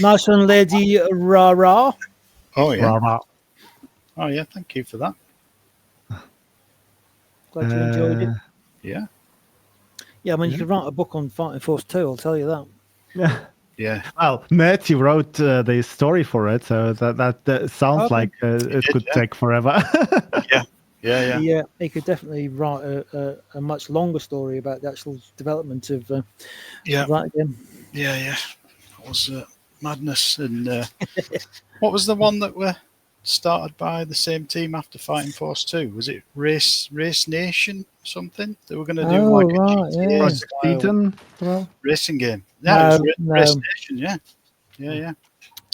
Nice one, Lady Rara. Oh yeah. Rah, rah. Oh yeah. Thank you for that. Glad you enjoyed it. Yeah. Yeah, I mean, you could write a book on Fighting Force 2, I'll tell you that. Yeah. Yeah. Well, Matty wrote the story for it, so that sounds Okay. like it did, could yeah. take forever. Yeah. Yeah, he could definitely write a much longer story about the actual development of Yeah. that game. Yeah. That was madness. And what was the one that were started by the same team after Fighting Force 2? Was it Race Nation or something? They were going to do Oh, like right, a GTA yeah. style Eden, well, racing game. Yeah, it was No. Race Nation. Yeah.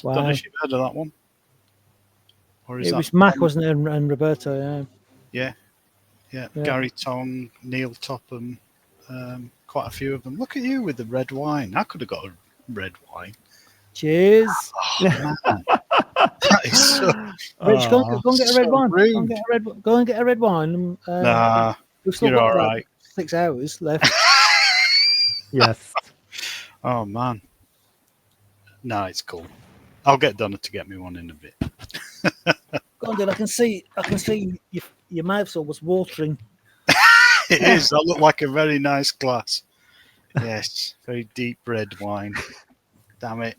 Wow. Don't know if you've heard of that one. Or is It that was Mac, wasn't it? And Roberto, Yeah. Gary Tong, Neil Topham, quite a few of them. Look at you with the red wine. I could have got a red wine. Cheers. Oh, man. That is so. Rich, go and get a red so wine. rude. Go and get a red wine. Nah, We've still you're got all about right. 6 hours left. yes. Oh, man. Nah, it's cool. I'll get Donna to get me one in a bit. Go on, dude. I can see your mouth's almost watering. It is. I look like a very nice glass. Yes, very deep red wine. Damn it.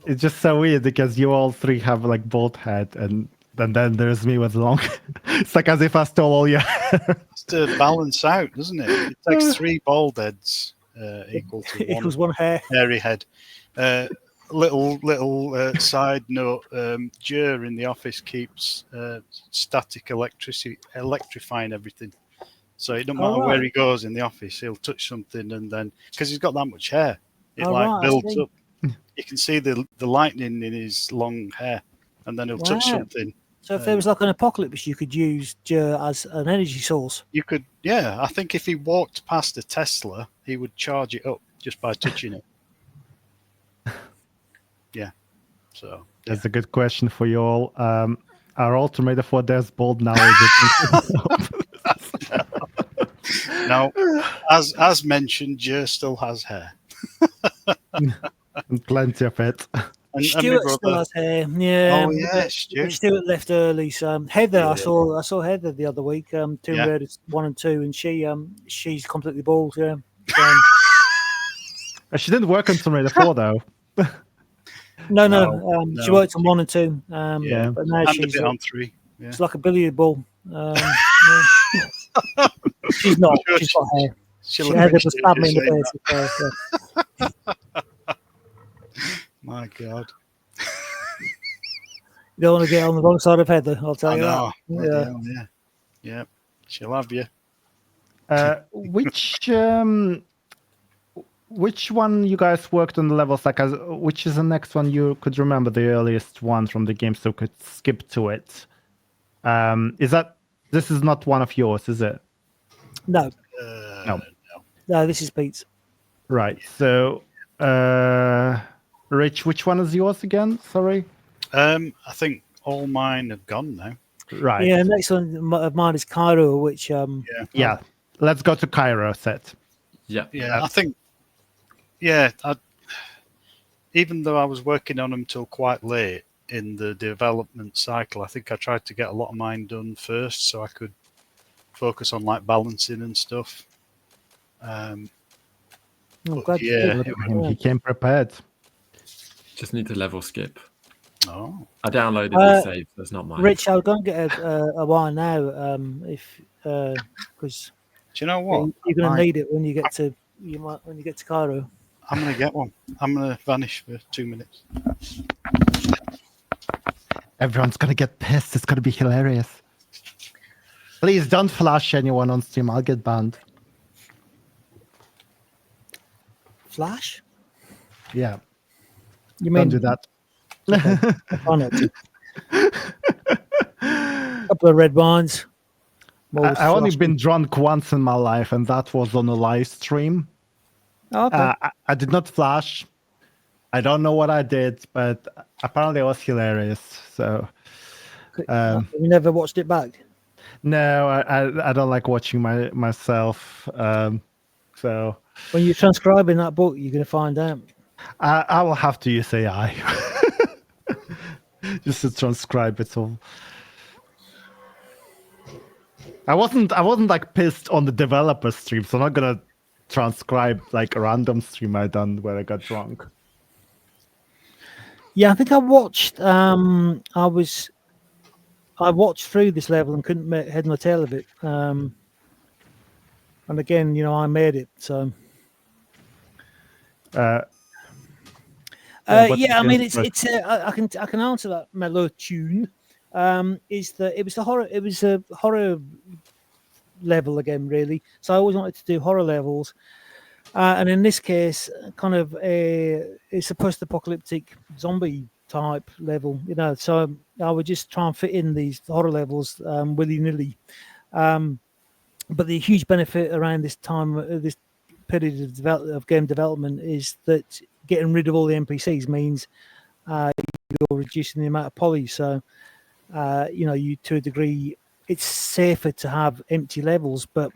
It's just so weird because you all three have like bald head, and then there's me with long. It's like as if I stole all your hair. It's to balance out, doesn't it? It takes 3 bald heads equal to one Equals one hair. hairy head. Little side note: Jer in the office keeps static electrifying everything. So it don't Oh, matter where right. he goes in the office, he'll touch something, and then because he's got that much hair, it Oh, like right, I builds see. up. You can see the lightning in his long hair, and then he'll touch Wow. something. So if there was like an apocalypse, you could use Jer as an energy source. You could, yeah. I think if he walked past a Tesla, he would charge it up just by touching it. Yeah. So That's a good question for you all. Are all TombRaider 4 devs bald now? Or now, as mentioned, Jer still has hair. and plenty of it. And my Stuart still brother. has hair. Yeah. Oh yeah, but Stu. Stuart left early. So Heather, Yeah. I saw Heather the other week. Tomb Raider 1 and 2, and she's completely bald. Yeah. She didn't work on TombRaider 4 though. No. She no. worked on 1 and 2. Yeah. But now And a she's bit on 3. Yeah. it's like a billiard ball. Yeah. She's not. Sure She's got hair. She'll Heather appreciate just stabbed me in you the saying face. that. My God. You don't want to get on the wrong side of Heather, I'll tell I you know. that. Yeah. Yeah. She'll have you. Which one you guys worked on the levels? Like, which is the next one you could remember, the earliest one from the game, so could skip to it? This is not one of yours, is it? No, No. this is Pete's. Right. So, Rich, which one is yours again? Sorry. I think all mine have gone now. Right. Yeah, next one of mine is Cairo, which Yeah. Let's go to Cairo set. Yeah. Yeah, I think. Yeah, even though I was working on them till quite late in the development cycle, I think I tried to get a lot of mine done first, so I could focus on like balancing and stuff. I'm glad you yeah, did. He came prepared. Just need to level skip. Oh, I downloaded these saves. That's not mine. Rich, I'll go and get a wine now. Because do you know what? you're going to need it when you get to Cairo. I'm going to get one. I'm going to vanish for 2 minutes. Everyone's going to get pissed. It's going to be hilarious. Please don't flash anyone on stream. I'll get banned. Flash? Yeah. You mean Don't do that. Try not to. Couple of red wines. I only been drunk once in my life, and that was on a live stream. Oh, okay. I did not flash. I don't know what I did, but apparently it was hilarious. So, Have you never watched it back? no, I don't like watching myself. So When you're transcribing that book, you're going to find out. I will have to use AI just to transcribe it all. I wasn't like pissed on the developer stream, so I'm not gonna transcribe like a random stream I done where I got drunk. Yeah, I think I watched. I watched through this level and couldn't make head nor tail of it. And again, I made it. So. Yeah, I mean, it's. I can answer that mellow tune. Is that it was a horror level again, really. So I always wanted to do horror levels, and in this case, kind of it's a post-apocalyptic zombie type level, So I would just try and fit in these horror levels willy-nilly. But the huge benefit around this time, this period of game development, is that getting rid of all the NPCs means you're reducing the amount of poly. So. You to a degree, it's safer to have empty levels, but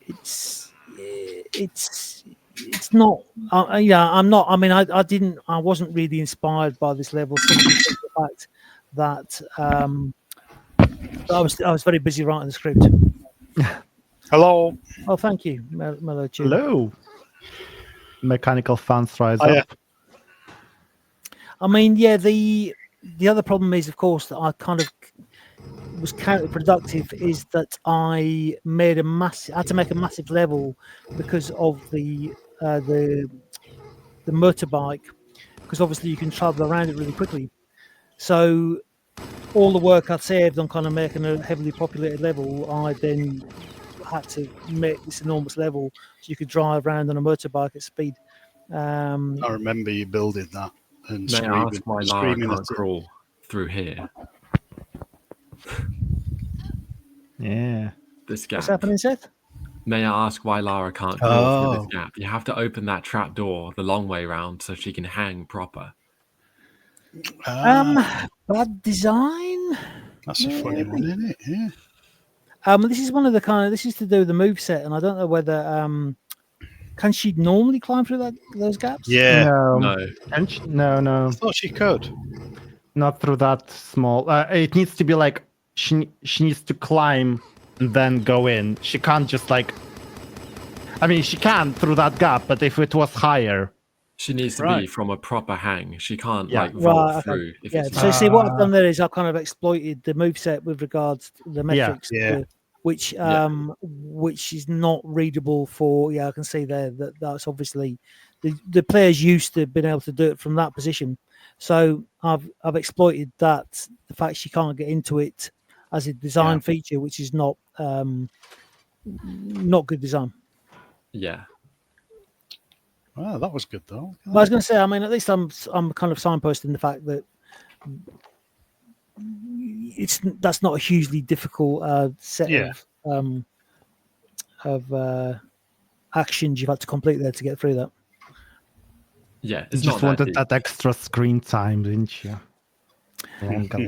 it's not. I'm not. I mean, I wasn't really inspired by this level. Simply for the fact that I was very busy writing the script. Hello. Oh, thank you, Mellow Tune. Hello. Mechanical fans rise Oh, yeah. up. I mean, yeah, the other problem is, of course, that I kind of was counterproductive, is that I had to make a massive level because of the motorbike, because obviously you can travel around it really quickly. So all the work I'd saved on kind of making a heavily populated level, I then had to make this enormous level so you could drive around on a motorbike at speed. I remember you building that and May I ask why Lara screaming can't at it. crawl through here? Yeah. This gap. What's happening, Seth? May I ask why Lara can't crawl through this Oh. gap? You have to open that trap door the long way round so she can hang proper. Bad design. That's a funny one, isn't it? Yeah. This is one of the this is to do with the move set, and I don't know whether can she normally climb through those gaps? Yeah. No. No. I thought she could. Not through that small. It needs to be like she needs to climb and then go in. She can't just like. I mean, she can through that gap, but if it was higher, She needs to be Right. from a proper hang. She can't Yeah. like vault Right, okay. through. If Yeah. it's So see, what I've done there is I've kind of exploited the move set with regards to the metrics, Yeah. which is not readable for. Yeah, I can see there that's obviously the players used to being able to do it from that position. So I've exploited that, the fact she can't get into it as a design feature, which is not good design. yeah. Wow, that was good though. But I was going to say, I mean, at least I'm kind of signposting the fact that that's not a hugely difficult set of actions you've had to complete there to get through that. Yeah. you It's just not wanted that that extra screen time, didn't you? Longer.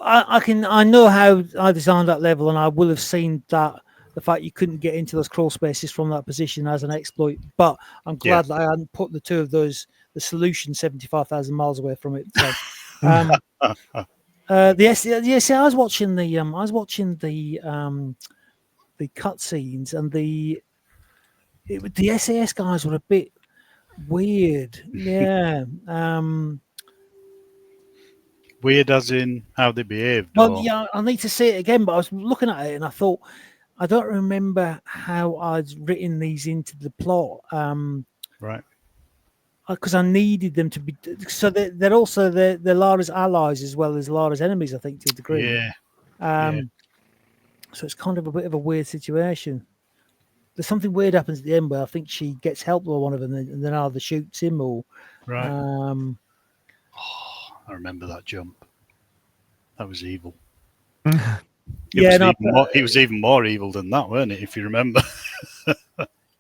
I know how I designed that level, and I will have seen that the fact you couldn't get into those crawl spaces from that position as an exploit. But I'm glad that I hadn't put the two of those, the solution 75,000 miles away from it. So, I was watching the cutscenes, and the SAS guys were a bit weird. Yeah. Weird as in how they behaved. Well, or... yeah, I need to see it again, but I was looking at it and I thought, I don't remember how I'd written these into the plot. Right. Because I needed them to be. So they're also they're Lara's allies as well as Lara's enemies, I think, to a degree. Yeah. So it's kind of a bit of a weird situation. There's something weird happens at the end where I think she gets help by one of them, and then either shoots him or. Right. I remember that jump. That was evil. It was even more evil than that, weren't it? If you remember.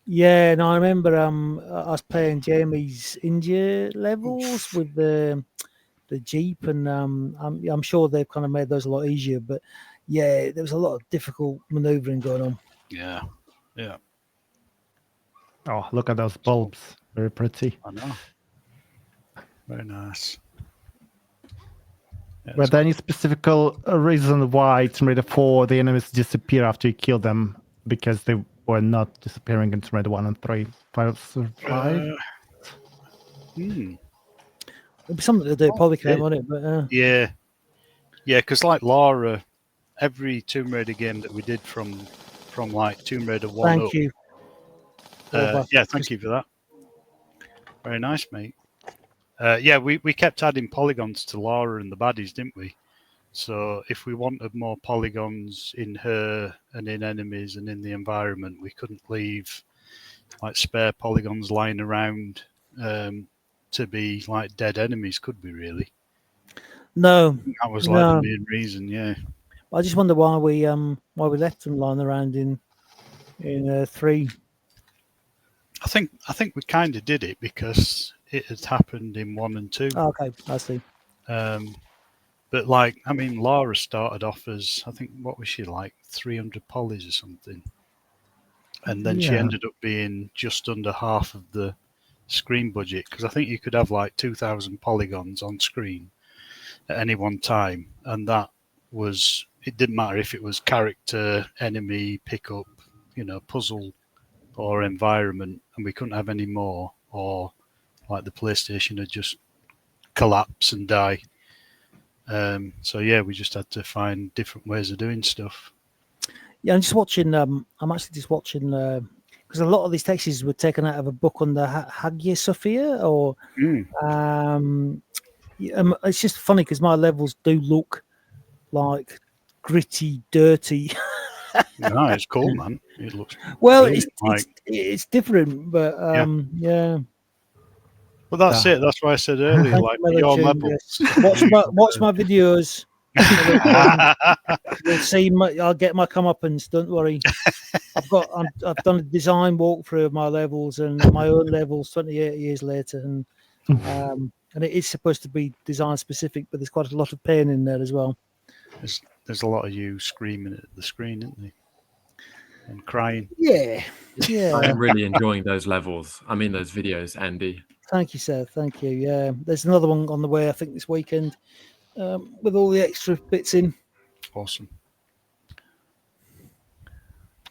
Yeah, no, I remember. I was playing Jamie's India levels with the Jeep, and I'm sure they've kind of made those a lot easier. But yeah, there was a lot of difficult manoeuvring going on. Yeah. Oh, look at those bulbs. Very pretty. I know. Very nice. Were there any specific reason why Tomb Raider 4 the enemies disappear after you kill them? Because they were not disappearing in Tomb Raider 1 and 3. 5? It'd be something to do Polycam on it, but yeah, because like Lara, every Tomb Raider game that we did from like Tomb Raider 1 thank up, you. Thank you for that. Very nice, mate. We kept adding polygons to Lara and the baddies, didn't we? So if we wanted more polygons in her and in enemies and in the environment, we couldn't leave like spare polygons lying around to be like dead enemies, could we really? No. That was like the main reason, yeah. I just wonder why we left them lying around in 3. I think we kind of did it because it had happened in 1 and 2. Oh, okay, I see. But like, I mean, Lara started off as, I think, what was she like, 300 polys or something, and then she ended up being just under half of the screen budget, because I think you could have like 2,000 polygons on screen at any one time, and that was, it didn't matter if it was character, enemy, pickup, puzzle or environment, and we couldn't have any more, or like the PlayStation had just collapse and die. So yeah, we just had to find different ways of doing stuff. Yeah, I'm just watching. I'm actually just watching because a lot of these texts were taken out of a book on the Hagia Sophia, or it's just funny because my levels do look like gritty, dirty No, it's cool, man. It looks Well, brilliant, it's different, but yeah. Well, that's it. That's why I said earlier, Thank like you, Mellow your Tune, levels. yes. Watch my videos. You'll see. I'll get my comeuppance. Don't worry. I've done a design walkthrough of my levels and my own levels 28 years later, and it is supposed to be design specific, but there's quite a lot of pain in there as well. There's a lot of you screaming at the screen, isn't there? And crying. Yeah. I'm really enjoying those levels. I mean, those videos, Andy. Thank you, sir. Thank you. Yeah, there's another one on the way, I think, this weekend, with all the extra bits in. Awesome.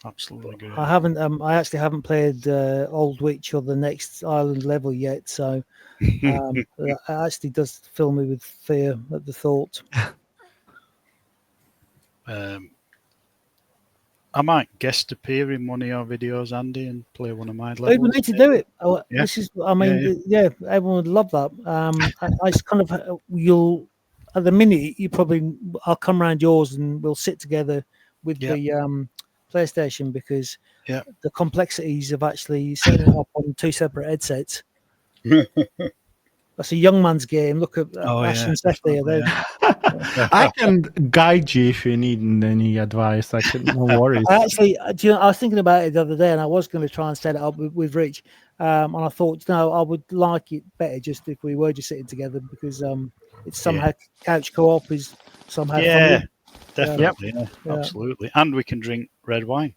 Absolutely good. I actually haven't played Old Witch or the next island level yet, so it actually does fill me with fear at the thought. I might guest appear in one of your videos, Andy, and play one of my levels. People need to do it. Yeah. This is, I mean, yeah, everyone would love that. I kind of, you'll, at the minute, I'll come around yours and we'll sit together with the PlayStation, because the complexities of actually setting it up on two separate headsets. That's a young man's game. Look at Ash and Seth there. I can guide you if you need any advice. No worries. I was thinking about it the other day, and I was going to try and set it up with Rich, and I thought, no, I would like it better just if we were just sitting together, because it's somehow couch co-op is somehow funny. Definitely, absolutely, and we can drink red wine.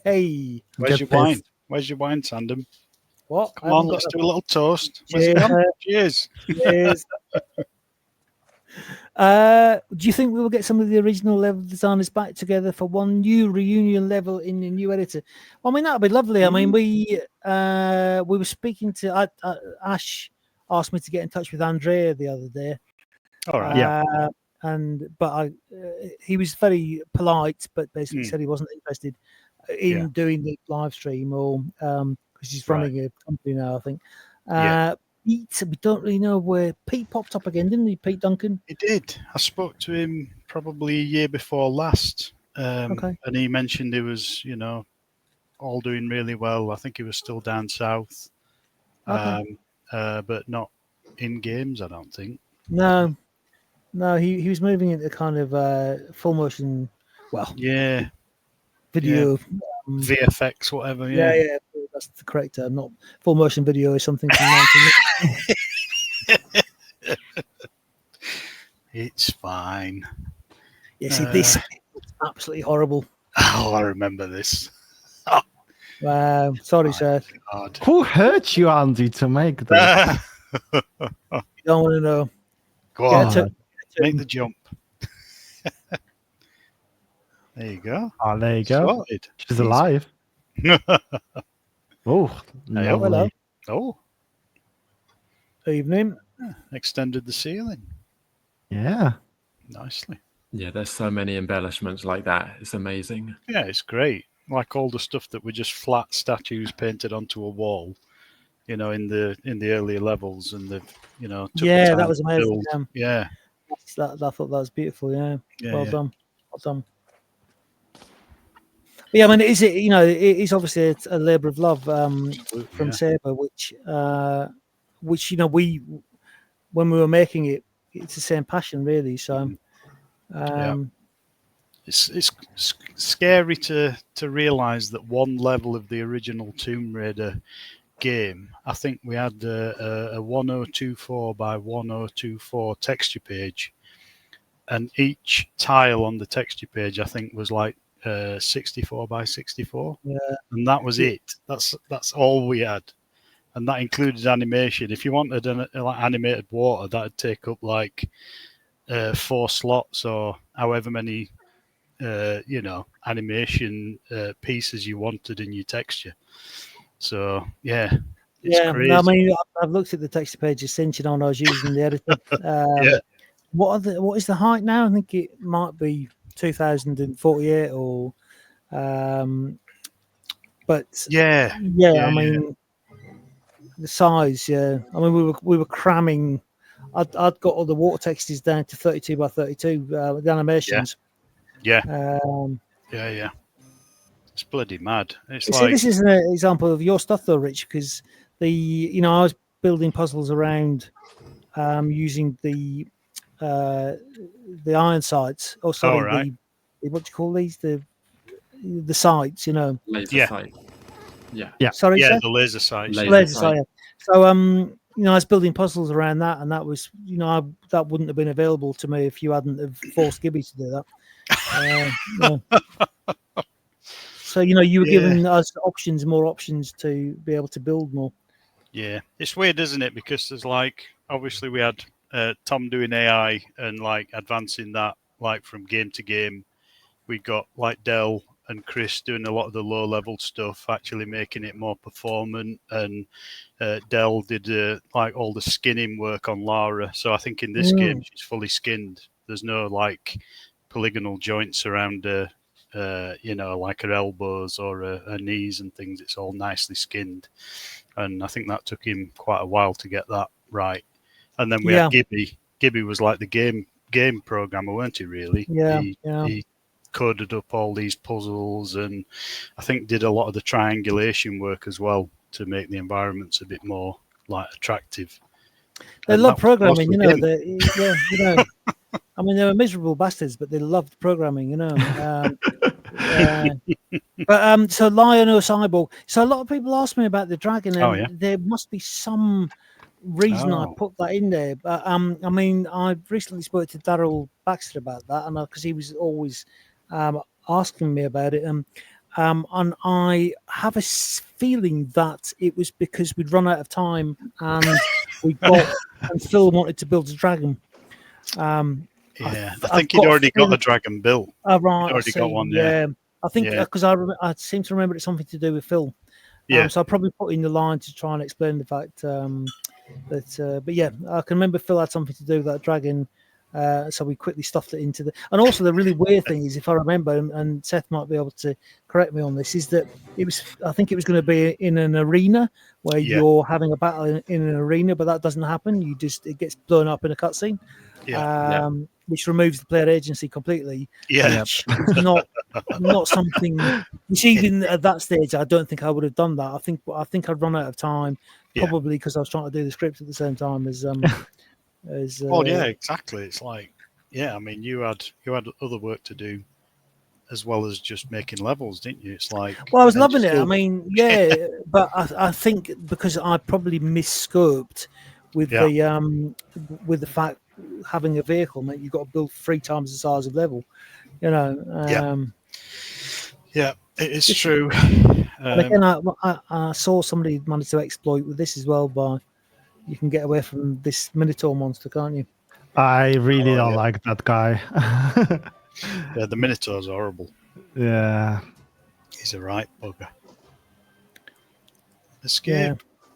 Hey, where's your wine? Where's your wine, Sandham? What? Come on, let's do a little toast. Cheers. Cheers. Do you think we will get some of the original level designers back together for one new reunion level in the new editor? I mean, that would be lovely. I mean, we were speaking to Ash asked me to get in touch with Andrea the other day. All right. He was very polite, but basically said he wasn't interested in doing the live stream, or because he's running a company now, I think. Pete, we don't really know where Pete popped up again, didn't he, Pete Duncan? He did. I spoke to him probably a year before last, and he mentioned he was, all doing really well. I think he was still down south, but not in games, I don't think. No, he was moving into kind of full motion, video. VFX, whatever. Yeah, that's the correct term. Not full motion video is something from 19. It's fine. Yeah, see, this is absolutely horrible. Oh, I remember this. Wow, sorry, sir. God. Who hurt you, Andy, to make this? You don't want to know. Go on, make the jump. There you go. Oh, there you go. Sorted. She's alive. Oh, hello. Oh, evening. Extended the ceiling. Yeah. Nicely. Yeah, there's so many embellishments like that. It's amazing. Yeah, it's great. Like all the stuff that were just flat statues painted onto a wall, in the earlier levels, and the that was amazing. Yeah. I thought that was beautiful. Yeah. Well done. Yeah, I mean, it is obviously a labour of love from Saber, which we, when we were making it, it's the same passion really. So, it's scary to realise that one level of the original Tomb Raider game, I think we had a 1024 by 1024 texture page, and each tile on the texture page, I think, was like 64 by 64, and that was it. That's all we had, and that included animation. If you wanted animated water, that'd take up like 4 slots or however many animation pieces you wanted in your texture. So it's crazy. I mean, I've looked at the texture pages since when I was using the editor. What is the height now? I think it might be 2048 or but I mean the size. I mean we were cramming. I'd got all the water textures down to 32 by 32 with animations. It's bloody mad. It's You see, like this is an example of your stuff, though, Rich, because I was building puzzles around using the iron sights. Oh, sorry, all right. what do you call these? The sights, Laser Yeah. sight. Yeah. Yeah. Sorry, Yeah, Seth? the laser sights. Laser Laser sight. sight. Yeah. So, I was building puzzles around that, and that was, that wouldn't have been available to me if you hadn't have forced Gibby to do that. Yeah. So, you were giving us more options to be able to build more. Yeah, it's weird, isn't it? Because there's like, obviously we had Tom doing AI and like advancing that like from game to game. We got like Dell and Chris doing a lot of the low level stuff, actually making it more performant. And Dell did like all the skinning work on Lara. So I think in this game she's fully skinned. There's no like polygonal joints around like her elbows or her knees and things. It's all nicely skinned. And I think that took him quite a while to get that right. And then we had Gibby. Gibby was like the game programmer, weren't he? Really? Yeah. He coded up all these puzzles, and I think did a lot of the triangulation work as well to make the environments a bit more like attractive. They And love that was programming, mostly him. I mean, they were miserable bastards, but they loved programming, But so Lion or Cyborg. So a lot of people ask me about the dragon, and there must be some reason I put that in there. But I mean, I recently spoke to Daryl Baxter about that, and because he was always asking me about it, and I have a feeling that it was because we'd run out of time, and and Phil wanted to build a dragon. I think he'd already got a dragon built. Oh, right, he'd already got one. Yeah, I think because I seem to remember it's something to do with Phil. Yeah. So I probably put in the line to try and explain the fact that. But yeah, I can remember Phil had something to do with that dragon. So we quickly stuffed it into the. And also the really weird thing is, if I remember, and Seth might be able to correct me on this, is that I think it was going to be in an arena where you're having a battle in an arena, but that doesn't happen. It gets blown up in a cutscene. Which removes the player agency completely. Yeah, which is not something. Which even at that stage, I don't think I would have done that. I think I'd run out of time, probably because I was trying to do the script at the same time as. Exactly. It's like, I mean, you had other work to do as well as just making levels, didn't you? It's like, well, I was loving it. I mean, but I think because I probably misscoped with the fact having a vehicle meant you've got to build 3 times the size of level, it is true. And again, I saw somebody managed to exploit with this as well by you can get away from this Minotaur monster, can't you? I really don't like that guy. The Minotaur's horrible. Yeah. He's a right bugger. Escape.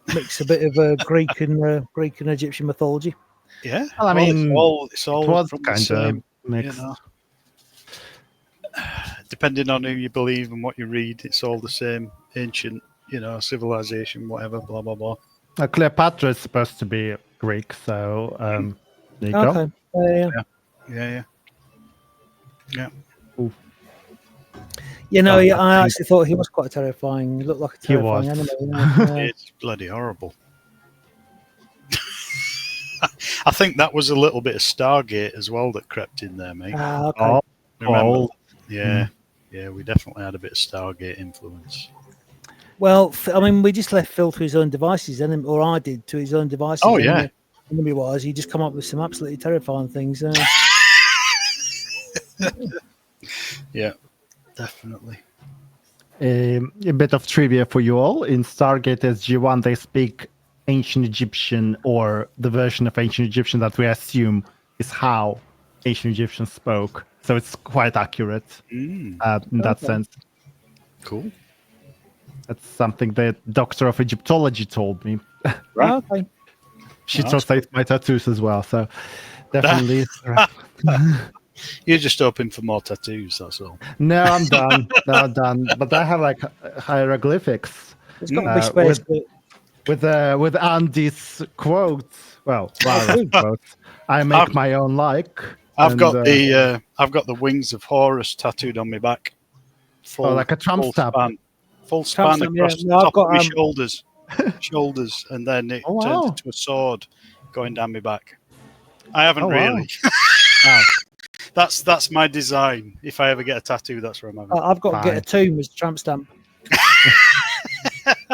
Yeah. Makes a bit of a Greek and Egyptian mythology. Yeah. Well, I mean, it's all it was from the kind of same, mixed. Depending on who you believe and what you read, it's all the same ancient, civilization, whatever, blah, blah, blah. Cleopatra is supposed to be Greek, so there you go. Yeah. Ooh. I actually thought he was quite terrifying. He looked like a terrifying animal. It's bloody horrible. I think that was a little bit of Stargate as well that crept in there, mate. Okay. Remember? Yeah, we definitely had a bit of Stargate influence. Well, I mean, we just left Phil to his own devices, or I did to his own devices. Oh, yeah. Enemy-wise, he just come up with some absolutely terrifying things. Yeah, definitely. A bit of trivia for you all. In Stargate SG-1, they speak Ancient Egyptian, or the version of Ancient Egyptian that we assume is how Ancient Egyptians spoke. So it's quite accurate in that sense. Cool. That's something the doctor of Egyptology told me. Right. Okay. She translates my tattoos as well, so definitely. You're just hoping for more tattoos, that's all. No, I'm done. But I have like hieroglyphics. It's got to be space. With Andy's quotes. Well, quotes. I make my own like. I've got the wings of Horus tattooed on my back. full, like a Trump full stamp. span, full Trump span stamp, across yeah. the No, I've top got, of my shoulders, and then it Oh, wow. turns into a sword going down my back. I haven't Oh, wow. really. Wow. That's my design. If I ever get a tattoo, that's where I'm having. I've got to get a Fine. tomb as a tramp stamp.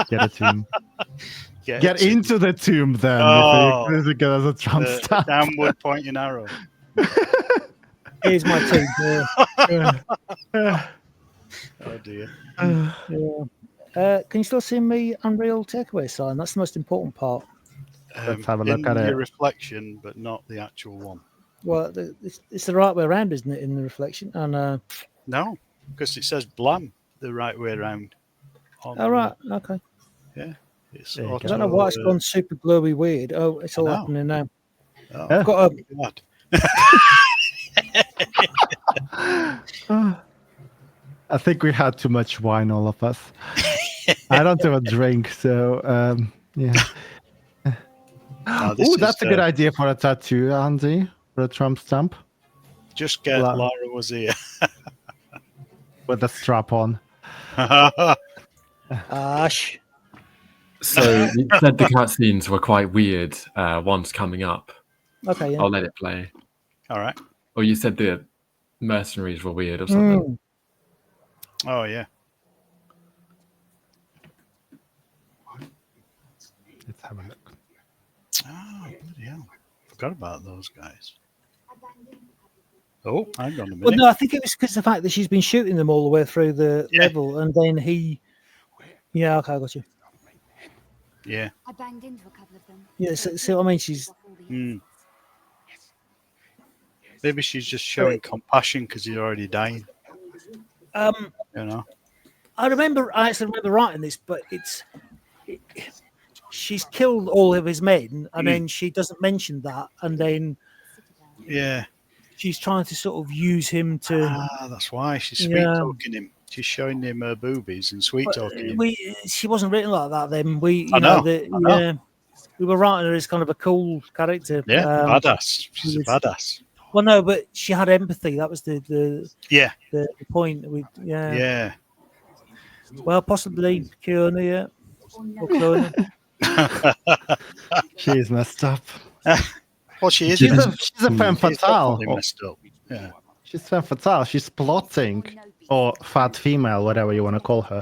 Get a tomb. Get Get a tomb. into the tomb then. Oh, if it goes as a Trump a stamp. downward pointing arrow. Here's my tomb. Oh dear. Yeah. Can you still see me Unreal takeaway sign? That's the most important part. Let's have a look in at your it. reflection, but not the actual one. Well, it's the right way around, isn't it, in the reflection? And No, because it says blam the right way around. all right, okay. Yeah. It's There you go. I don't know why it's gone super glowy weird. Oh, it's all know. happening now. Oh, Yeah. Got a, God. I think we had too much wine, all of us. I don't have a drink, so yeah. No, this Oh, is, that's a good idea for a tattoo, Andy, for a Trump stamp Just get Lara. Lara was here. with a strap on. Ash. So you said the cutscenes were quite weird once coming up. Okay, yeah. I'll let it play. All right. Or you said the mercenaries were weird or something. Oh yeah. Let's have a look. Oh, bloody hell. Forgot about those guys. Oh, hang on a minute. Well, no, I think it was because the fact that she's been shooting them all the way through the level, and then he. Yeah, okay, I got you. Yeah. I banged into a couple of them. Yeah, so I mean, she's. Hmm. Maybe she's just showing compassion because he's already dying. You know. I actually remember writing this, but she's killed all of his men, and then she doesn't mention that, and then Yeah. she's trying to sort of use him to. Ah, that's why she's sweet talking him. She's showing him her boobies and sweet talking him. She wasn't written like that. Then we were writing her as kind of a cool character. Yeah, badass. She's a badass. Well, no, but she had empathy. That was the point. Yeah. Well, possibly Keone, yeah. Or Clone. She's messed up. Well, she is. She's a femme She's fatale. definitely messed up. Yeah. She's femme fatale. She's plotting, or fat female, whatever you want to call her.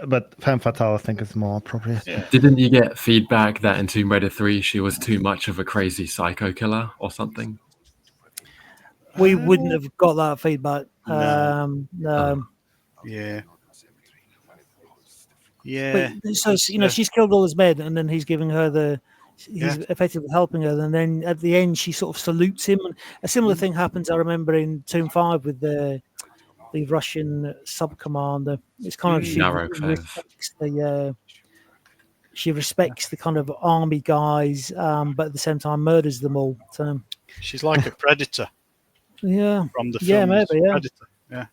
But femme fatale, I think, is more appropriate. Yeah. Didn't you get feedback that in Tomb Raider 3 she was too much of a crazy psycho killer or something? We wouldn't have got that feedback. No. No. Yeah. Yeah. But, so she's killed all his men, and then he's giving her he's effectively helping her, and then at the end she sort of salutes him. And a similar thing happens, I remember, in Tomb 5 with the Russian sub commander. It's kind of she respects the kind of army guys, but at the same time murders them all. So she's like a predator. Yeah. From the film. Yeah, maybe. Yeah. Predator. Yeah.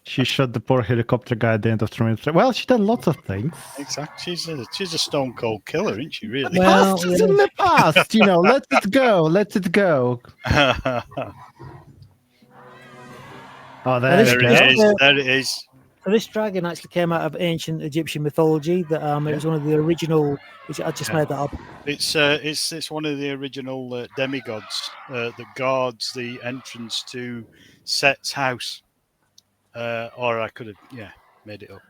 She shot the poor helicopter guy at the end of Tomb Raider. Well, she done lots of things. Exactly. She's a stone cold killer, isn't she? Really. Well, past is in the past. Let it go. Let it go. Oh, there it is. There it is. So this dragon actually came out of ancient Egyptian mythology. That it was one of the original. I just made that up. It's one of the original demigods that guards the entrance to Set's house. Or I could have made it up.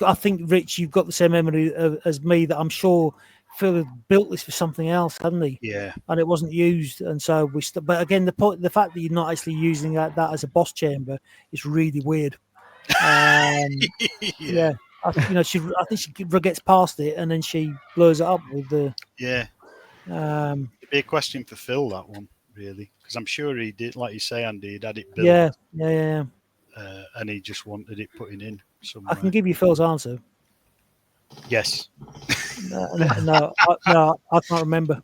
I think Rich, you've got the same memory as me. That I'm sure Phil had built this for something else, hadn't he? Yeah. And it wasn't used, and so but again, the fact that you're not actually using that as a boss chamber is really weird. Yeah. I think she gets past it, and then she blows it up with the. Yeah. It'd be a question for Phil, that one, really, because I'm sure he did, like you say, Andy, he'd had it built. Yeah. And he just wanted it putting in somewhere. I can give you Phil's answer. Yes. No, I can't remember.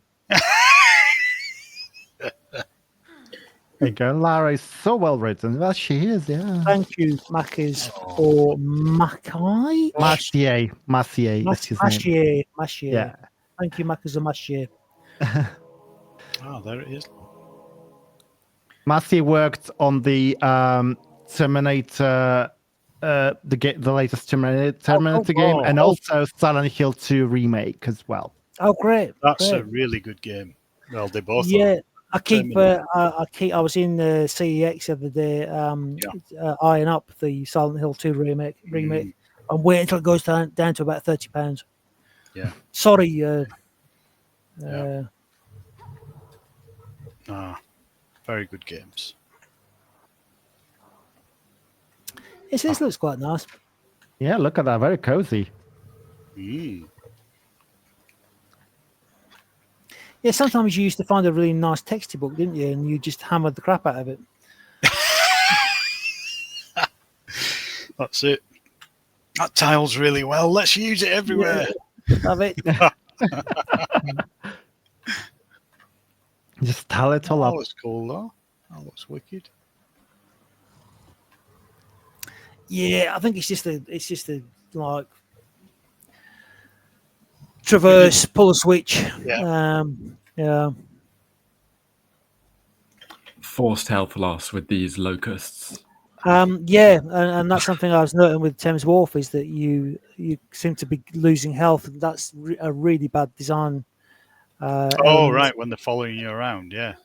There you go. Lara is so well written. Well, she is, yeah. Thank you, Mackis, or Mackay? Massier. That's his name. Machier. Yeah. Thank you, Mackis or Machier. Oh, there it is. Massey worked on the Terminator, the latest Terminator game, and also Silent Hill 2 remake as well. Oh, great! That's great. a really good game. Well, they both Yeah, are. I was in the CEX the other day, eyeing up the Silent Hill 2 remake. I'm waiting until it goes down to about £30. Yeah. Sorry. Very good games. This looks quite nice. Yeah, look at that, very cozy. Yeah, sometimes you used to find a really nice texture book, didn't you? And you just hammered the crap out of it. That's it. That tiles really well. Let's use it everywhere. Yeah, love it. Just tell it all up. That looks cool, though. That looks wicked. Yeah, I think it's just a like traverse, pull a switch. Yeah. Forced health loss with these locusts. Yeah, and that's something I was noting with Thames Wharf is that you seem to be losing health. That's a really bad design. Right, when they're following you around, yeah.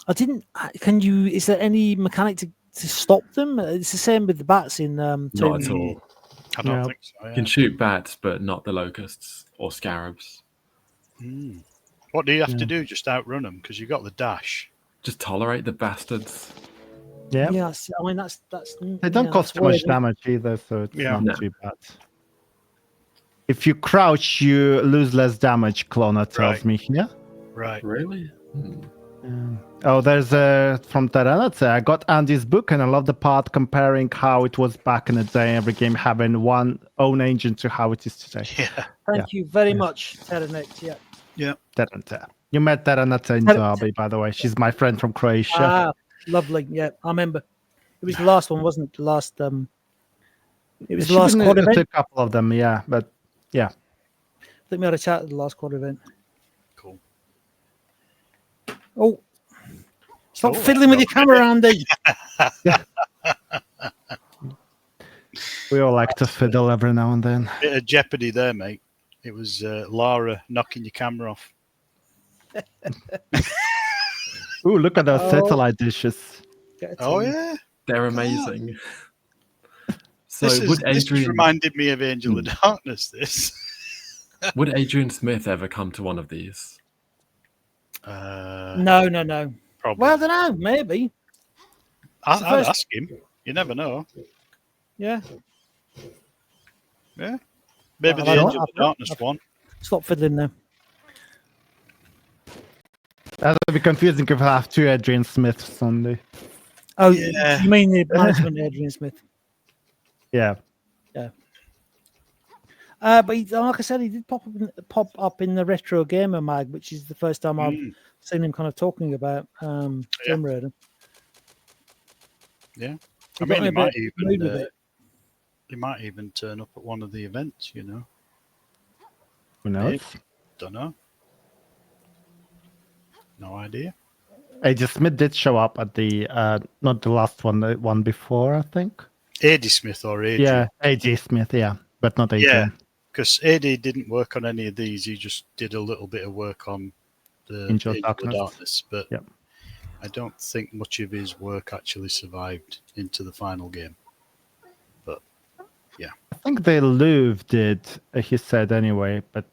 I didn't. Can you? Is there any mechanic to stop them? It's the same with the bats in. Not at all. I don't think so. Yeah. You can shoot bats, but not the locusts or scarabs. What do you have to do? Just outrun them because you got the dash. Just tolerate the bastards. Yeah. Yeah, I mean that's. They don't cost too much damage either, so it's not too bad. If you crouch, you lose less damage. Clona tells me here. Right. Really? There's from Taranate. I got Andy's book, and I love the part comparing how it was back in the day. Every game having one own engine to how it is today. Yeah. Thank you very much, Taranate. Yeah. Taranate. You met Taranate in Derby, by the way. She's my friend from Croatia. Ah, lovely. Yeah, I remember. It was the last one, wasn't it? The last. It was the last quad event. A couple of them, yeah, but yeah. I think we had a chat at the last quad event. Cool. Oh, stop fiddling with your camera, Andy. We all like to fiddle every now and then. Bit of jeopardy there, mate. It was Lara knocking your camera off. Ooh, look at those satellite dishes. Yeah. They're amazing. So this reminded me of Angel of Darkness, this. Would Adrian Smith ever come to one of these? No. Probably. Well, I don't know. Maybe. I'd ask him. You never know. Yeah. Yeah. Maybe the Angel of Darkness one. Stop fiddling now. That would be confusing if I have two Adrian Smiths on the. Oh, you mean the management Adrian Smith? Yeah. Yeah. But like I said, he did pop up in the Retro Gamer mag, which is the first time I've seen him kind of talking about Tomb Raider. Yeah. I mean, he might even turn up at one of the events, you know. Who knows? Maybe. Don't know. No idea. AJ Smith did show up at the not the last one, the one before, I think. AD Smith or AJ? Yeah, AJ Smith, yeah, but not AJ. Yeah, because AD didn't work on any of these. He just did a little bit of work on the Angel of Darkness. Darkness, but I don't think much of his work actually survived into the final game. But yeah, I think the Louvre did. He said anyway, but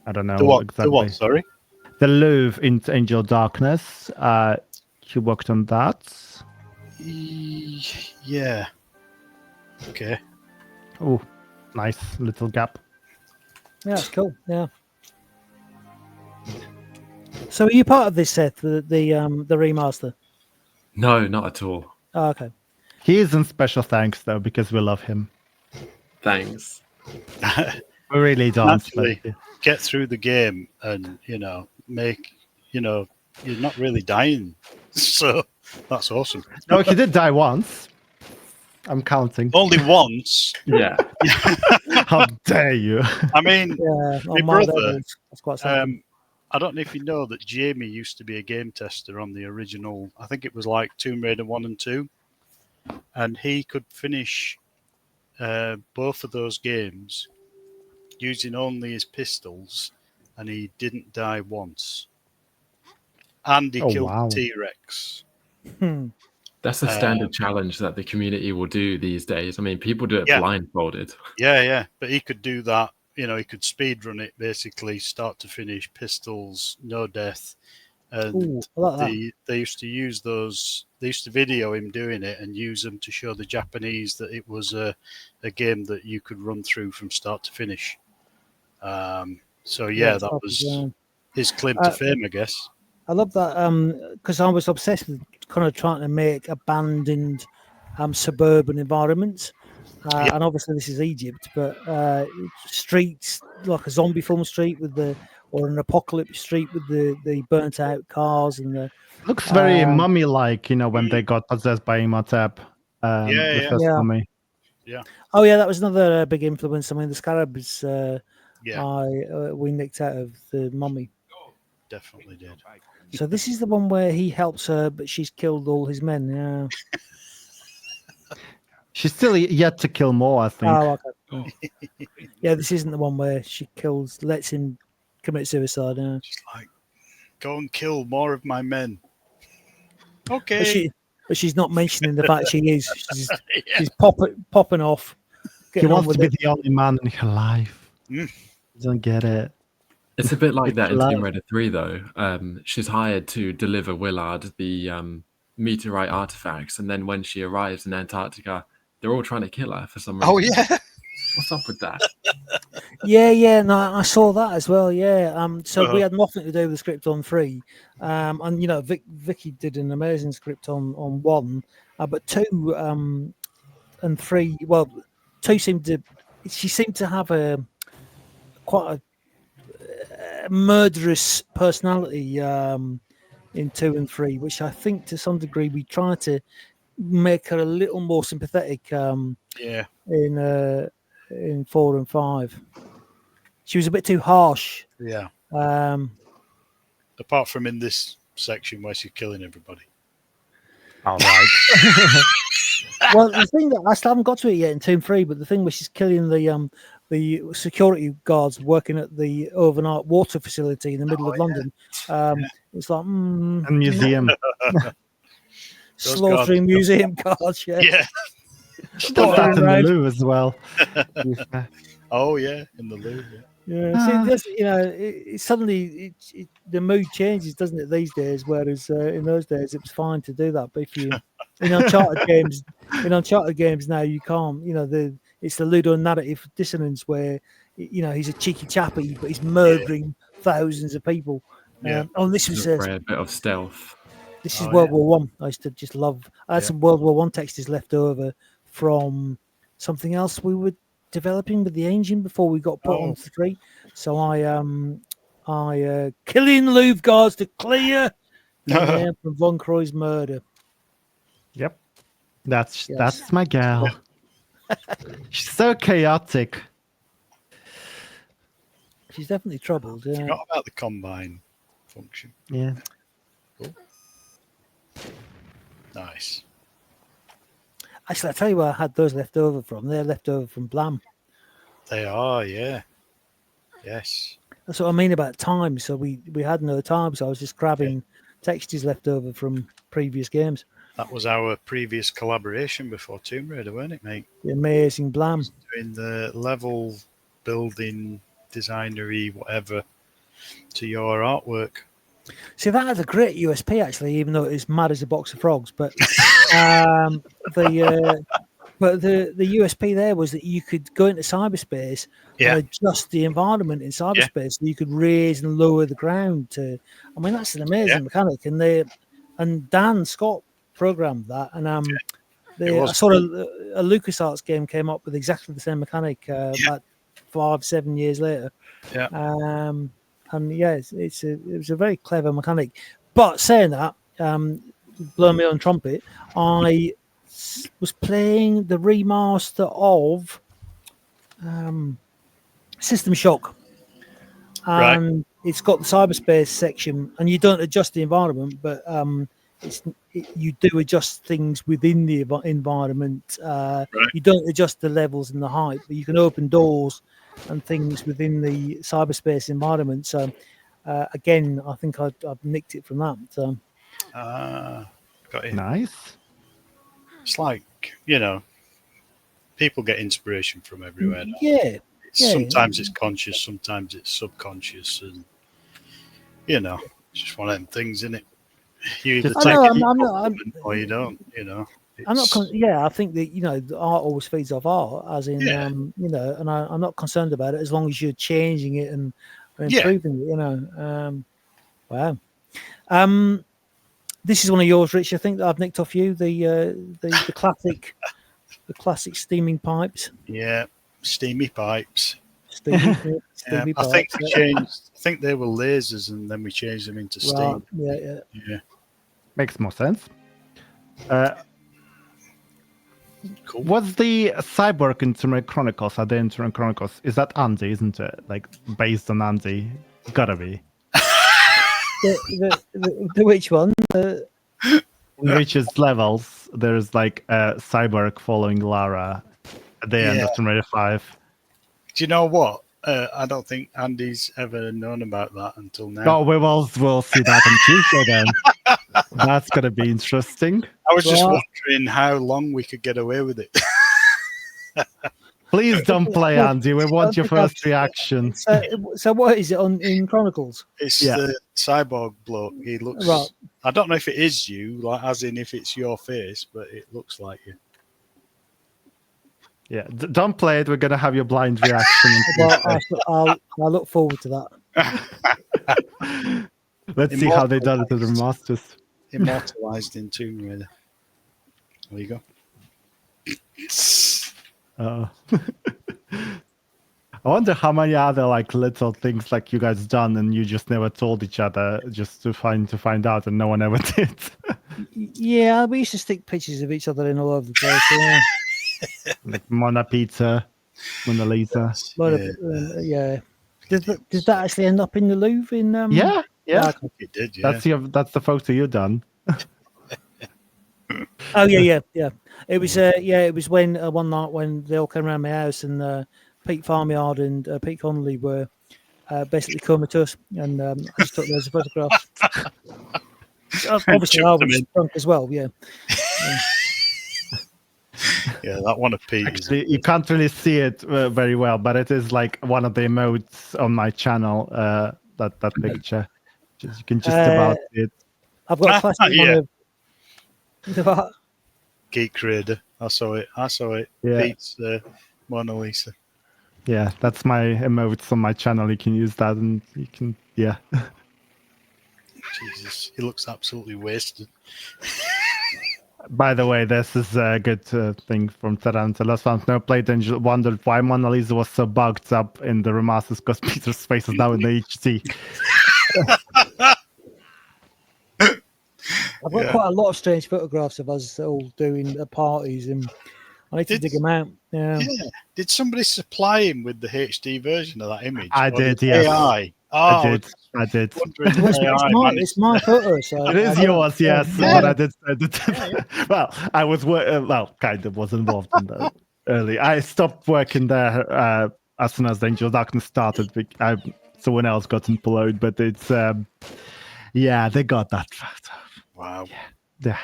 I don't know exactly. The what? Sorry. The Louvre in Angel Darkness. He worked on that. Yeah. Okay. Oh, nice little gap. Yeah, it's cool. Yeah. So, are you part of this set, the remaster? No, not at all. Oh, okay. He isn't special thanks though, because we love him. Thanks. We really don't. Actually, get through the game and you're not really dying. So that's awesome. No, he did die once. I'm counting. Only once. Yeah. How dare you? I mean, my brother, that's quite sad. I don't know if you know that Jamie used to be a game tester on the original. I think it was like Tomb Raider 1 and 2, and he could finish both of those games using only his pistols, and he didn't die once. And he killed wow. the T-Rex. That's a standard challenge that the community will do these days. I mean, people do it blindfolded. Yeah. But he could do that. You know, he could speed run it basically, start to finish, pistols, no death. And Ooh, I like that. they used to use those. They used to video him doing it and use them to show the Japanese that it was a game that you could run through from start to finish. So that was his claim to fame, I guess. I love that because I was obsessed with kind of trying to make abandoned suburban environments. And obviously this is Egypt, but streets like a zombie film street or an apocalypse street with the burnt out cars and the Looks very mummy-like, when they got possessed by Imhotep. The first mummy. Yeah. Oh yeah, that was another big influence. I mean, the scarabs we nicked out of the mummy. Definitely did. So this is the one where he helps her, but she's killed all his men. Yeah. She's still yet to kill more, I think. Oh, okay. Yeah, this isn't the one where she lets him commit suicide. Yeah. Just like, go and kill more of my men. Okay. But she's not mentioning the fact she is. She's popping off. He wants to be the only man in her life. He doesn't get it. It's a bit like that in Tomb Raider 3, though. She's hired to deliver Willard the meteorite artifacts, and then when she arrives in Antarctica, they're all trying to kill her for some reason. Oh, yeah. What's up with that? Yeah. No, I saw that as well. Yeah. So we had nothing to do with the script on 3, and Vicky did an amazing script on 1, but 2 and 3. Well, 2 seemed to have quite a murderous personality in 2 and 3, which I think to some degree we try to make her a little more sympathetic in 4 and 5. She was a bit too harsh. Yeah. Apart from in this section where she's killing everybody. All right. Well, the thing that I still haven't got to it yet in Tomb 3, but the thing where she's killing the security guards working at the overnight water facility in the middle of London. It's like a museum. Slaughtering museum guards. Yeah. She does that in the loo as well. Oh yeah, in the loo. Yeah. See, suddenly the mood changes, doesn't it, these days? Whereas in those days it was fine to do that. But if you in Uncharted games now, you can't. It's the ludonarrative dissonance where he's a cheeky chappy, but he's murdering thousands of people. This was a bit of stealth. This is World War One. I used to just love. I had some World War One textures left over from something else we were developing with the engine before we got put on 3. So I killing Louvre guards to clear from Von Croy's murder. Yep, that's my gal. She's so chaotic. She's definitely troubled. Yeah. Forgot about the combine function. Yeah. Cool. Nice. Actually, I tell you where I had those left over from. They're left over from Blam. They are, yeah. Yes. That's what I mean about time. So we had no time, so I was just grabbing textures left over from previous games. That was our previous collaboration before Tomb Raider, weren't it, mate? The amazing Blam. Doing the level building, designery, whatever, to your artwork. See, that has a great USP, actually, even though it's mad as a box of frogs. But the USP there was that you could go into cyberspace and adjust the environment in cyberspace, so you could raise and lower the ground. I mean, that's an amazing mechanic, and Dan Scott programmed that, and I saw a LucasArts game came up with exactly the same mechanic about 5-7 years later. And it was a very clever mechanic. But saying that, blow me on trumpet, I was playing the remaster of System Shock, and it's got the cyberspace section, and you don't adjust the environment, but you do adjust things within the environment. You don't adjust the levels and the height, but you can open doors and things within the cyberspace environment. So again, I think I've nicked it from that. So. Got it. Nice. It's like, people get inspiration from everywhere. Sometimes it's conscious, sometimes it's subconscious, and it's just one of them things, isn't it? You either take it or you don't. I'm not. I think that the art always feeds off art, as in and I'm not concerned about it as long as you're changing it and improving it. Wow. This is one of yours, Rich. I think that I've nicked off you the classic steaming pipes. Yeah, steamy pipes. Steamy pipes. I think we changed. I think they were lasers, and then we changed them into steam. Yeah. Makes more sense. Cool. What's the cyborg in TombRaider Chronicles? Are they in TombRaider Chronicles? Is that Andy, isn't it? Like based on Andy? Gotta be. The which one? Rich's levels. There's like a cyborg following Lara at the end of TombRaider 5. Do you know what? I don't think Andy's ever known about that until now. Oh, we'll see that on Tuesday then. That's gonna be interesting. I was just wondering how long we could get away with it. Please don't play, Andy. We want your first reaction. So what is it in Chronicles? It's the cyborg bloke. He looks. Right. I don't know if it is you, like as in if it's your face, but it looks like you. Yeah, don't play it. We're gonna have your blind reaction. Well, I look forward to that. Let's see how they done it in the remasters. Immortalized in Tomb Raider. There you go. I wonder how many other like little things like you guys done and you just never told each other just to find out, and no one ever did. Yeah, we used to stick pictures of each other in all over the place. Yeah. Like Mona Lisa. Yeah. Did that actually end up in the Louvre? Yeah. I think it did. Yeah. That's the photo you done. Oh yeah. It was it was when one night when they all came around my house and Pete Farmyard and Pete Connolly were basically comatose, and I just took those photographs. Obviously, I was drunk as well. Yeah. Yeah, that one of Pete. Actually, you can't really see it very well, but it is like one of the emotes on my channel. That picture, you can just about see it. I've got a classic one of Geek Raider. I saw it. Yeah. Pete's Mona Lisa. Yeah, that's my emotes on my channel. You can use that, and you can Jesus, he looks absolutely wasted. By the way, this is a good thing from Tarantula. Last one, no played and wondered why Mona Lisa was so bugged up in the remasters because Peter's face is now in the HD. I've got quite a lot of strange photographs of us all doing parties, and I need to dig them out. Yeah. Did somebody supply him with the HD version of that image? I did, yes. AI. I did. It's my photo, so it is yours, yes. But I did. Well, I was kind of was involved in that early. I stopped working there as soon as the Angel of Darkness started. Someone else got employed, but it's they got that photo. Wow. Yeah,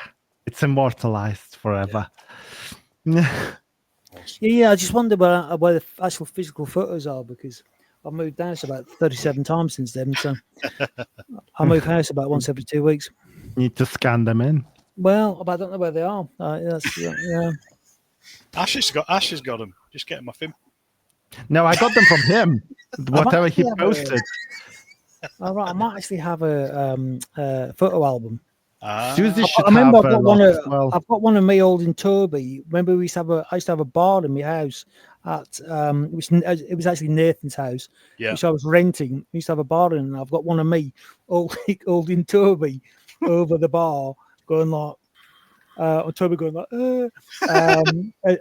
it's immortalized forever. Yeah. I just wonder where the actual physical photos are, because I've moved house about 37 times since then, so I move house about once every 2 weeks. Need to scan them in. Well, I don't know where they are. Ash has got them. Just get them off him. No, I got them from him. Whatever he posted. All right, I might actually have a photo album. Susie should I remember have I've got one of me holding Toby. Remember, I used to have a bar in my house at it was actually Nathan's house, which I was renting. I used to have a bar in, and I've got one of me holding Toby over the bar, going like, or Toby going like,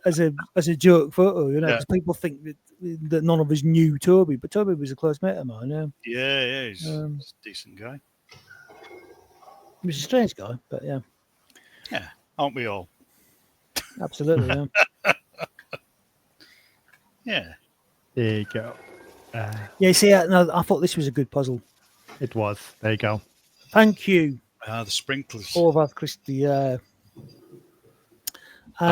as a joke photo, because people think that that none of us knew Toby, but Toby was a close mate of mine. Yeah, Yeah, he's a decent guy. he was a strange guy, but yeah, Yeah, aren't we all? absolutely. Yeah. Yeah. There you go. Yeah, see, no, I thought this was a good puzzle. It was. There you go. Thank you, The sprinklers. Orvath Christie. I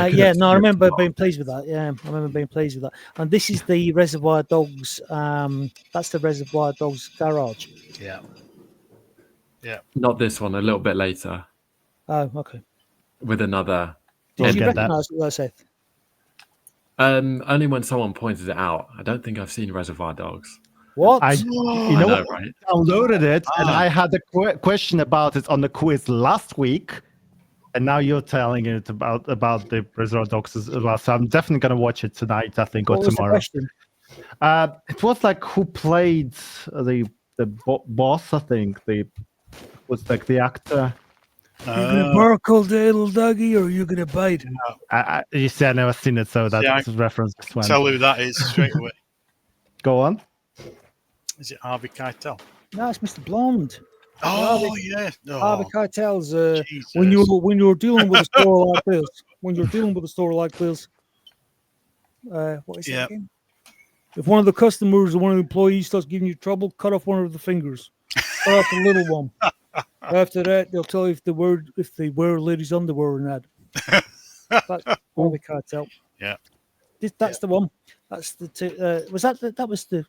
could Yeah, have no, I skipped remember a lot being of pleased with that. Yeah, I remember being pleased with that. And this is the Reservoir Dogs. That's the Reservoir Dogs garage. Yeah. Yeah. Not this one, a little bit later Oh, okay. with another. Did We'll you get that. recognise that, Seth? Only when someone pointed it out. I don't think I've seen Reservoir Dogs. What? I I know know, what? right? Downloaded it, and Ah. I had a question about it on the quiz last week, and now you're telling it about the Reservoir Dogs as well. So I'm definitely gonna watch it tonight, I think, or What was the tomorrow. question? It was like who played the boss. I think was like the actor. You gonna bark all day, little doggy, or are you gonna bite? You said I've never seen it, so that I reference just went. Tell who that is straight away. Go on. Is it Harvey Keitel? No, it's Mr. Blonde. Oh, Harvey- yeah. Harvey Oh, Keitel's Jesus. when you're dealing with a store like this. When you're dealing with a store like this, what is it Yeah. again? If one of the customers or one of the employees starts giving you trouble, cut off one of the fingers. Cut off the little one. After that, they'll tell you if they wear ladies' underwear or not. That's Harvey Keitel. Yeah. That's the one. That's the that was the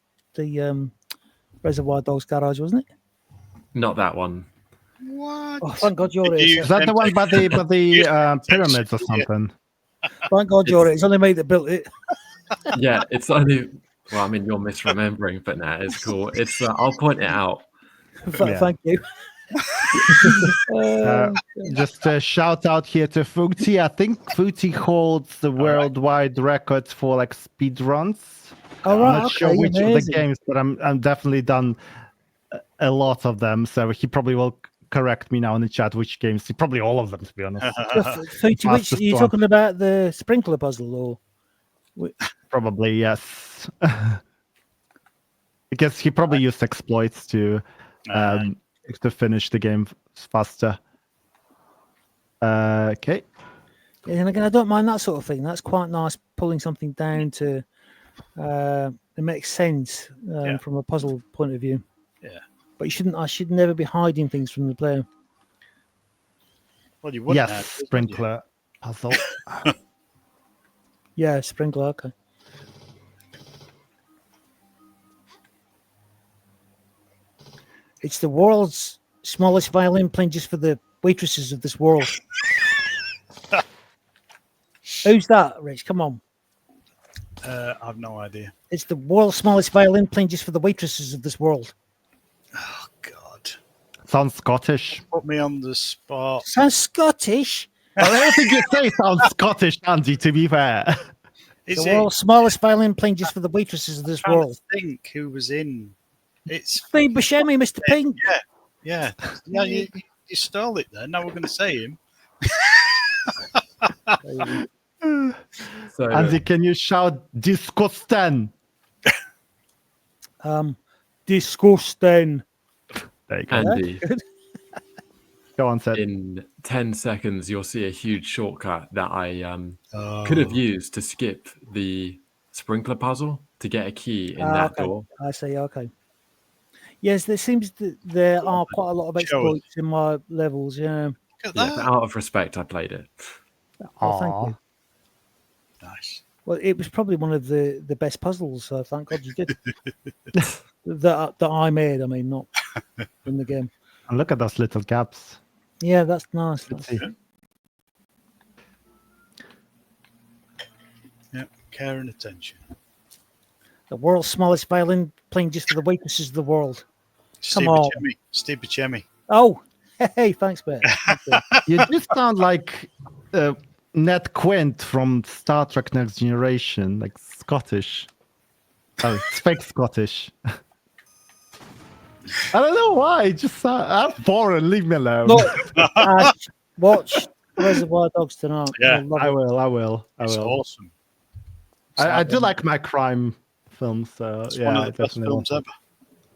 Reservoir Dogs garage, wasn't it? Not that one. What? Oh, thank God you're Did it. you- Is that the one by the pyramids or Yeah. something? Thank God you're it. It's only me that built it. Yeah, it's only. Well, I mean, you're misremembering, but nah, it's cool. It's. I'll point it out. Yeah. Thank you. Just a shout out here to Futi. I think Futi holds the worldwide record for like speed runs. All I'm right, not sure okay, which of the amazing. games, but I'm definitely done a lot of them. So he probably will correct me now in the chat which games. Probably all of them, to be honest. Which are Fastest you one. talking about the sprinkler puzzle or? Probably yes. Because he probably used exploits to finish the game faster. Okay. And again, I don't mind that sort of thing. That's quite nice, pulling something down to it makes sense from a puzzle point of view. Yeah. But I should never be hiding things from the player. Well, you wouldn't Yes, have, would you? sprinkler puzzle. Yeah, sprinkler. Okay. It's the world's smallest violin playing just for the waitresses of this world. Who's that, Rich? Come on. I've no idea. It's the world's smallest violin playing just for the waitresses of this world. Oh, God. Sounds Scottish. Put me on the spot. Sounds Scottish. I don't think you say sounds Scottish, Andy, to be fair. Is The it? world's smallest violin playing just for the waitresses of this Trying world. to think who was in. It's Steve Buscemi, Mr. Pink. yeah. You stole it there. Now we're going to say him. So Andy, can you shout disgusting? Disgusting. There you go. Andy, Go on, Seth. in 10 seconds, you'll see a huge shortcut that I Oh. could have used to skip the sprinkler puzzle to get a key in that Okay. door. I see. Okay. Yes, there seems that there are quite a lot of Show us. exploits in my levels. Yeah. Look at Yeah, that. but out of respect, I played it. Well, thank Aw. you. Nice. Well, it was probably one of the best puzzles. So thank God you did. that I made. I mean, not in the game. And look at those little gaps. Yeah, that's nice. Let's That's- see. Yeah. Care and attention. The world's smallest violin playing just for the waitresses of the world. Steve on. Buscemi. Steve Buscemi. Oh, hey, thanks, mate. Thank you. You just sound like Ned Quint from Star Trek Next Generation, like Scottish. Oh, it's fake Scottish. I don't know why. Just I'm foreign. Leave me alone. Look, Ash, watch Reservoir Dogs tonight. Yeah, You'll love I it. will. I will. I It's will. awesome. I do like my crime film. So It's yeah, one of I the best definitely films ever.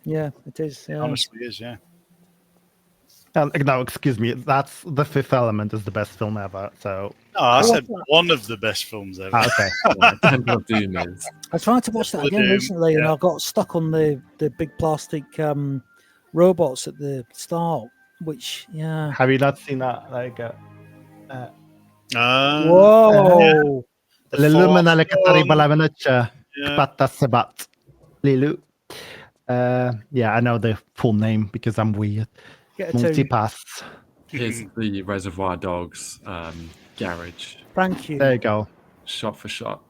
Yeah, it is. It Yeah. honestly is, yeah. No, excuse me. That's The Fifth Element is the best film ever. So No, I Oh, said what's that? one of the best films ever. okay. Yeah, Temple of Doom is. I tried to watch that Temple of again Doom, recently, and yeah. I got stuck on the big plastic robots at the start. Which, yeah. Have you not seen that? Like, Whoa! The Lilumina Force Lekatari One. Balavanacha Yeah. Kpata Sebat Lilu. Yeah, I know the full name because I'm weird. Get a tune. Multipass. Here's the Reservoir Dogs garage, Thank you. There you go. shot for shot.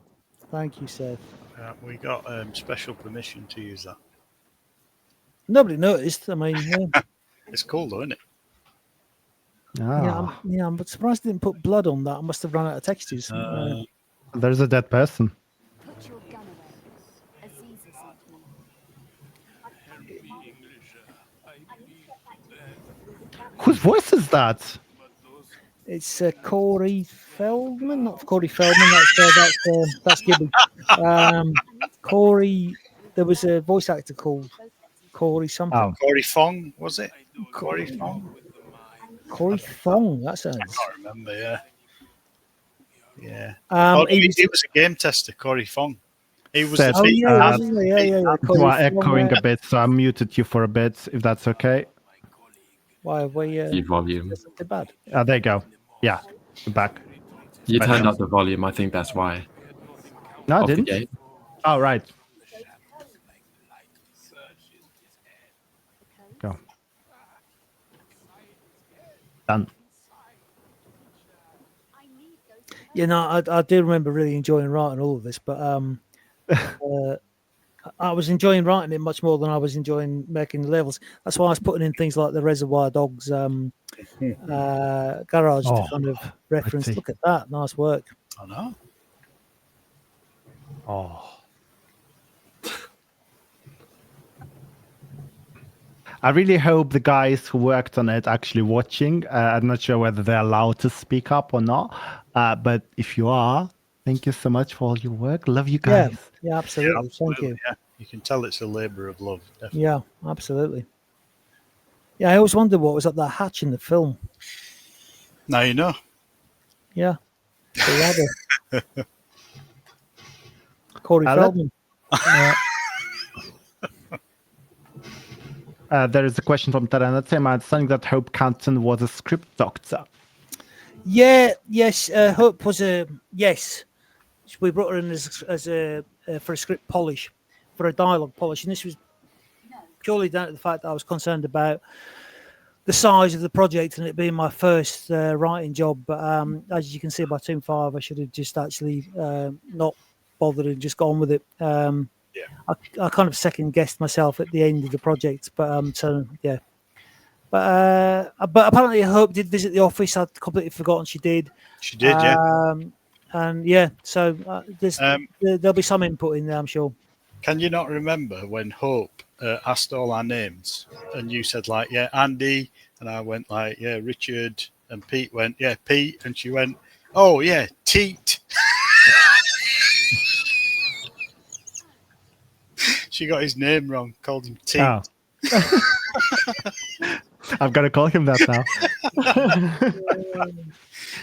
Thank you, Seth. We got special permission to use that. Nobody noticed. I mean, yeah. It's cool though, isn't it? Ah, I'm surprised they didn't put blood on that. I must have run out of textures. there's a dead person. Put your gun away. Aziza sent me. Whose voice is that? It's Corey Feldman, not Corey Feldman. That's Gibby. Corey. There was a voice actor called Corey something. Oh, Corey Fong, was it? Corey Fong? Corey Thong. That sounds. I can't remember, yeah. Yeah. He was- he was a game tester, Corey Fong. He was Said- the Oh Pete- yeah, yeah. you Corey are Thong, echoing a bit, so I muted you for a bit, if that's okay. Why we The volume. that's not too bad. There you go. Yeah, you're back. You Special. turned up the volume. I think that's why. No, I Of the didn't. game. Oh, right. Go. Done. Yeah, no, I do remember really enjoying writing all of this, but I was enjoying writing it much more than I was enjoying making the levels. That's why I was putting in things like the Reservoir Dogs garage to kind of reference. pretty. Look at that, nice work. I know. Oh. I really hope the guys who worked on it actually watching. I'm not sure whether they're allowed to speak up or not. But if you are, thank you so much for all your work. Love you guys. Yeah, absolutely. Thank absolutely, you. Yeah. You can tell it's a labour of love, definitely. Yeah, absolutely. Yeah, I always wondered what was up that hatch in the film. Now you know. Yeah. The ladder. Corey Alan? Feldman. There is a question from Taranate. Am I understanding that Hope Canton was a script doctor? Yeah, yes. Hope was a yes. We brought her in as a for a script polish, for a dialogue polish, and this was purely down to the fact that I was concerned about the size of the project and it being my first writing job. But as you can see by Tomb 5, I should have just actually not bothered and just gone with it. I kind of second guessed myself at the end of the project, but so yeah. But apparently Hope did visit the office. I'd completely forgotten she did. She did, yeah. And yeah, so there'll be some input in there, I'm sure. Can you not remember when Hope asked all our names and you said like, yeah, Andy, and I went like, yeah, Richard, and Pete went, yeah, Pete, and she went, oh yeah, Teat. She got his name wrong, called him Teat. Oh. I've got to call him that now.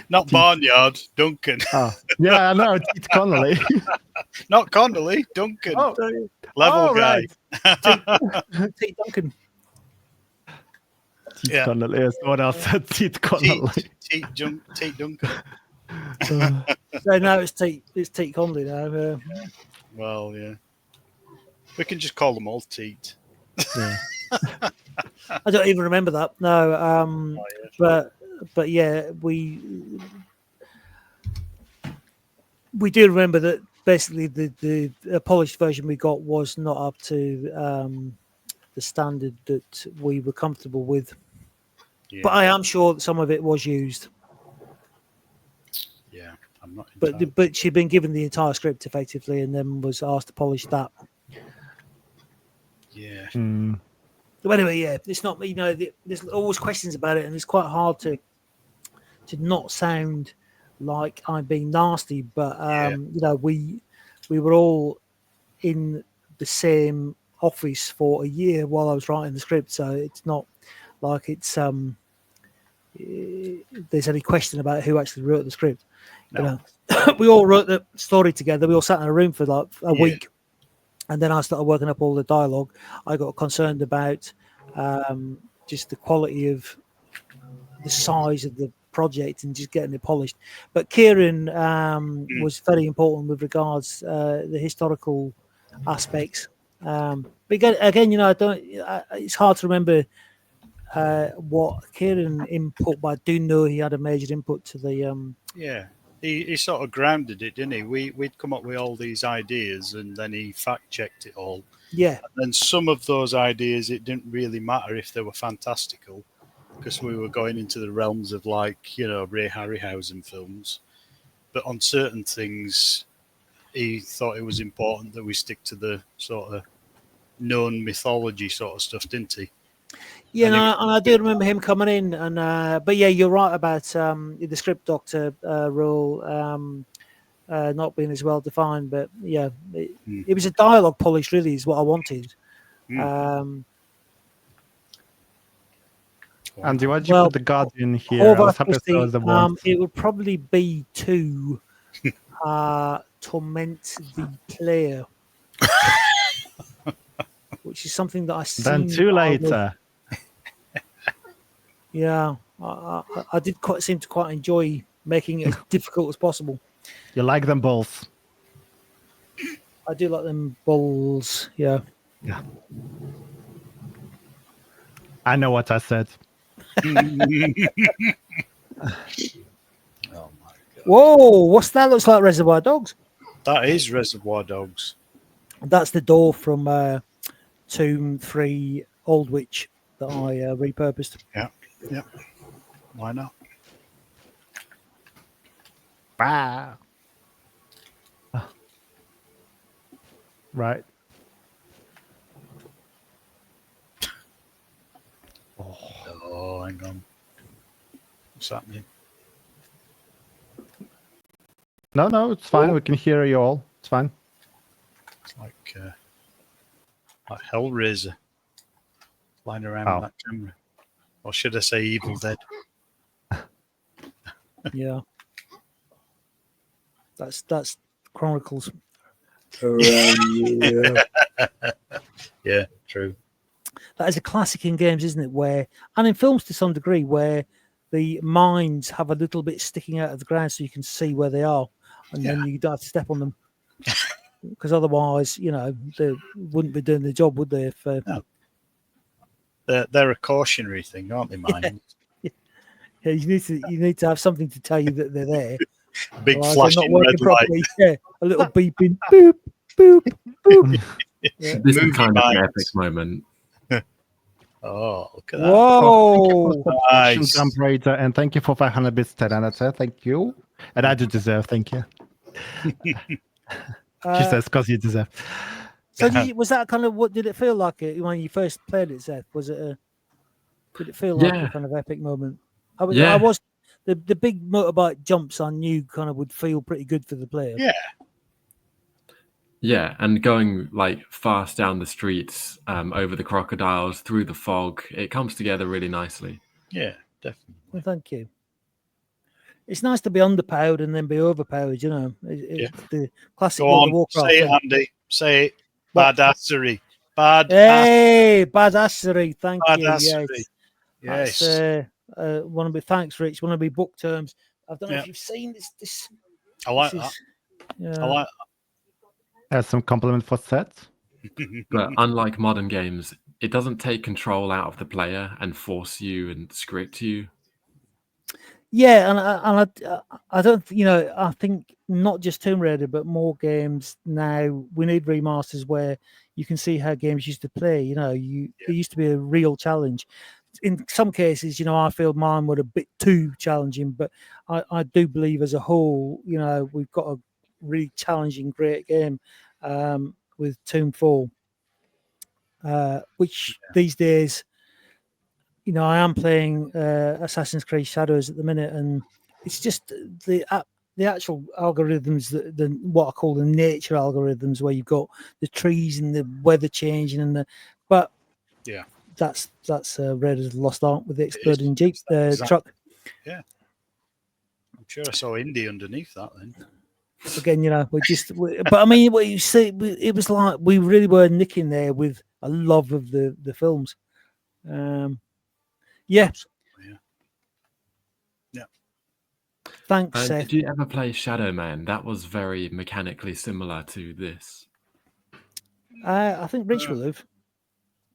Not Barnyard, Duncan. Oh, yeah, I know. Teat Connolly. Not Connolly, Duncan. Oh, Level guy. right. Pete Duncan. Teat Yeah. Connolly. Yes, what else said Teat Connolly? Teat Duncan. So now it's Tate Conley now. Well, yeah. We can just call them all Teat. Yeah. I don't even remember that. No, Oh, yeah. but yeah, we do remember that basically the polished version we got was not up to the standard that we were comfortable with. Yeah. But I am sure that some of it was used. Yeah, I'm not entirely- But she'd been given the entire script effectively, and then was asked to polish that. Yeah. Mm. So anyway, yeah, it's not, there's always questions about it, and it's quite hard to not sound like I'm being nasty, but we were all in the same office for a year while I was writing the script, so it's not like it's there's any question about who actually wrote the script. No. You know, we all wrote the story together. We all sat in a room for like a week, and then I started working up all the dialogue. I got concerned about just the quality of the size of the project and just getting it polished. But Kieran was very important with regards the historical aspects. But again, you know, it's hard to remember what Kieran input, but I do know he had a major input to the. Yeah, he sort of grounded it, didn't he? We'd come up with all these ideas, and then he fact checked it all. Yeah. And some of those ideas, it didn't really matter if they were fantastical, because we were going into the realms of, like, you know, Ray Harryhausen films. But on certain things, he thought it was important that we stick to the sort of known mythology sort of stuff, didn't he? Yeah, and I do remember him coming in, and but yeah, you're right about the script doctor role not being as well defined. But yeah, it was a dialogue polish, really, is what I wanted. Andy, why did you Well, put the Guardian here? I was happy to Christie, the one. it would probably be to torment the player, which is something that I see. Then two later. Yeah, I did seem to quite enjoy making it as difficult as possible. You like them balls. I do like them balls. Yeah. Yeah. I know what I said. Oh my God. Whoa, what's that? Looks like Reservoir Dogs. That is Reservoir Dogs. That's the door from Tomb 3 Old Witch that I repurposed. Yeah. Why not? Wow. Right. Oh, hang on. What's happening? No, it's fine. We can hear you all. It's fine. It's like Hellraiser flying around with that camera. Or should I say Evil Dead? Yeah. That's Chronicles. Yeah, true. That is a classic in games, isn't it? And in films to some degree, where the mines have a little bit sticking out of the ground so you can see where they are, and then you don't have to step on them. Because otherwise, you know, they wouldn't be doing the job, would they? If no. They're a cautionary thing, aren't they, mines? Yeah, you need to have something to tell you that they're there. Big flashing red light. Yeah, a little beeping, boop, boop, boop. Yeah. This is kind of an epic moment. Oh, look at that. Whoa. Nice. TombRaider, and thank you for 500 bits, Senator. Thank you. And I do deserve, thank you. She says, because you deserve. So was that kind of, what did it feel like when you first played it, Seth? Did it feel like a kind of epic moment? I was the big motorbike jumps I knew kind of would feel pretty good for the player. Yeah, and going like fast down the streets, over the crocodiles, through the fog, it comes together really nicely. Yeah, definitely. Well, thank you. It's nice to be underpowered and then be overpowered, you know. It's the classic. Go on, Warcraft say it, thing. Andy. Say it. What? Badassery. Hey, badassery. Thank Badassery. you. Yes. Want to be thanks, Rich. Want to be book terms. I don't know if you've seen this. I like that. Yeah. I like As some compliment for Seth. But unlike modern games, it doesn't take control out of the player and force you and script you. Yeah, and I don't, you know, I think not just Tomb Raider, but more games now. We need remasters where you can see how games used to play. You know, there used to be a real challenge. In some cases, you know, I feel mine were a bit too challenging, but I do believe as a whole, you know, we've got a really challenging, great game with Tomb 4, which these days, you know, I am playing Assassin's Creed Shadows at the minute, and it's just the actual algorithms, the what I call the nature algorithms, where you've got the trees and the weather changing but Yeah. that's Raiders of the Lost Ark with the It is. exploding Jeep It's that exact- truck. I'm sure I saw Indy underneath that then. Again, but I mean, what you see, it was like we really were nicking there with a love of the films. Yeah. Absolutely, yeah. Thanks, Seth. Did you ever play Shadow Man? That was very mechanically similar to this. I think Rich will have.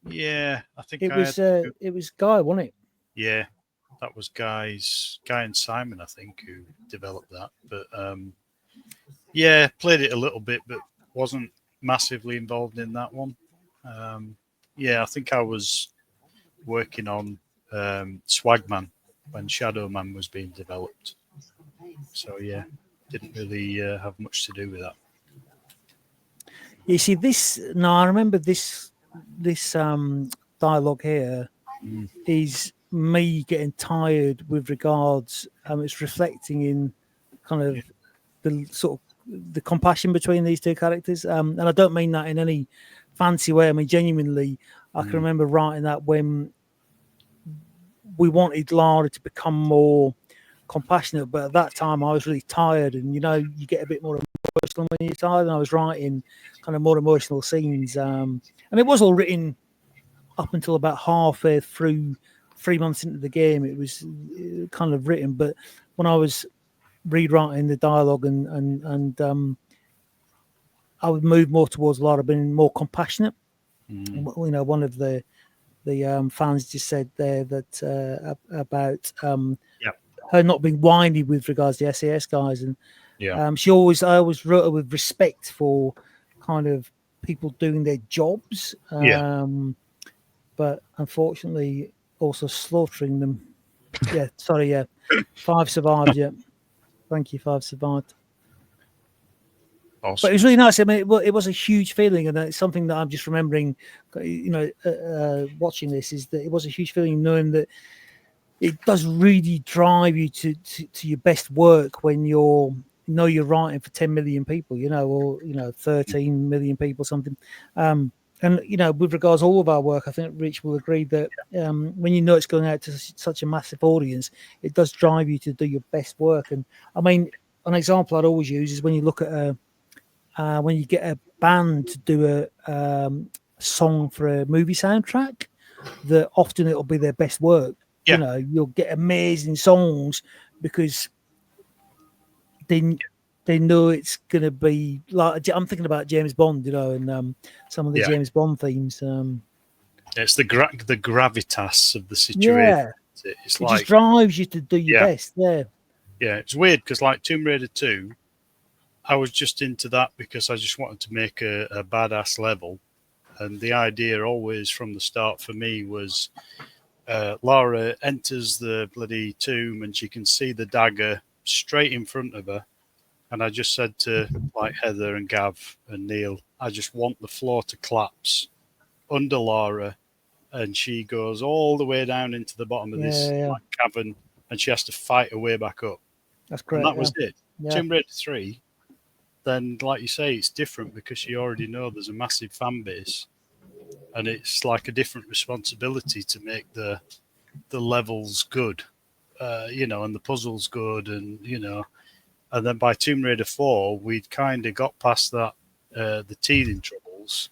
Yeah, I think It was Guy, wasn't it? Yeah, that was Guy and Simon, I think, who developed that. But yeah, played it a little bit, but wasn't massively involved in that one. Yeah, I think I was working on Swagman when Shadow Man was being developed. So yeah, didn't really have much to do with that. You see, I remember this dialogue here is me getting tired with regards. It's reflecting in kind of the sort of the compassion between these two characters, and I don't mean that in any fancy way. I mean genuinely, I can remember writing that when we wanted Lara to become more compassionate, but at that time I was really tired, and you get a bit more emotional when you're tired, and I was writing kind of more emotional scenes, and it was all written up until about halfway through 3 months into the game. It was kind of written, but when I was rewriting the dialogue and I would move more towards Lara being more compassionate. One of the fans just said there that about her not being whiny with regards to the SAS guys, and I always wrote her with respect for kind of people doing their jobs, but unfortunately also slaughtering them. Yeah, sorry, yeah. 5 survived, yeah. Thank you, 5 survived. Awesome. But it was really nice. I mean, it was a huge feeling, and it's something that I'm just remembering, watching this, is that it was a huge feeling knowing that it does really drive you to your best work when you're writing for 10 million people, or 13 million people, something. And with regards to all of our work, I think Rich will agree that when it's going out to such a massive audience, it does drive you to do your best work. And I mean, an example I'd always use is when you look at when you get a band to do a song for a movie soundtrack, that often it'll be their best work. Yeah. You'll get amazing songs because they know it's going to be like, I'm thinking about James Bond, and some of the James Bond themes. It's the gravitas of the situation. Yeah, it just drives you to do your best. Yeah, yeah. It's weird because like Tomb Raider 2, I was just into that because I just wanted to make a badass level, and the idea always from the start for me was Lara enters the bloody tomb and she can see the dagger straight in front of her. And I just said to like Heather and Gav and Neil, I just want the floor to collapse under Lara, and she goes all the way down into the bottom of this like, cavern, and she has to fight her way back up. That's great. And that was it. Yeah. Tomb Raider 3, then like you say, it's different because you already know there's a massive fan base, and it's like a different responsibility to make the levels good, and the puzzles good, and and then by Tomb Raider 4, we'd kind of got past that, the teething troubles,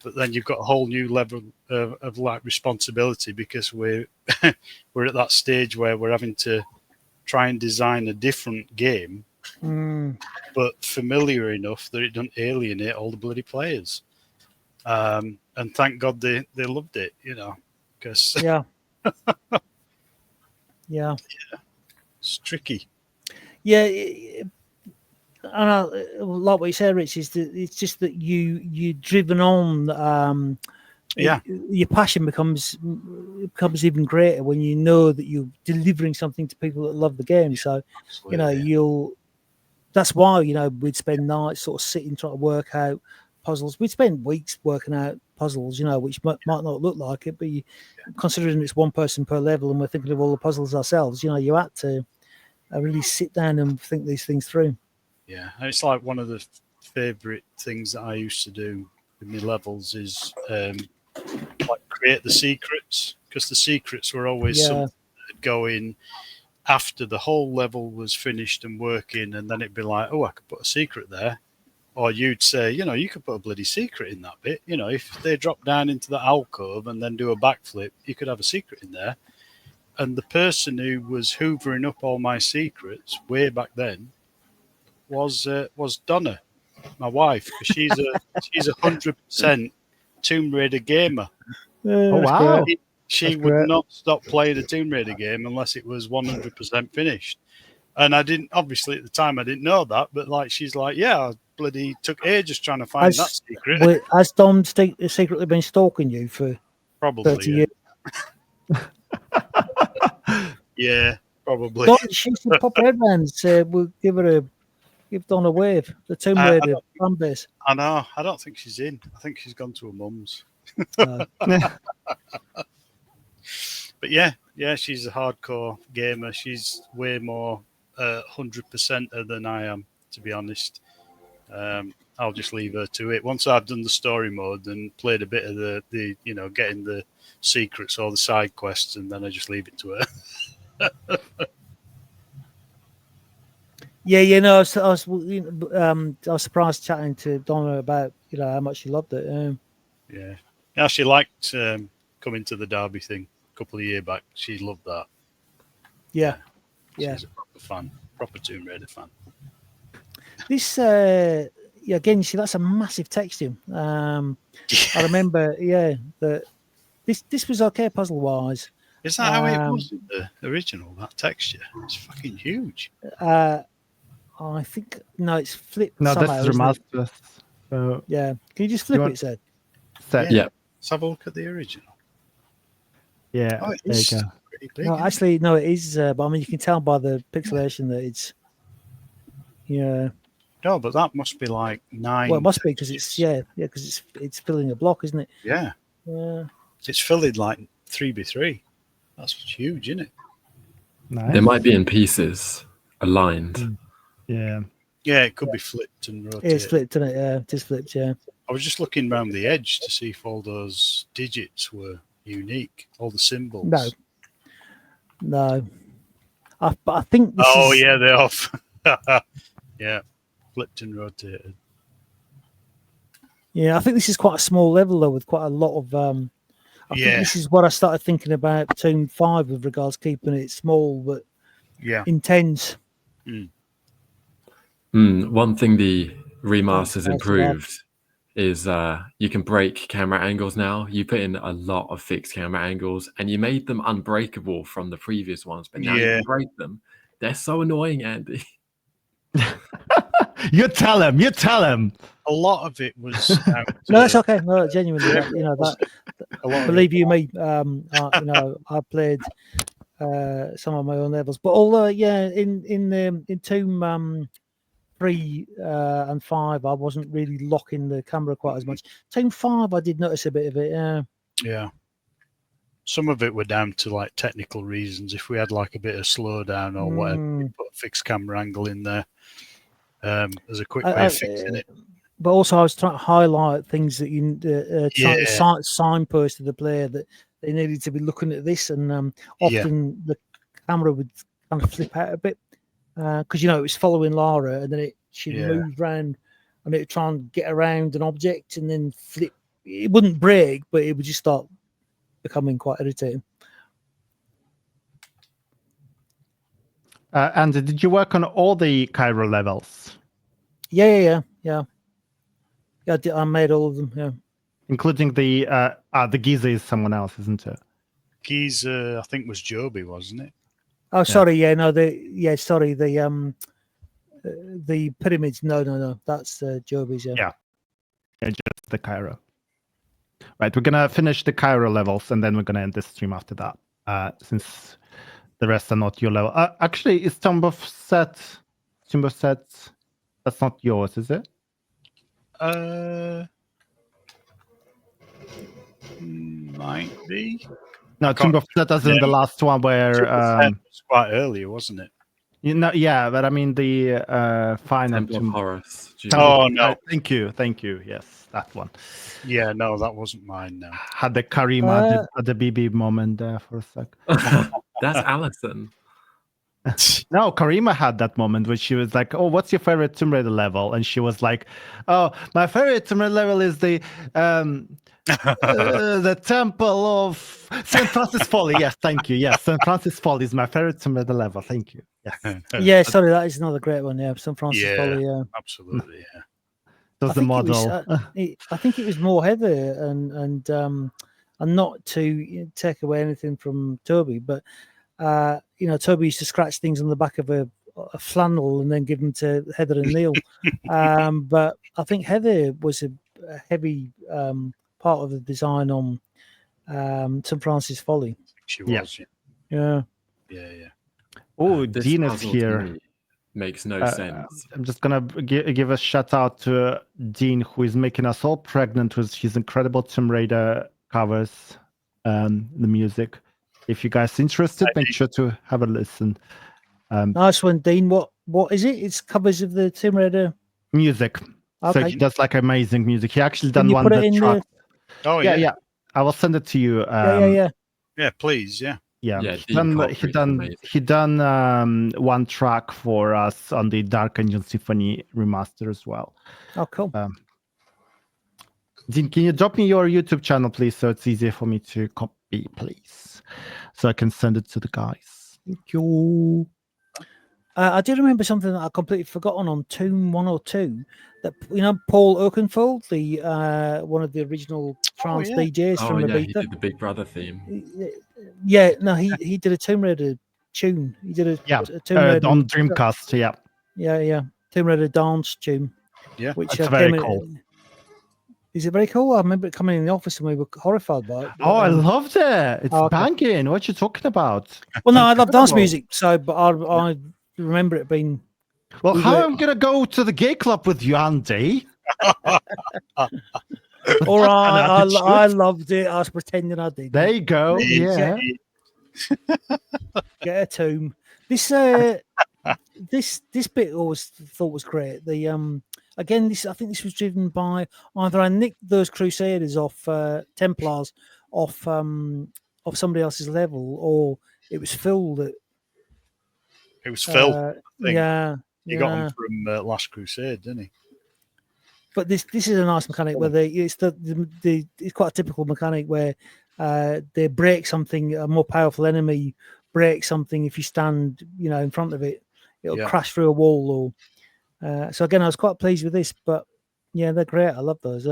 but then you've got a whole new level of like responsibility because we're we're at that stage where we're having to try and design a different game, but familiar enough that it doesn't alienate all the bloody players. And thank God they loved it, because yeah, it's tricky. Yeah, and like what you said, Rich, is that it's just that you're driven on. Your passion becomes even greater when you know that you're delivering something to people that love the game. So, absolutely. That's why we'd spend nights sort of sitting trying to work out puzzles. We'd spend weeks working out puzzles, which might not look like it, but considering it's one person per level and we're thinking of all the puzzles ourselves, you had to. really sit down and think these things through. Yeah, it's like one of the favourite things that I used to do with my levels is like create the secrets, because the secrets were always something that'd go in after the whole level was finished and working, and then it'd be like, oh, I could put a secret there. Or you'd say, you could put a bloody secret in that bit. If they drop down into the alcove and then do a backflip, you could have a secret in there. And the person who was hoovering up all my secrets way back then was Donna, my wife, because she's 100% Tomb Raider gamer. Oh, wow. She would not stop playing a Tomb Raider game unless it was 100% finished. And I didn't, obviously at the time I didn't know that, but like she's like, yeah, I bloody took ages trying to find that secret. Has Dom secretly been stalking you for Probably 30 years? Yeah, probably. Dom, she should pop her head round and say, we'll give Don a wave. The Tomb Raider fan base. I know. I don't think she's in. I think she's gone to her mum's. But yeah, she's a hardcore gamer. She's way more 100%er than I am, to be honest. I'll just leave her to it. Once I've done the story mode and played a bit of the getting the secrets or the side quests, and then I just leave it to her. I was surprised chatting to Donna about how much she loved it. Yeah, she liked coming to the Derby thing a couple of years back. She loved that. Yeah. She's a proper fan, proper Tomb Raider fan. This again, you see, that's a massive texture. I remember, that this was okay puzzle wise. Is that how it was in the original? That texture, it's fucking huge. I think it's flipped. No, somehow, this is remastered. So yeah, can you just flip it? Said. Yeah. Let's have a look at the original. Yeah, Oh, it there you is go. pretty big. No, actually, no, it is. But I mean, you can tell by the pixelation that it's. Yeah. No, but that must be like 9. Well, it must be because it's because it's filling a block, isn't it? Yeah. Yeah. It's filling like 3x3. That's huge, isn't it? Nice. They might be in pieces, aligned. Yeah. Yeah, it could be flipped and rotated. It's flipped, isn't it? Yeah, it is flipped. Yeah. I was just looking around the edge to see if all those digits were unique, all the symbols. No. But I think this is... yeah, they're off. Yeah, flipped and rotated. Yeah, I think this is quite a small level though, with quite a lot of. I think this is what I started thinking about Tomb 5 with regards to keeping it small but intense. One thing the remasters improved is you can break camera angles now. You put in a lot of fixed camera angles and you made them unbreakable from the previous ones, but now you can break them. They're so annoying, Andy. You tell him. A lot of it was. No, that's okay. No, genuinely, that. Believe you me, I played some of my own levels, but although in Tomb 3 and 5, I wasn't really locking the camera quite as much. Tomb 5, I did notice a bit of it. Yeah. Some of it were down to like technical reasons. If we had like a bit of slowdown or whatever, we put a fixed camera angle in there. There's a quick way of fixing it. But also, I was trying to highlight things that you trying to signpost to the player that they needed to be looking at this, and often the camera would kind of flip out a bit because it was following Lara, and then she'd move around and it would try and get around an object and then flip. It wouldn't break, but it would just start becoming quite irritating. Andy, did you work on all the Cairo levels? Yeah. I made all of them. Yeah, including the Giza is someone else, isn't it? Giza, I think was Joby, wasn't it? Oh, sorry. Yeah, no. The pyramids. No. That's Joby's. Yeah, just the Cairo. Right, we're gonna finish the Cairo levels, and then we're gonna end this stream after that. Since the rest are not your level. Actually, is Tomb of Set? That's not yours, is it? Might be. No, Tomb of Set as in the last one where it was quite earlier, wasn't it? Yeah, but I mean the final Temple of Horus. Oh, no. Thank you. Yes, that one Yeah, no, that wasn't mine. No. had the Karima at the BB moment there for a sec. That's Alison. No, Karima had that moment where she was like, "Oh, what's your favorite Tomb Raider level?" And she was like, "Oh, my favorite Tomb Raider level is the Temple of St. Francis Folly." Yes, thank you. Yes, St. Francis Folly is my favorite Tomb Raider level. Thank you. Yes, Yeah, sorry, that is another great one. Yeah, St. Francis Yeah. Folly. Yeah. Absolutely. Yeah. that was the model. I think it was more Heather and not to take away anything from Toby, but Toby used to scratch things on the back of a flannel and then give them to Heather and Neil. But I think Heather was a heavy part of the design on St. Francis Folly. She Yeah. was. Yeah. Yeah. Yeah. Oh, This Dean is puzzle to here. me makes no sense. I'm just gonna give a shout out to Dean, who is making us all pregnant with his incredible Tomb Raider covers, the music. If you guys interested, make sure to have a listen. Nice one, Dean. What is it? It's covers of the Tomb Raider Music. So Okay. he does like amazing music. He actually Can done you one put it that in track. Oh, Yeah, yeah. yeah. I will send it to you. Yeah. Yeah, please. Yeah. Yeah, Yeah, he Dean done Cockridge is amazing. he done one track for us on the Dark Angel Symphony remaster as well. Oh, cool. Dean, can you drop me your YouTube channel, please, so it's easier for me to copy, please, so I can send it to the guys. Thank you. I did remember something that I completely forgotten on Tomb 102. That Paul Oakenfold, the one of the original trance yeah. DJs Oh from yeah, he Ibiza. did the Big Brother theme. Yeah, no, he did a Tomb Raider tune. He did a Tomb Raider on Dreamcast. Yeah, Tomb Raider dance tune. Yeah. Which That's very came cool. Is it very cool? I remember it coming in the office and we were horrified by it. But, Oh, I loved it. It's okay. banging. What you talking about? Well, no, I love dance Incredible. music, so but I remember it being. Well, we how were- I'm gonna go to the gay club with you, Andy? All right, attitude. I loved it. I was pretending I did. There you go. Yeah. Get a tomb. This bit I always thought was great. The again, I think this was driven by either I nicked those Crusaders off Templars off somebody else's level, or it was Phil that. It was Phil. I think. Yeah, He got him from Last Crusade, didn't he? But this is a nice mechanic where it's it's quite a typical mechanic where they break something, a more powerful enemy breaks something. If you stand, in front of it, it'll crash through a wall. Or so again, I was quite pleased with this. But yeah, they're great. I love those.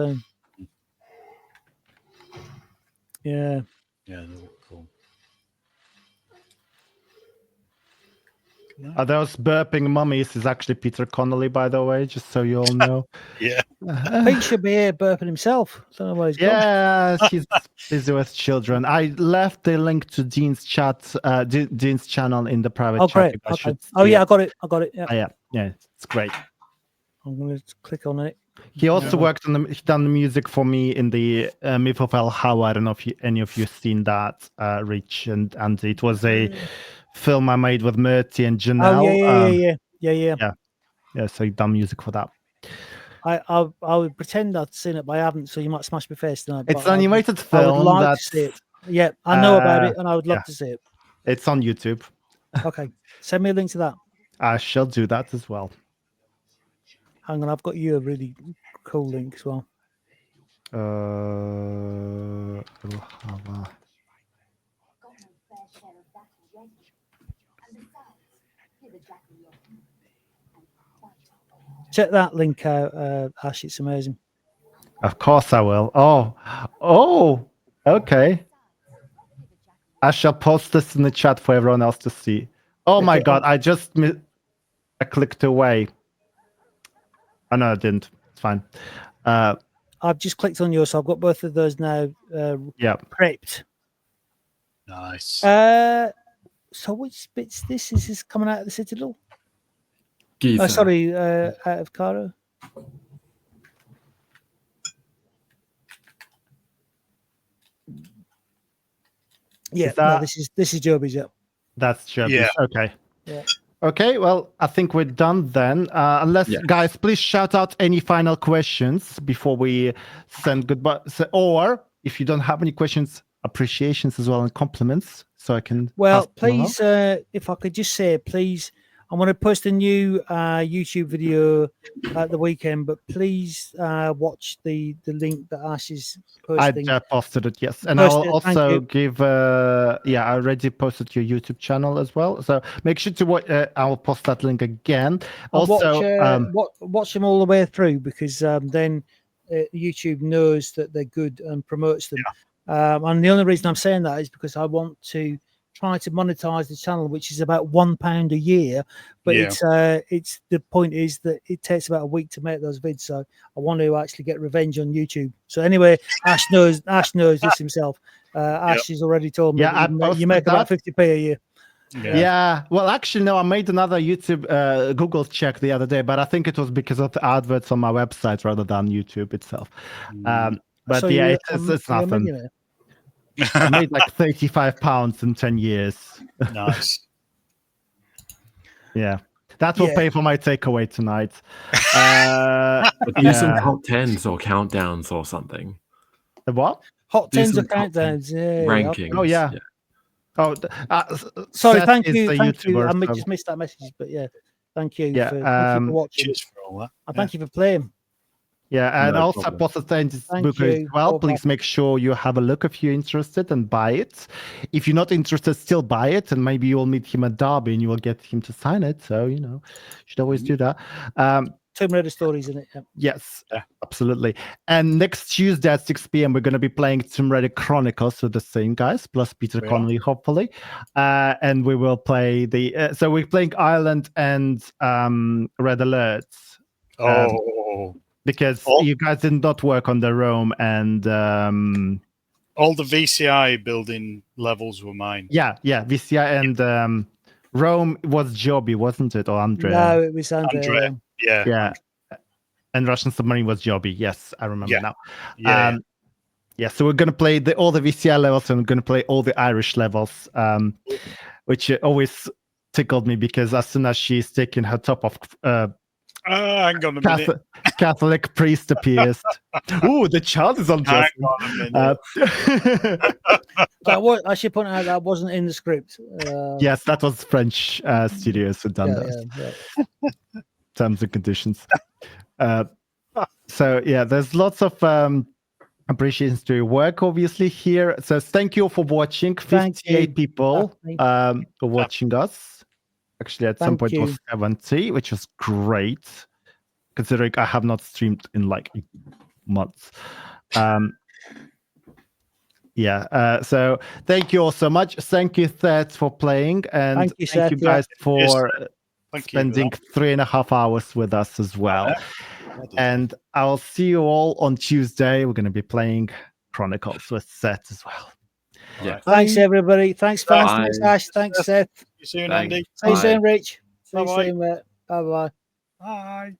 Yeah, they look cool. Are those burping mummies is actually Peter Connolly, by the way, just so you all know. Yeah. Pete should be here burping himself. Don't know where he's gone. Yeah, he's busy with children. I left the link to Dean's chat, Dean's channel in the private Oh, chat. great. Okay. Oh, yeah, I got it. Yeah. Yeah, it's great. I'm going to click on it. He also worked on he done the music for me in the Myth of El Hawa. I don't know if any of you seen that, Rich and Andy. It was a film I made with Murty and Janelle. Yeah. So he done music for that. I would pretend I'd seen it, but I haven't. So you might smash my face tonight. It's an animated film. I would like to see it. Yeah, I know about it, and I would love to see it. It's on YouTube. Okay, send me a link to that. I shall do that as well. Hang on, I've got you a really cool link as well. Check that link out, Ash. It's amazing. Of course I will. Oh, okay. I shall post this in the chat for everyone else to see. Oh my God, I just I clicked away. Oh no, I didn't. It's fine. I've just clicked on yours, so I've got both of those now prepped. Nice. So which bits this is coming out of the Citadel? Giza. Oh, sorry, out of Cairo. Yeah, no, this is Joby's. Yeah, that's Joby's. Yeah. Okay. Yeah. Okay, well, I think we're done then. Unless, Yes. guys, please shout out any final questions before we send goodbye. Or if you don't have any questions, appreciations as well and compliments, so I can. Well, pass them along. please, if I could just say, please, I'm going to post a new YouTube video at the weekend, but please watch the link that Ash is I posting. just posted it, yes, and I'll Posted, thank also you. give. Yeah, I already posted your YouTube channel as well, so make sure to watch. I'll post that link again. And Also, watch them all the way through, because then YouTube knows that they're good and promotes them. And the only reason I'm saying that is because I want to try to monetize the channel, which is about £1 a year. But it's the point is that it takes about a week to make those vids, so I want to actually get revenge on YouTube. So anyway, Ash knows this himself. Ash has already told me Yeah, that you make about 50p a year. Yeah. Well, actually, no. I made another YouTube Google check the other day, but I think it was because of the adverts on my website rather than YouTube itself. But So yeah, you're it's a nothing. millionaire. I made like £35 in 10 years. Nice. Yeah, that will Yeah. pay for my takeaway tonight. But do some Yeah. top 10s or countdowns or something. The what? Hot Do tens some of top 10 countdowns. Yeah. rankings. Oh yeah. Oh, Sorry, Seth thank is you, the thank you. YouTuber, I so- just missed that message, but yeah, thank you Yeah, thank you for watching. Cheers for all that. And thank you for playing. Yeah, and No also problem. posted in this Thank book as you. well. Bye-bye. Please make sure you have a look if you're interested and buy it. If you're not interested, still buy it, and maybe you'll meet him at Derby and you will get him to sign it. So you should always do that. Tomb Raider stories in it. Yeah. Yes, Yeah. absolutely. And next Tuesday at 6 p.m. we're going to be playing Tomb Raider Chronicles with the same guys, plus Peter We are. Connolly, hopefully. And we will play so we're playing Ireland and Red Alert. Because you guys did not work on the Rome and all the VCI building levels were mine. yeah, VCI and Rome was Joby, wasn't it, or Andrea? No, it was Andrea. Andrea. Yeah. Yeah, and Russian Submarine was Joby. Yes, I remember now. Yeah. Yeah, so we're gonna play all the VCI levels and we're gonna play all the Irish levels, which always tickled me because as soon as she's taking her top off, hang on a minute. Catholic priest appears. Ooh, the child is on. Hang on a minute. I should point out that wasn't in the script. Yes, that was French studios who done those. Yeah. Terms and conditions. So yeah, there's lots of appreciation to your work, obviously here. So thank you for watching. Thank 58 you. people Thank were watching us. Actually, at some Thank point it was you. 70, which was great, considering I have not streamed in like months. Yeah, so thank you all so much. Thank you, Seth, for playing, and Thank you, Seth, guys for Thank you for spending that. 3.5 hours with us as well. And I'll see you all on Tuesday. We're going to be playing Chronicles with Seth as well. Yeah. Thanks, everybody. Thanks, fans. Bye. Thanks, Ash. Thanks, Seth. See you soon, Thanks. Andy. See you Bye. soon, Rich. See you Bye-bye. soon, mate. Bye-bye. Bye.